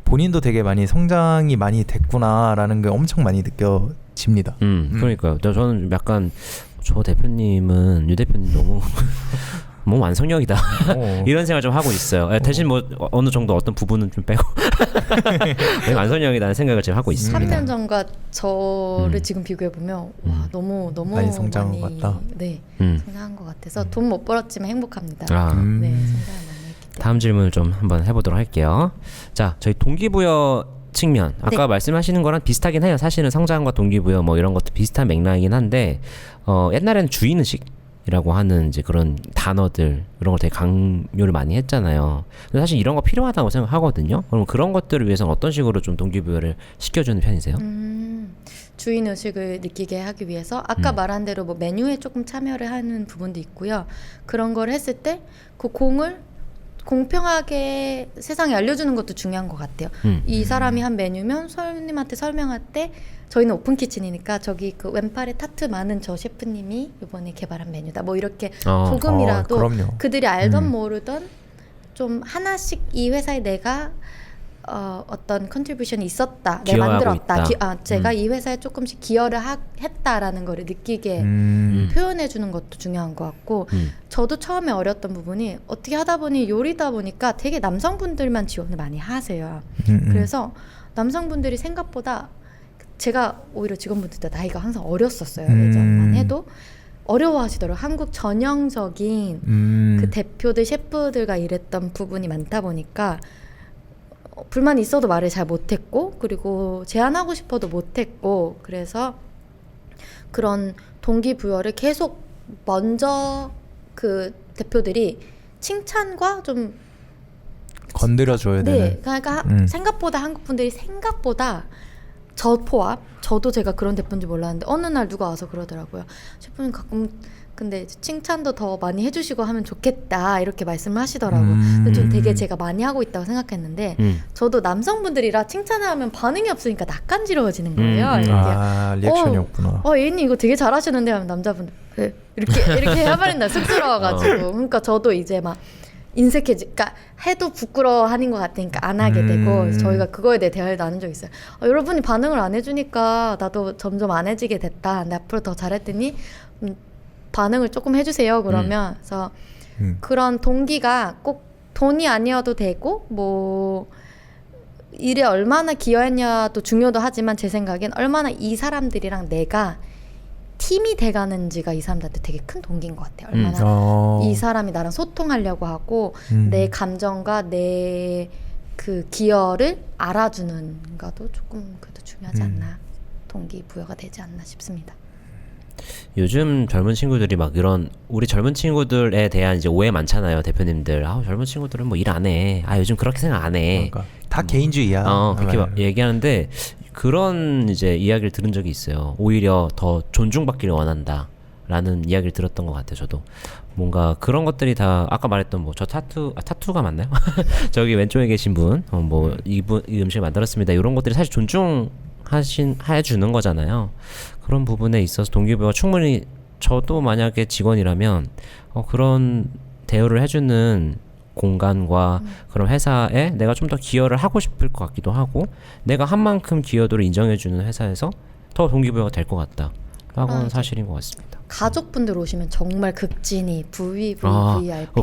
본인도 되게 많이 성장이 많이 됐구나라는 게 엄청 많이 느껴집니다. 그러니까요. 저는 약간 저 대표님은 유 대표님 너무 너무 완성형이다 이런 생각을 좀 하고 있어요. 대신 뭐 어느 정도 어떤 부분은 좀 빼고 완성형이라는 생각을 지금 하고 있습니다. 3년 전과 저를 지금 비교해 보면 와 너무 많이 성장한 것 같다. 네, 성장한 것 같아서 돈 못 벌었지만 행복합니다. 네, 성장을 많이 했기 때문에. 다음 질문을 좀 한번 해보도록 할게요. 자, 저희 동기부여 측면 아까 말씀하시는 거랑 비슷하긴 해요. 사실은 성장과 동기부여 뭐 이런 것도 비슷한 맥락이긴 한데 옛날에는 주인의식이라고 하는 이제 그런 단어들 이런 걸 되게 강요를 많이 했잖아요. 근데 사실 이런 거 필요하다고 생각하거든요. 그럼 그런 것들을 위해서는 어떤 식으로 좀 동기부여를 시켜주는 편이세요? 주인 의식을 느끼게 하기 위해서 아까 말한 대로 뭐 메뉴에 조금 참여를 하는 부분도 있고요. 그런 걸 했을 때 그 공을 공평하게 세상에 알려주는 것도 중요한 것 같아요. 이 사람이 한 메뉴면 손님한테 설명할 때 저희는 오픈 키친이니까 저기 그 왼팔에 타투 많은 저 셰프님이 이번에 개발한 메뉴다. 뭐 이렇게 조금이라도 그럼요. 그들이 알던 모르던 좀 하나씩 이 회사에 내가 어떤 컨트리뷰션이 있었다. 내가 만들었다. 제가 이 회사에 조금씩 기여를 했다라는 거를 느끼게 표현해 주는 것도 중요한 것 같고 저도 처음에 어렸던 부분이 어떻게 하다 보니 요리다 보니까 되게 남성분들만 지원을 많이 하세요. 그래서 남성분들이 생각보다 제가 오히려 직원분들 나이가 항상 어렸었어요. 예전만 해도 어려워하시더라고요. 한국 전형적인 그 대표들 셰프들과 일했던 부분이 많다 보니까 불만이 있어도 말을 잘 못했고 그리고 제안하고 싶어도 못했고 그래서 그런 동기부여를 계속 먼저 그 대표들이 칭찬과 좀 건드려줘야 되는. 그러니까 생각보다 한국 분들이 생각보다 저 포함 저도 제가 그런 대표인지 몰랐는데 어느 날 누가 와서 그러더라고요. 셰프님 가끔 근데 칭찬도 더 많이 해주시고 하면 좋겠다 이렇게 말씀을 하시더라고. 근데 좀 되게 제가 많이 하고 있다고 생각했는데 저도 남성분들이라 칭찬하면 반응이 없으니까 낯간지러워지는 거예요. 리액션이 없구나. 얘는 이거 되게 잘하시는데 하면 남자분들 이렇게 해버린다 쑥스러워가지고. 그러니까 저도 이제 막 인색해지니까 해도 부끄러워하는 것 같으니까 안 하게 되고 저희가 그거에 대해 대화를 나눈 적 있어요. 여러분이 반응을 안 해주니까 나도 점점 안 해지게 됐다. 근데 앞으로 더 잘했더니 반응을 조금 해주세요. 그러면 그래서 그런 동기가 꼭 돈이 아니어도 되고 뭐 일에 얼마나 기여했냐도 중요도 하지만 제 생각엔 얼마나 이 사람들이랑 내가 팀이 돼가는지가 이 사람들한테 되게 큰 동기인 것 같아요. 얼마나 이 사람이 나랑 소통하려고 하고 내 감정과 내 그 기여를 알아주는가도 조금 그래도 중요하지 않나 동기부여가 되지 않나 싶습니다. 요즘 젊은 친구들이 막 이런 우리 젊은 친구들에 대한 이제 오해 많잖아요. 대표님들 젊은 친구들은 뭐 일 안 해. 요즘 그렇게 생각 안 해. 그러니까 다 개인주의야. 그렇게 막 얘기하는데 그런 이제 이야기를 들은 적이 있어요. 오히려 더 존중받기를 원한다라는 이야기를 들었던 것 같아요. 저도 뭔가 그런 것들이 다 아까 말했던 뭐 저 타투가 맞나요? 저기 왼쪽에 계신 분 뭐 이분 이 음식 만들었습니다. 이런 것들이 사실 해주는 거잖아요. 그런 부분에 있어서 동기부여가 충분히 저도 만약에 직원이라면 그런 대우를 해주는 공간과 그런 회사에 내가 좀 더 기여를 하고 싶을 것 같기도 하고 내가 한 만큼 기여도를 인정해주는 회사에서 더 동기부여가 될 것 같다 하고는 사실인 것 같습니다. 가족분들 오시면 정말 극진히 VVIP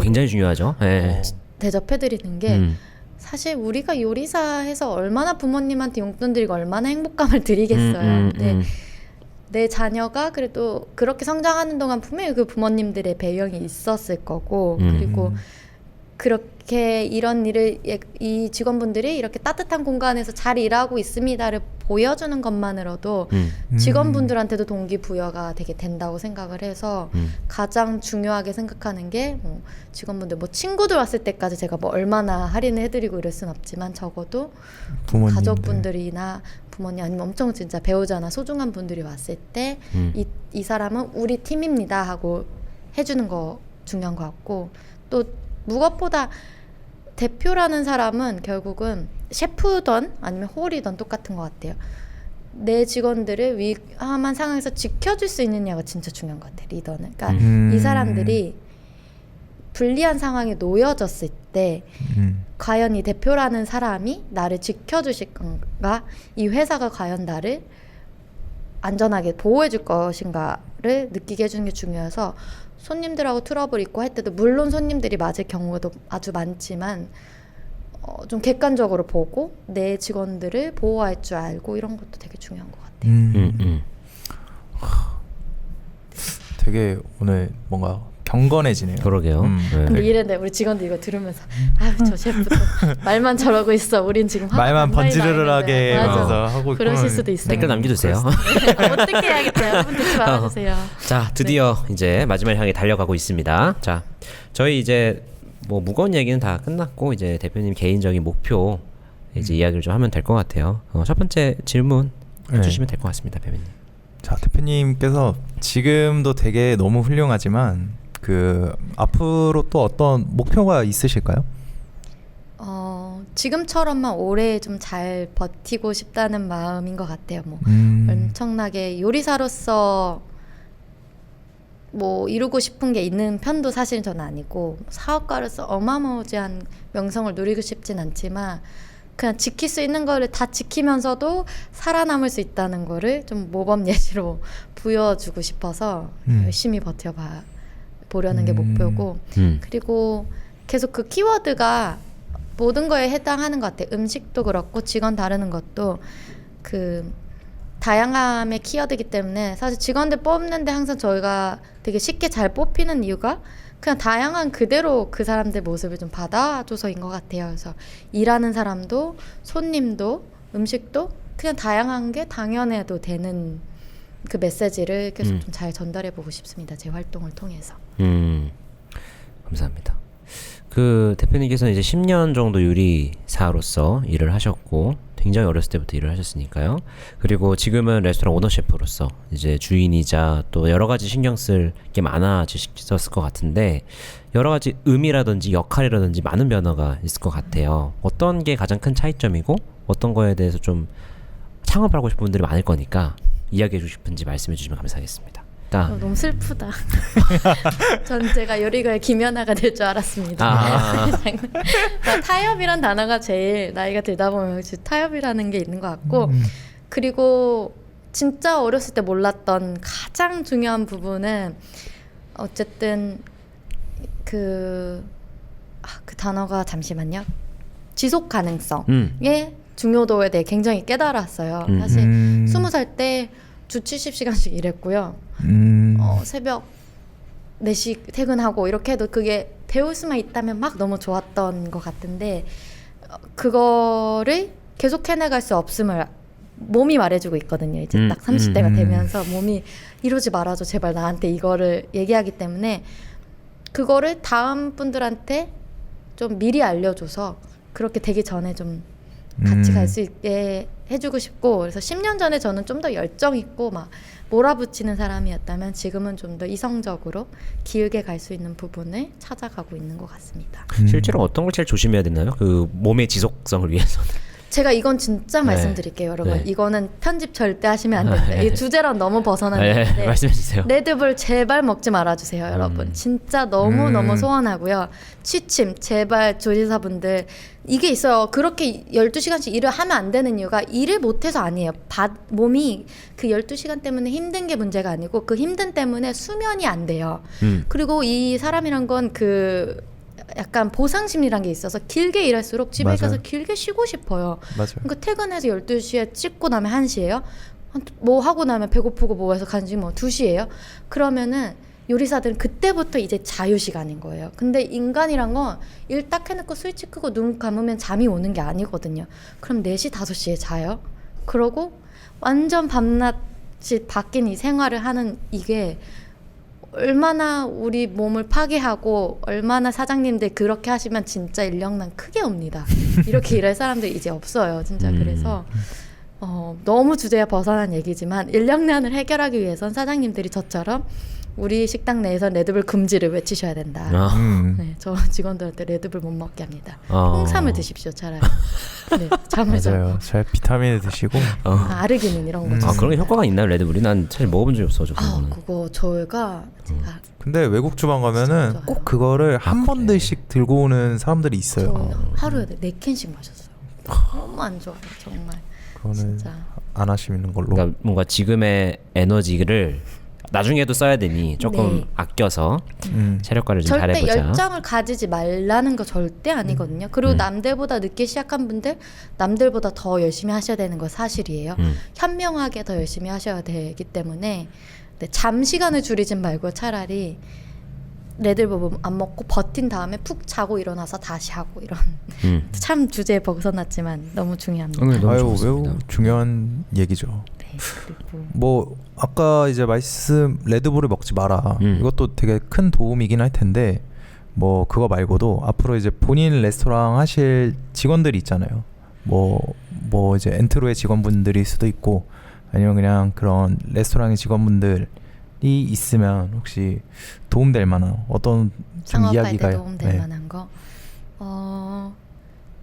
굉장히 중요하죠. 네. 대접해드리는 게 사실 우리가 요리사해서 얼마나 부모님한테 용돈 드리고 얼마나 행복감을 드리겠어요. 근데 내 자녀가 그래도 그렇게 성장하는 동안 분명히 그 부모님들의 배경이 있었을 거고 그리고 그렇게 이런 일을 이 직원분들이 이렇게 따뜻한 공간에서 잘 일하고 있습니다를 보여주는 것만으로도 직원분들한테도 동기부여가 되게 된다고 생각을 해서 가장 중요하게 생각하는 게 뭐 직원분들 뭐 친구들 왔을 때까지 제가 뭐 얼마나 할인을 해드리고 이럴 순 없지만 적어도 부모님들. 가족분들이나 부모님 아니면 엄청 진짜 배우자나 소중한 분들이 왔을 때 이 사람은 우리 팀입니다 하고 해주는 거 중요한 것 같고 또 무엇보다 대표라는 사람은 결국은 셰프든 아니면 홀이든 똑같은 것 같아요. 내 직원들을 위험한 상황에서 지켜줄 수 있느냐가 진짜 중요한 것 같아요. 리더는. 그러니까 이 사람들이 불리한 상황에 놓여졌을 때 과연 이 대표라는 사람이 나를 지켜주실 건가? 이 회사가 과연 나를 안전하게 보호해 줄 것인가를 느끼게 해주는 게 중요해서 손님들하고 트러블 있고 할 때도 물론 손님들이 맞을 경우도 아주 많지만 좀 객관적으로 보고 내 직원들을 보호할 줄 알고 이런 것도 되게 중요한 것 같아요. 되게 오늘 뭔가 경건해지네요. 그러게요. 근데 이랬는데 우리 직원들 이거 들으면서 아유 저 셰프도 말만 저러고 있어. 우린 지금 말만 번지르르하게 맞아. 하면서 하고 그러실 수도 있어요. 댓글 남겨주세요. 어떻게 해야겠어요? 여러분 듣지 말아주세요. 자, 드디어 이제 마지막을 향해 달려가고 있습니다. 자, 저희 이제 뭐 무거운 얘기는 다 끝났고 이제 대표님 개인적인 목표 이제 이야기를 좀 하면 될 것 같아요. 첫 번째 질문 해주시면 될 것 같습니다, 대표님. 자, 대표님께서 지금도 되게 너무 훌륭하지만 그 앞으로 또 어떤 목표가 있으실까요? 지금처럼만 오래 좀 잘 버티고 싶다는 마음인 것 같아요. 뭐 엄청나게 요리사로서 뭐 이루고 싶은 게 있는 편도 사실은 저는 아니고 사업가로서 어마무지한 명성을 누리고 싶진 않지만 그냥 지킬 수 있는 거를 다 지키면서도 살아남을 수 있다는 거를 좀 모범 예시로 보여주고 싶어서 열심히 보려는 게 목표고 그리고 계속 그 키워드가 모든 거에 해당하는 것 같아요. 음식도 그렇고 직원 다루는 것도 그 다양함의 키워드이기 때문에 사실 직원들 뽑는데 항상 저희가 되게 쉽게 잘 뽑히는 이유가 그냥 다양한 그대로 그 사람들 모습을 좀 받아줘서인 것 같아요. 그래서 일하는 사람도 손님도 음식도 그냥 다양한 게 당연해도 되는 그 메시지를 계속 좀 잘 전달해보고 싶습니다. 제 활동을 통해서. 감사합니다. 그 대표님께서는 이제 10년 정도 요리사로서 일을 하셨고 굉장히 어렸을 때부터 일을 하셨으니까요. 그리고 지금은 레스토랑 오너 셰프로서 이제 주인이자 또 여러 가지 신경 쓸 게 많아지셨을 것 같은데 여러 가지 의미라든지 역할이라든지 많은 변화가 있을 것 같아요. 어떤 게 가장 큰 차이점이고 어떤 거에 대해서 좀 창업하고 싶은 분들이 많을 거니까 이야기해 주고 싶은지 말씀해 주시면 감사하겠습니다. 너무 슬프다. 전 제가 요리가의 김연아가 될 줄 알았습니다. 타협이란 단어가 제일 나이가 들다 보면 타협이라는 게 있는 것 같고 그리고 진짜 어렸을 때 몰랐던 가장 중요한 부분은 어쨌든 그 단어가 잠시만요. 지속 가능성의 중요도에 대해 굉장히 깨달았어요. 사실 20살 때 주 70시간씩 일했고요. 새벽 4시 퇴근하고 이렇게 해도 그게 배울 수만 있다면 막 너무 좋았던 것 같은데 그거를 계속 해나갈 수 없음을 몸이 말해주고 있거든요. 이제 딱 30대가 되면서 몸이 이러지 말아줘 제발 나한테 이거를 얘기하기 때문에 그거를 다음 분들한테 좀 미리 알려줘서 그렇게 되기 전에 좀 같이 갈 수 있게 해주고 싶고 그래서 10년 전에 저는 좀 더 열정 있고 막 몰아붙이는 사람이었다면 지금은 좀 더 이성적으로 기울게 갈 수 있는 부분을 찾아가고 있는 것 같습니다. 실제로 어떤 걸 제일 조심해야 되나요? 그 몸의 지속성을 위해서는? 제가 이건 진짜 네. 말씀드릴게요, 여러분. 네. 이거는 편집 절대 하시면 안 됩니다. 이 주제랑 너무 벗어난 네, 얘기인데 말씀해 주세요. 레드불 제발 먹지 말아주세요, 여러분. 진짜 너무 소원하고요. 취침 제발 조리사분들 이게 있어요. 그렇게 12시간씩 일을 하면 안 되는 이유가 일을 못해서 아니에요. 몸이 그 12시간 때문에 힘든 게 문제가 아니고 그 힘든 때문에 수면이 안 돼요. 그리고 이 사람이란 건 그 약간 보상심리란 게 있어서 길게 일할수록 집에 맞아요. 가서 길게 쉬고 싶어요. 맞아요. 그러니까 퇴근해서 12시에 찍고 나면 1시예요. 뭐 하고 나면 배고프고 뭐 해서 간식 뭐 2시예요. 그러면은 요리사들은 그때부터 이제 자유 시간인 거예요. 근데 인간이란 건 일 딱 해놓고 스위치 끄고 눈 감으면 잠이 오는 게 아니거든요. 그럼 4시, 5시에 자요. 그러고 완전 밤낮이 바뀐 이 생활을 하는 이게 얼마나 우리 몸을 파괴하고 얼마나 사장님들 그렇게 하시면 진짜 인력난 크게 옵니다. 이렇게 일할 사람들 이제 없어요. 진짜 그래서 너무 주제에 벗어난 얘기지만 인력난을 해결하기 위해선 사장님들이 저처럼 우리 식당 내에서 레드불 금지를 외치셔야 된다. 네, 저 직원들한테 레드불 못 먹게 합니다. 홍삼을 드십시오 차라리. 네, 잠에서. 맞아요. 잘 비타민을 드시고. 아르기닌 이런 거죠. 그런 게 효과가 있나요, 레드불이? 난 사실 먹어본 적이 없어서 그런 거는. 그거 제가 근데 외국 주방 가면은 진짜 꼭 그거를 한 번들씩 들고 오는 사람들이 있어요. 저 하루에 4캔씩 마셨어요. 너무 안 좋아요, 정말. 그거는 진짜. 안 하시는 걸로. 그러니까 뭔가 지금의 에너지를 나중에도 써야 되니 조금 네. 아껴서 체력관리를 좀 절대 잘해보자. 열정을 가지지 말라는 거 절대 아니거든요. 그리고 남들보다 늦게 시작한 분들 남들보다 더 열심히 하셔야 되는 거 사실이에요. 현명하게 더 열심히 하셔야 되기 때문에 네, 잠 시간을 줄이진 말고 차라리 레드불 안 먹고 버틴 다음에 푹 자고 일어나서 다시 하고 이런 참 주제에 벗어났지만 너무 중요합니다. 너무 아유, 좋습니다. 매우 중요한 얘기죠. 네, 그리고 뭐 아까 이제 말씀 레드불을 먹지 마라. 이것도 되게 큰 도움이긴 할 텐데 뭐 그거 말고도 앞으로 이제 본인 레스토랑 하실 직원들이 있잖아요. 뭐 이제 엔트로의 직원분들일 수도 있고 아니면 그냥 그런 레스토랑의 직원분들이 있으면 혹시 도움될 만한 어떤 좀 창업할 이야기가 때 도움될 만한 거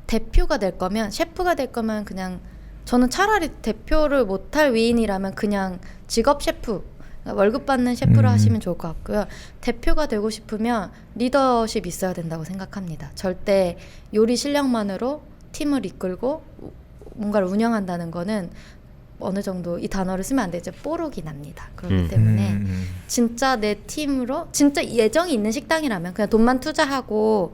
대표가 될 거면 셰프가 될 거면 그냥 저는 차라리 대표를 못할 위인이라면 그냥 직업 셰프 그러니까 월급 받는 셰프를 하시면 좋을 것 같고요. 대표가 되고 싶으면 리더십 있어야 된다고 생각합니다. 절대 요리 실력만으로 팀을 이끌고 뭔가를 운영한다는 거는 어느 정도 이 단어를 쓰면 안 되죠. 뽀록이 납니다. 그렇기 때문에 진짜 내 팀으로 진짜 예정이 있는 식당이라면 그냥 돈만 투자하고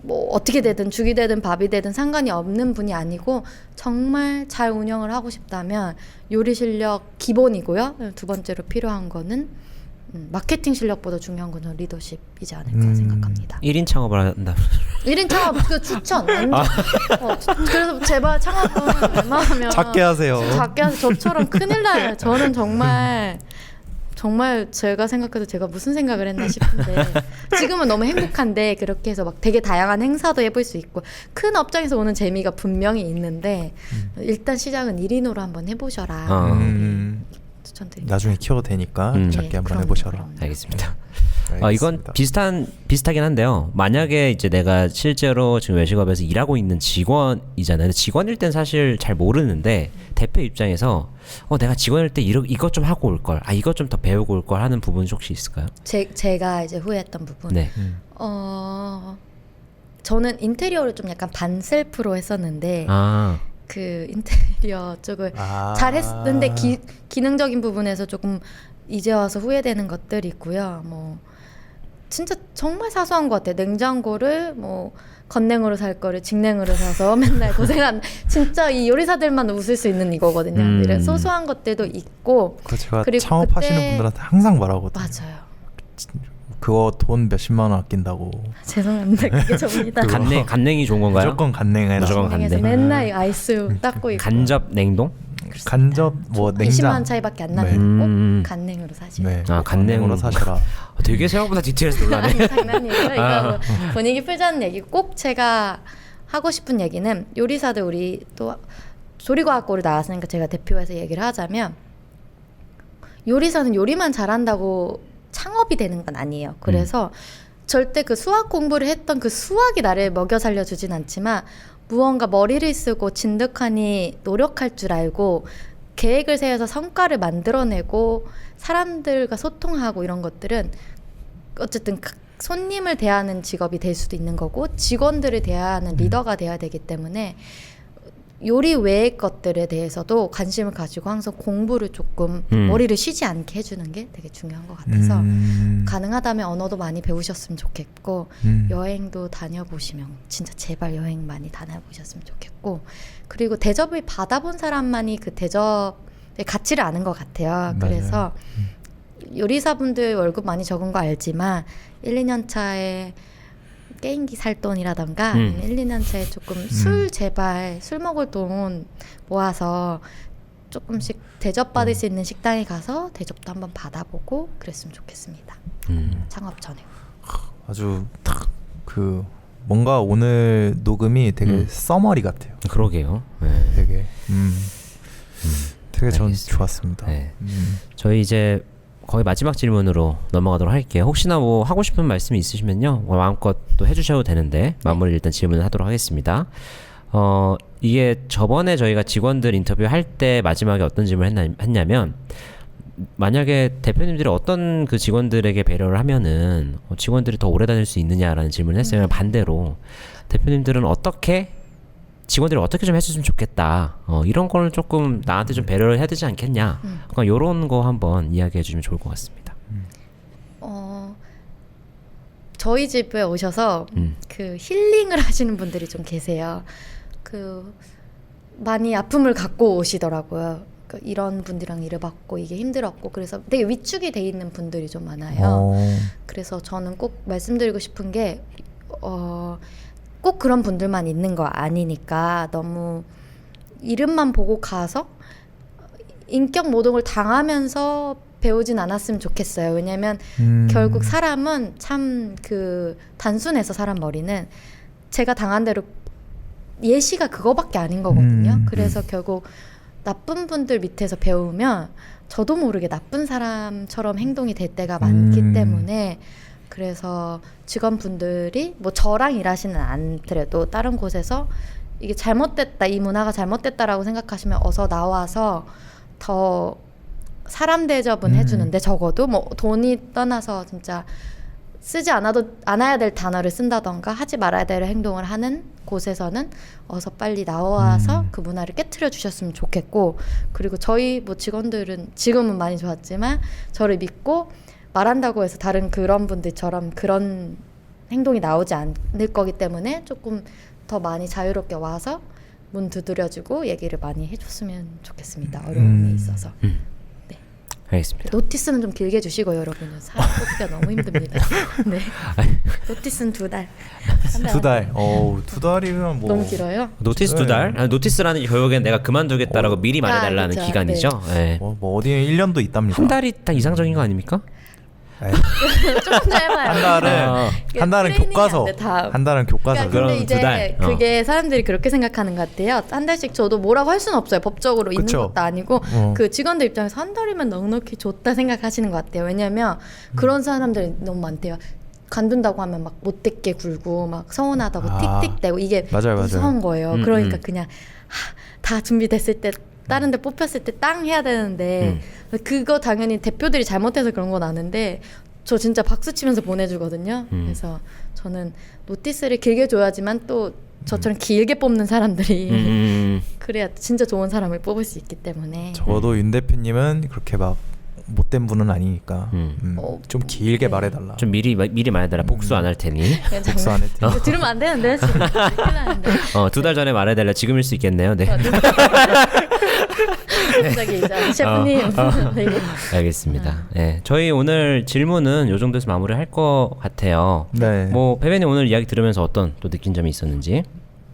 뭐 어떻게 되든 죽이 되든 밥이 되든 상관이 없는 분이 아니고 정말 잘 운영을 하고 싶다면 요리 실력 기본이고요. 두 번째로 필요한 거는 마케팅 실력보다 중요한 거는 리더십이지 않을까 생각합니다. 1인 창업을 한다. 1인 창업 그 추천 완전. 그래서 제발 창업은 웬만하면 작게 하세요. 작게 하세요. 저처럼 큰일 나요. 저는 정말 제가 생각해도 제가 무슨 생각을 했나 싶은데 지금은 너무 행복한데 그렇게 해서 막 되게 다양한 행사도 해볼 수 있고 큰 업장에서 오는 재미가 분명히 있는데 일단 시작은 1인으로 한번 해보셔라. 추천드립니다. 나중에 키워도 되니까 작게 한번 그럼요, 해보셔라. 그럼요. 알겠습니다. 알겠습니다. 이건 비슷하긴 한데요. 만약에 이제 내가 실제로 지금 외식업에서 일하고 있는 직원이잖아요. 직원일 땐 사실 잘 모르는데 대표 입장에서 내가 직원일 때 이것 좀 하고 올 걸, 이것 좀 더 배우고 올 걸 하는 부분이 혹시 있을까요? 제가 이제 후회했던 부분. 네. 저는 인테리어를 좀 약간 반셀프로 했었는데 그 인테리어 쪽을 잘했는데 기능적인 부분에서 조금 이제 와서 후회되는 것들이 있고요. 뭐 진짜 정말 사소한 것 같아요. 냉장고를 뭐 건냉으로 살 거를 직냉으로 사서 맨날 고생한 진짜 이 요리사들만 웃을 수 있는 이거거든요. 이런 소소한 것들도 있고 그거 제가 그리고 창업하시는 그때- 분들한테 항상 말하거든요. 맞아요. 그거 돈 몇십만 원 아낀다고. 죄송합니다. 그게 접니다. 간냉이 좋은 건가요? 무조건 간냉해라. 무조건 건냉에서 간냉. 맨날 아이스 닦고 있고 간접 냉동? 간접 뭐 20만 냉장. 원 차이밖에 안 네. 나면 꼭 간냉으로 사시는. 네. 간냉으로 사셔라. 되게 생각보다 디테일해서 놀라네. 장난이고요. 이거 뭐 분위기 풀자는 얘기. 꼭 제가 하고 싶은 얘기는 요리사들 우리 또 조리과학고를 나왔으니까 제가 대표해서 얘기를 하자면 요리사는 요리만 잘한다고 창업이 되는 건 아니에요. 그래서 절대 그 수학 공부를 했던 그 수학이 나를 먹여 살려주진 않지만 무언가 머리를 쓰고 진득하니 노력할 줄 알고 계획을 세워서 성과를 만들어내고 사람들과 소통하고 이런 것들은 어쨌든 손님을 대하는 직업이 될 수도 있는 거고 직원들을 대하는 리더가 돼야 되기 때문에 요리 외의 것들에 대해서도 관심을 가지고 항상 공부를 조금 머리를 쉬지 않게 해주는 게 되게 중요한 것 같아서 가능하다면 언어도 많이 배우셨으면 좋겠고 여행도 다녀보시면 진짜 제발 여행 많이 다녀보셨으면 좋겠고 그리고 대접을 받아본 사람만이 그 대접의 가치를 아는 것 같아요. 맞아요. 그래서 요리사분들 월급 많이 적은 거 알지만 1, 2년 차에 게임기 살 돈이라던가 1, 2년 차에 조금 술 먹을 돈 모아서 조금씩 대접받을 수 있는 식당에 가서 대접도 한번 받아보고 그랬으면 좋겠습니다. 창업 전에. 아주 딱 그 뭔가 오늘 녹음이 되게 써머리 같아요. 그러게요. 네. 되게 전 알겠습니다. 좋았습니다. 네. 저희 이제 거의 마지막 질문으로 넘어가도록 할게요. 혹시나 뭐 하고 싶은 말씀이 있으시면요, 뭐 마음껏 또 해주셔도 되는데 마무리 일단 질문을 하도록 하겠습니다. 이게 저번에 저희가 직원들 인터뷰 할 때 마지막에 어떤 질문을 했냐면 만약에 대표님들이 어떤 그 직원들에게 배려를 하면은 직원들이 더 오래 다닐 수 있느냐라는 질문을 했어요. 반대로 대표님들은 어떻게 직원들이 어떻게 좀 해줬으면 좋겠다. 이런 걸 조금 나한테 좀 배려를 해야 되지 않겠냐. 그러니까 이런 거 한번 이야기해 주시면 좋을 것 같습니다. 저희 집에 오셔서 그 힐링을 하시는 분들이 좀 계세요. 그 많이 아픔을 갖고 오시더라고요. 그 이런 분들이랑 일해봤고 이게 힘들었고 그래서 되게 위축이 돼 있는 분들이 좀 많아요. 그래서 저는 꼭 말씀드리고 싶은 게 꼭 그런 분들만 있는 거 아니니까 너무 이름만 보고 가서 인격 모독을 당하면서 배우진 않았으면 좋겠어요. 왜냐면 결국 사람은 참 그 단순해서 사람 머리는 제가 당한 대로 예시가 그거밖에 아닌 거거든요. 그래서 결국 나쁜 분들 밑에서 배우면 저도 모르게 나쁜 사람처럼 행동이 될 때가 많기 때문에 그래서 직원분들이 뭐 저랑 일하시는 않더라도 다른 곳에서 이게 잘못됐다, 이 문화가 잘못됐다라고 생각하시면 어서 나와서 더 사람 대접은 해주는데 적어도 뭐 돈이 떠나서 진짜 쓰지 않아야 될 단어를 쓴다던가 하지 말아야 될 행동을 하는 곳에서는 어서 빨리 나와서 그 문화를 깨트려 주셨으면 좋겠고 그리고 저희 뭐 직원들은 지금은 많이 좋았지만 저를 믿고 말한다고 해서 다른 그런 분들처럼 그런 행동이 나오지 않을 거기 때문에 조금 더 많이 자유롭게 와서 문 두드려주고 얘기를 많이 해줬으면 좋겠습니다. 어려움에 있어서. 네. 알겠습니다. 노티스는 좀 길게 주시고요, 여러분은. 사람 뽑기가 너무 힘듭니다. 네. 노티스는 2달. 2달. 2달이면 뭐 너무 길어요? 노티스 2달? 아니, 노티스라는 게 결국엔 내가 그만두겠다라고 미리 말해달라는 그쵸. 기간이죠. 네. 뭐 어디에 1년도 있답니다. 한 달이 딱 이상적인 거 아닙니까? 조금 짧아요. 한 달은 트레이닝이 교과서. 안 돼, 다음. 한 달은 교과서. 그러니까 근데 그럼 이제 2달. 그게 사람들이 그렇게 생각하는 것 같아요. 한 달씩 줘도 뭐라고 할 수는 없어요. 법적으로 있는 그쵸. 것도 아니고 그 직원들 입장에서 한 달이면 넉넉히 좋다 생각하시는 것 같아요. 왜냐하면 그런 사람들이 너무 많대요. 관둔다고 하면 막 못됐게 굴고 막 서운하다고 틱틱대고 이게 맞아요. 무서운 거예요. 그러니까 그냥 다 준비됐을 때 다른 데 뽑혔을 때 땅 해야 되는데 그거 당연히 대표들이 잘못해서 그런 건 아는데 저 진짜 박수 치면서 보내주거든요. 그래서 저는 노티스를 길게 줘야지만 또 저처럼 길게 뽑는 사람들이 그래야 진짜 좋은 사람을 뽑을 수 있기 때문에 적어도 윤 대표님은 그렇게 막 못된 분은 아니니까 좀 길게 네. 말해달라. 좀 미리 말해달라. 복수 안 할 테니. 그냥 복수 안 했더니. 이거 들으면 안 되는데 지금 큰일 나는데 2달 전에 말해달라. 지금일 수 있겠네요. 네. 갑자기 이제 셰프님 네. 알겠습니다. 네. 저희 오늘 질문은 요 정도에서 마무리할 것 같아요. 네. 뭐 배배님 오늘 이야기 들으면서 어떤 또 느낀 점이 있었는지.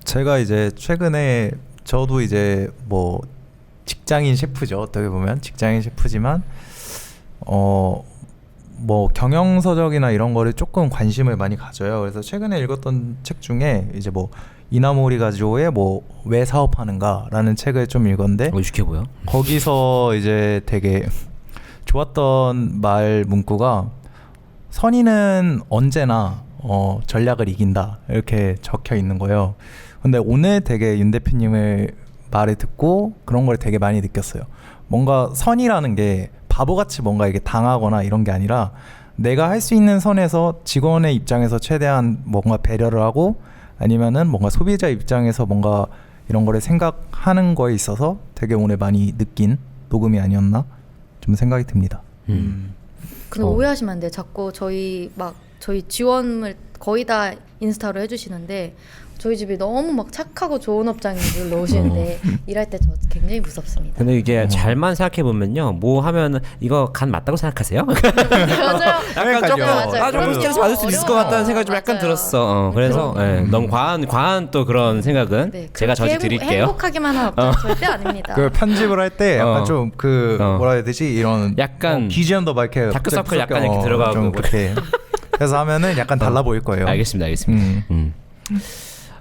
제가 이제 최근에 저도 이제 뭐 직장인 셰프죠. 어떻게 보면 직장인 셰프지만 뭐 경영서적이나 이런 거를 조금 관심을 많이 가져요. 그래서 최근에 읽었던 책 중에 이제 뭐 이나모리 가조의 뭐 왜 사업하는가라는 책을 좀 읽었는데 익숙해 보여. 거기서 이제 되게 좋았던 말 문구가 선의는 언제나 전략을 이긴다 이렇게 적혀 있는 거예요. 근데 오늘 되게 윤 대표님을 말을 듣고 그런 걸 되게 많이 느꼈어요. 뭔가 선이라는 게 바보같이 뭔가 이게 당하거나 이런 게 아니라 내가 할 수 있는 선에서 직원의 입장에서 최대한 뭔가 배려를 하고 아니면은 뭔가 소비자 입장에서 뭔가 이런 거를 생각하는 거에 있어서 되게 오늘 많이 느낀 녹음이 아니었나 좀 생각이 듭니다. 근데 오해하시면 안 돼요. 자꾸 저희 지원을 거의 다 인스타로 해주시는데 저희 집이 너무 막 착하고 좋은 업장님들 넣으시는데 일할 때 저 굉장히 무섭습니다. 근데 이게 잘만 생각해 보면요, 뭐 하면 이거 간 맞다고 생각하세요? 맞아요. 약간 조금 맞아요. 조금 그럼요. 스트레스 받을 수 있을 것 같다는 생각이 좀 약간 맞아요. 들었어. 그래서 너무 과한 또 그런 생각은 네, 제가 저지 그렇게 드릴게요. 행복하기만 한 업장 절대 아닙니다. 그 편집을 할 때 약간 좀 그 어. 뭐라 해야 되지 이런 약간 BGM도 막 이렇게 다크서클 약간 이렇게 들어가고 좀 그렇게 그래서 하면은 약간 달라 보일 거예요. 알겠습니다.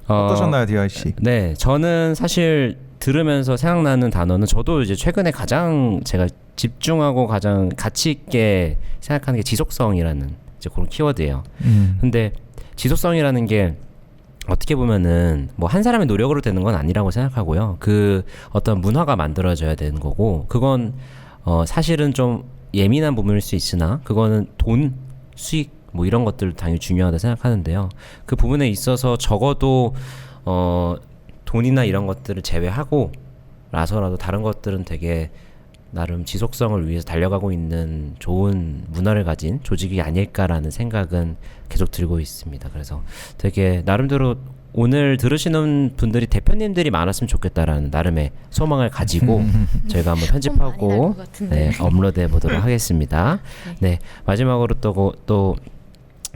어떠셨나요, 디아이 씨? 네, 저는 사실 들으면서 생각나는 단어는 저도 이제 최근에 가장 제가 집중하고 가장 가치 있게 생각하는 게 지속성이라는 이제 그런 키워드예요. 근데 지속성이라는 게 어떻게 보면은 뭐 한 사람의 노력으로 되는 건 아니라고 생각하고요. 그 어떤 문화가 만들어져야 되는 거고, 그건 사실은 좀 예민한 부분일 수 있으나 그거는 돈, 수익 뭐 이런 것들 당연히 중요하다 생각하는데요. 그 부분에 있어서 적어도 돈이나 이런 것들을 제외하고 라서라도 다른 것들은 되게 나름 지속성을 위해서 달려가고 있는 좋은 문화를 가진 조직이 아닐까라는 생각은 계속 들고 있습니다. 그래서 되게 나름대로 오늘 들으시는 분들이 대표님들이 많았으면 좋겠다라는 나름의 소망을 가지고 저희가 한번 편집하고 업로드해 보도록 하겠습니다. 네, 마지막으로 또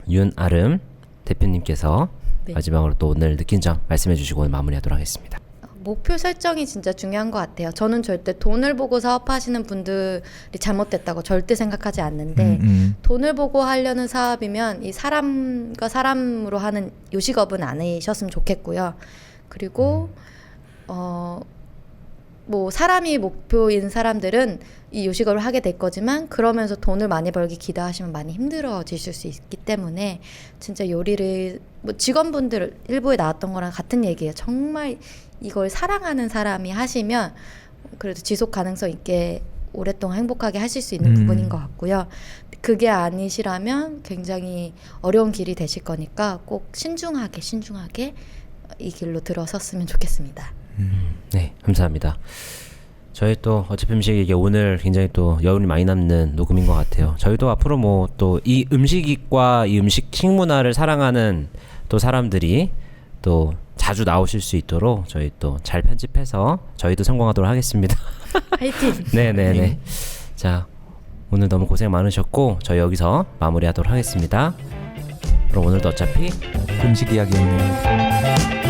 윤아름 대표님께서 마지막으로 또 오늘 느낀 점 말씀해 주시고 오늘 마무리하도록 하겠습니다. 목표 설정이 진짜 중요한 것 같아요. 저는 절대 돈을 보고 사업하시는 분들이 잘못됐다고 절대 생각하지 않는데 돈을 보고 하려는 사업이면 이 사람과 사람으로 하는 요식업은 아니셨으면 좋겠고요. 그리고 뭐 사람이 목표인 사람들은 이 요식업을 하게 될 거지만 그러면서 돈을 많이 벌기 기대하시면 많이 힘들어지실 수 있기 때문에 진짜 요리를 뭐 직원분들 일부에 나왔던 거랑 같은 얘기예요. 정말 이걸 사랑하는 사람이 하시면 그래도 지속 가능성 있게 오랫동안 행복하게 하실 수 있는 부분인 것 같고요. 그게 아니시라면 굉장히 어려운 길이 되실 거니까 꼭 신중하게 이 길로 들어섰으면 좋겠습니다. 네, 감사합니다. 저희 또 어차피 음식이 오늘 굉장히 또 여운이 많이 남는 녹음인 것 같아요. 저희도 앞으로 뭐 또 이 음식과 이 식문화를 사랑하는 또 사람들이 또 자주 나오실 수 있도록 저희 또 잘 편집해서 저희도 성공하도록 하겠습니다. 화이팅! 네네네. 자, 오늘 너무 고생 많으셨고 저희 여기서 마무리하도록 하겠습니다. 그럼 오늘도 어차피 음식 이야기였네요.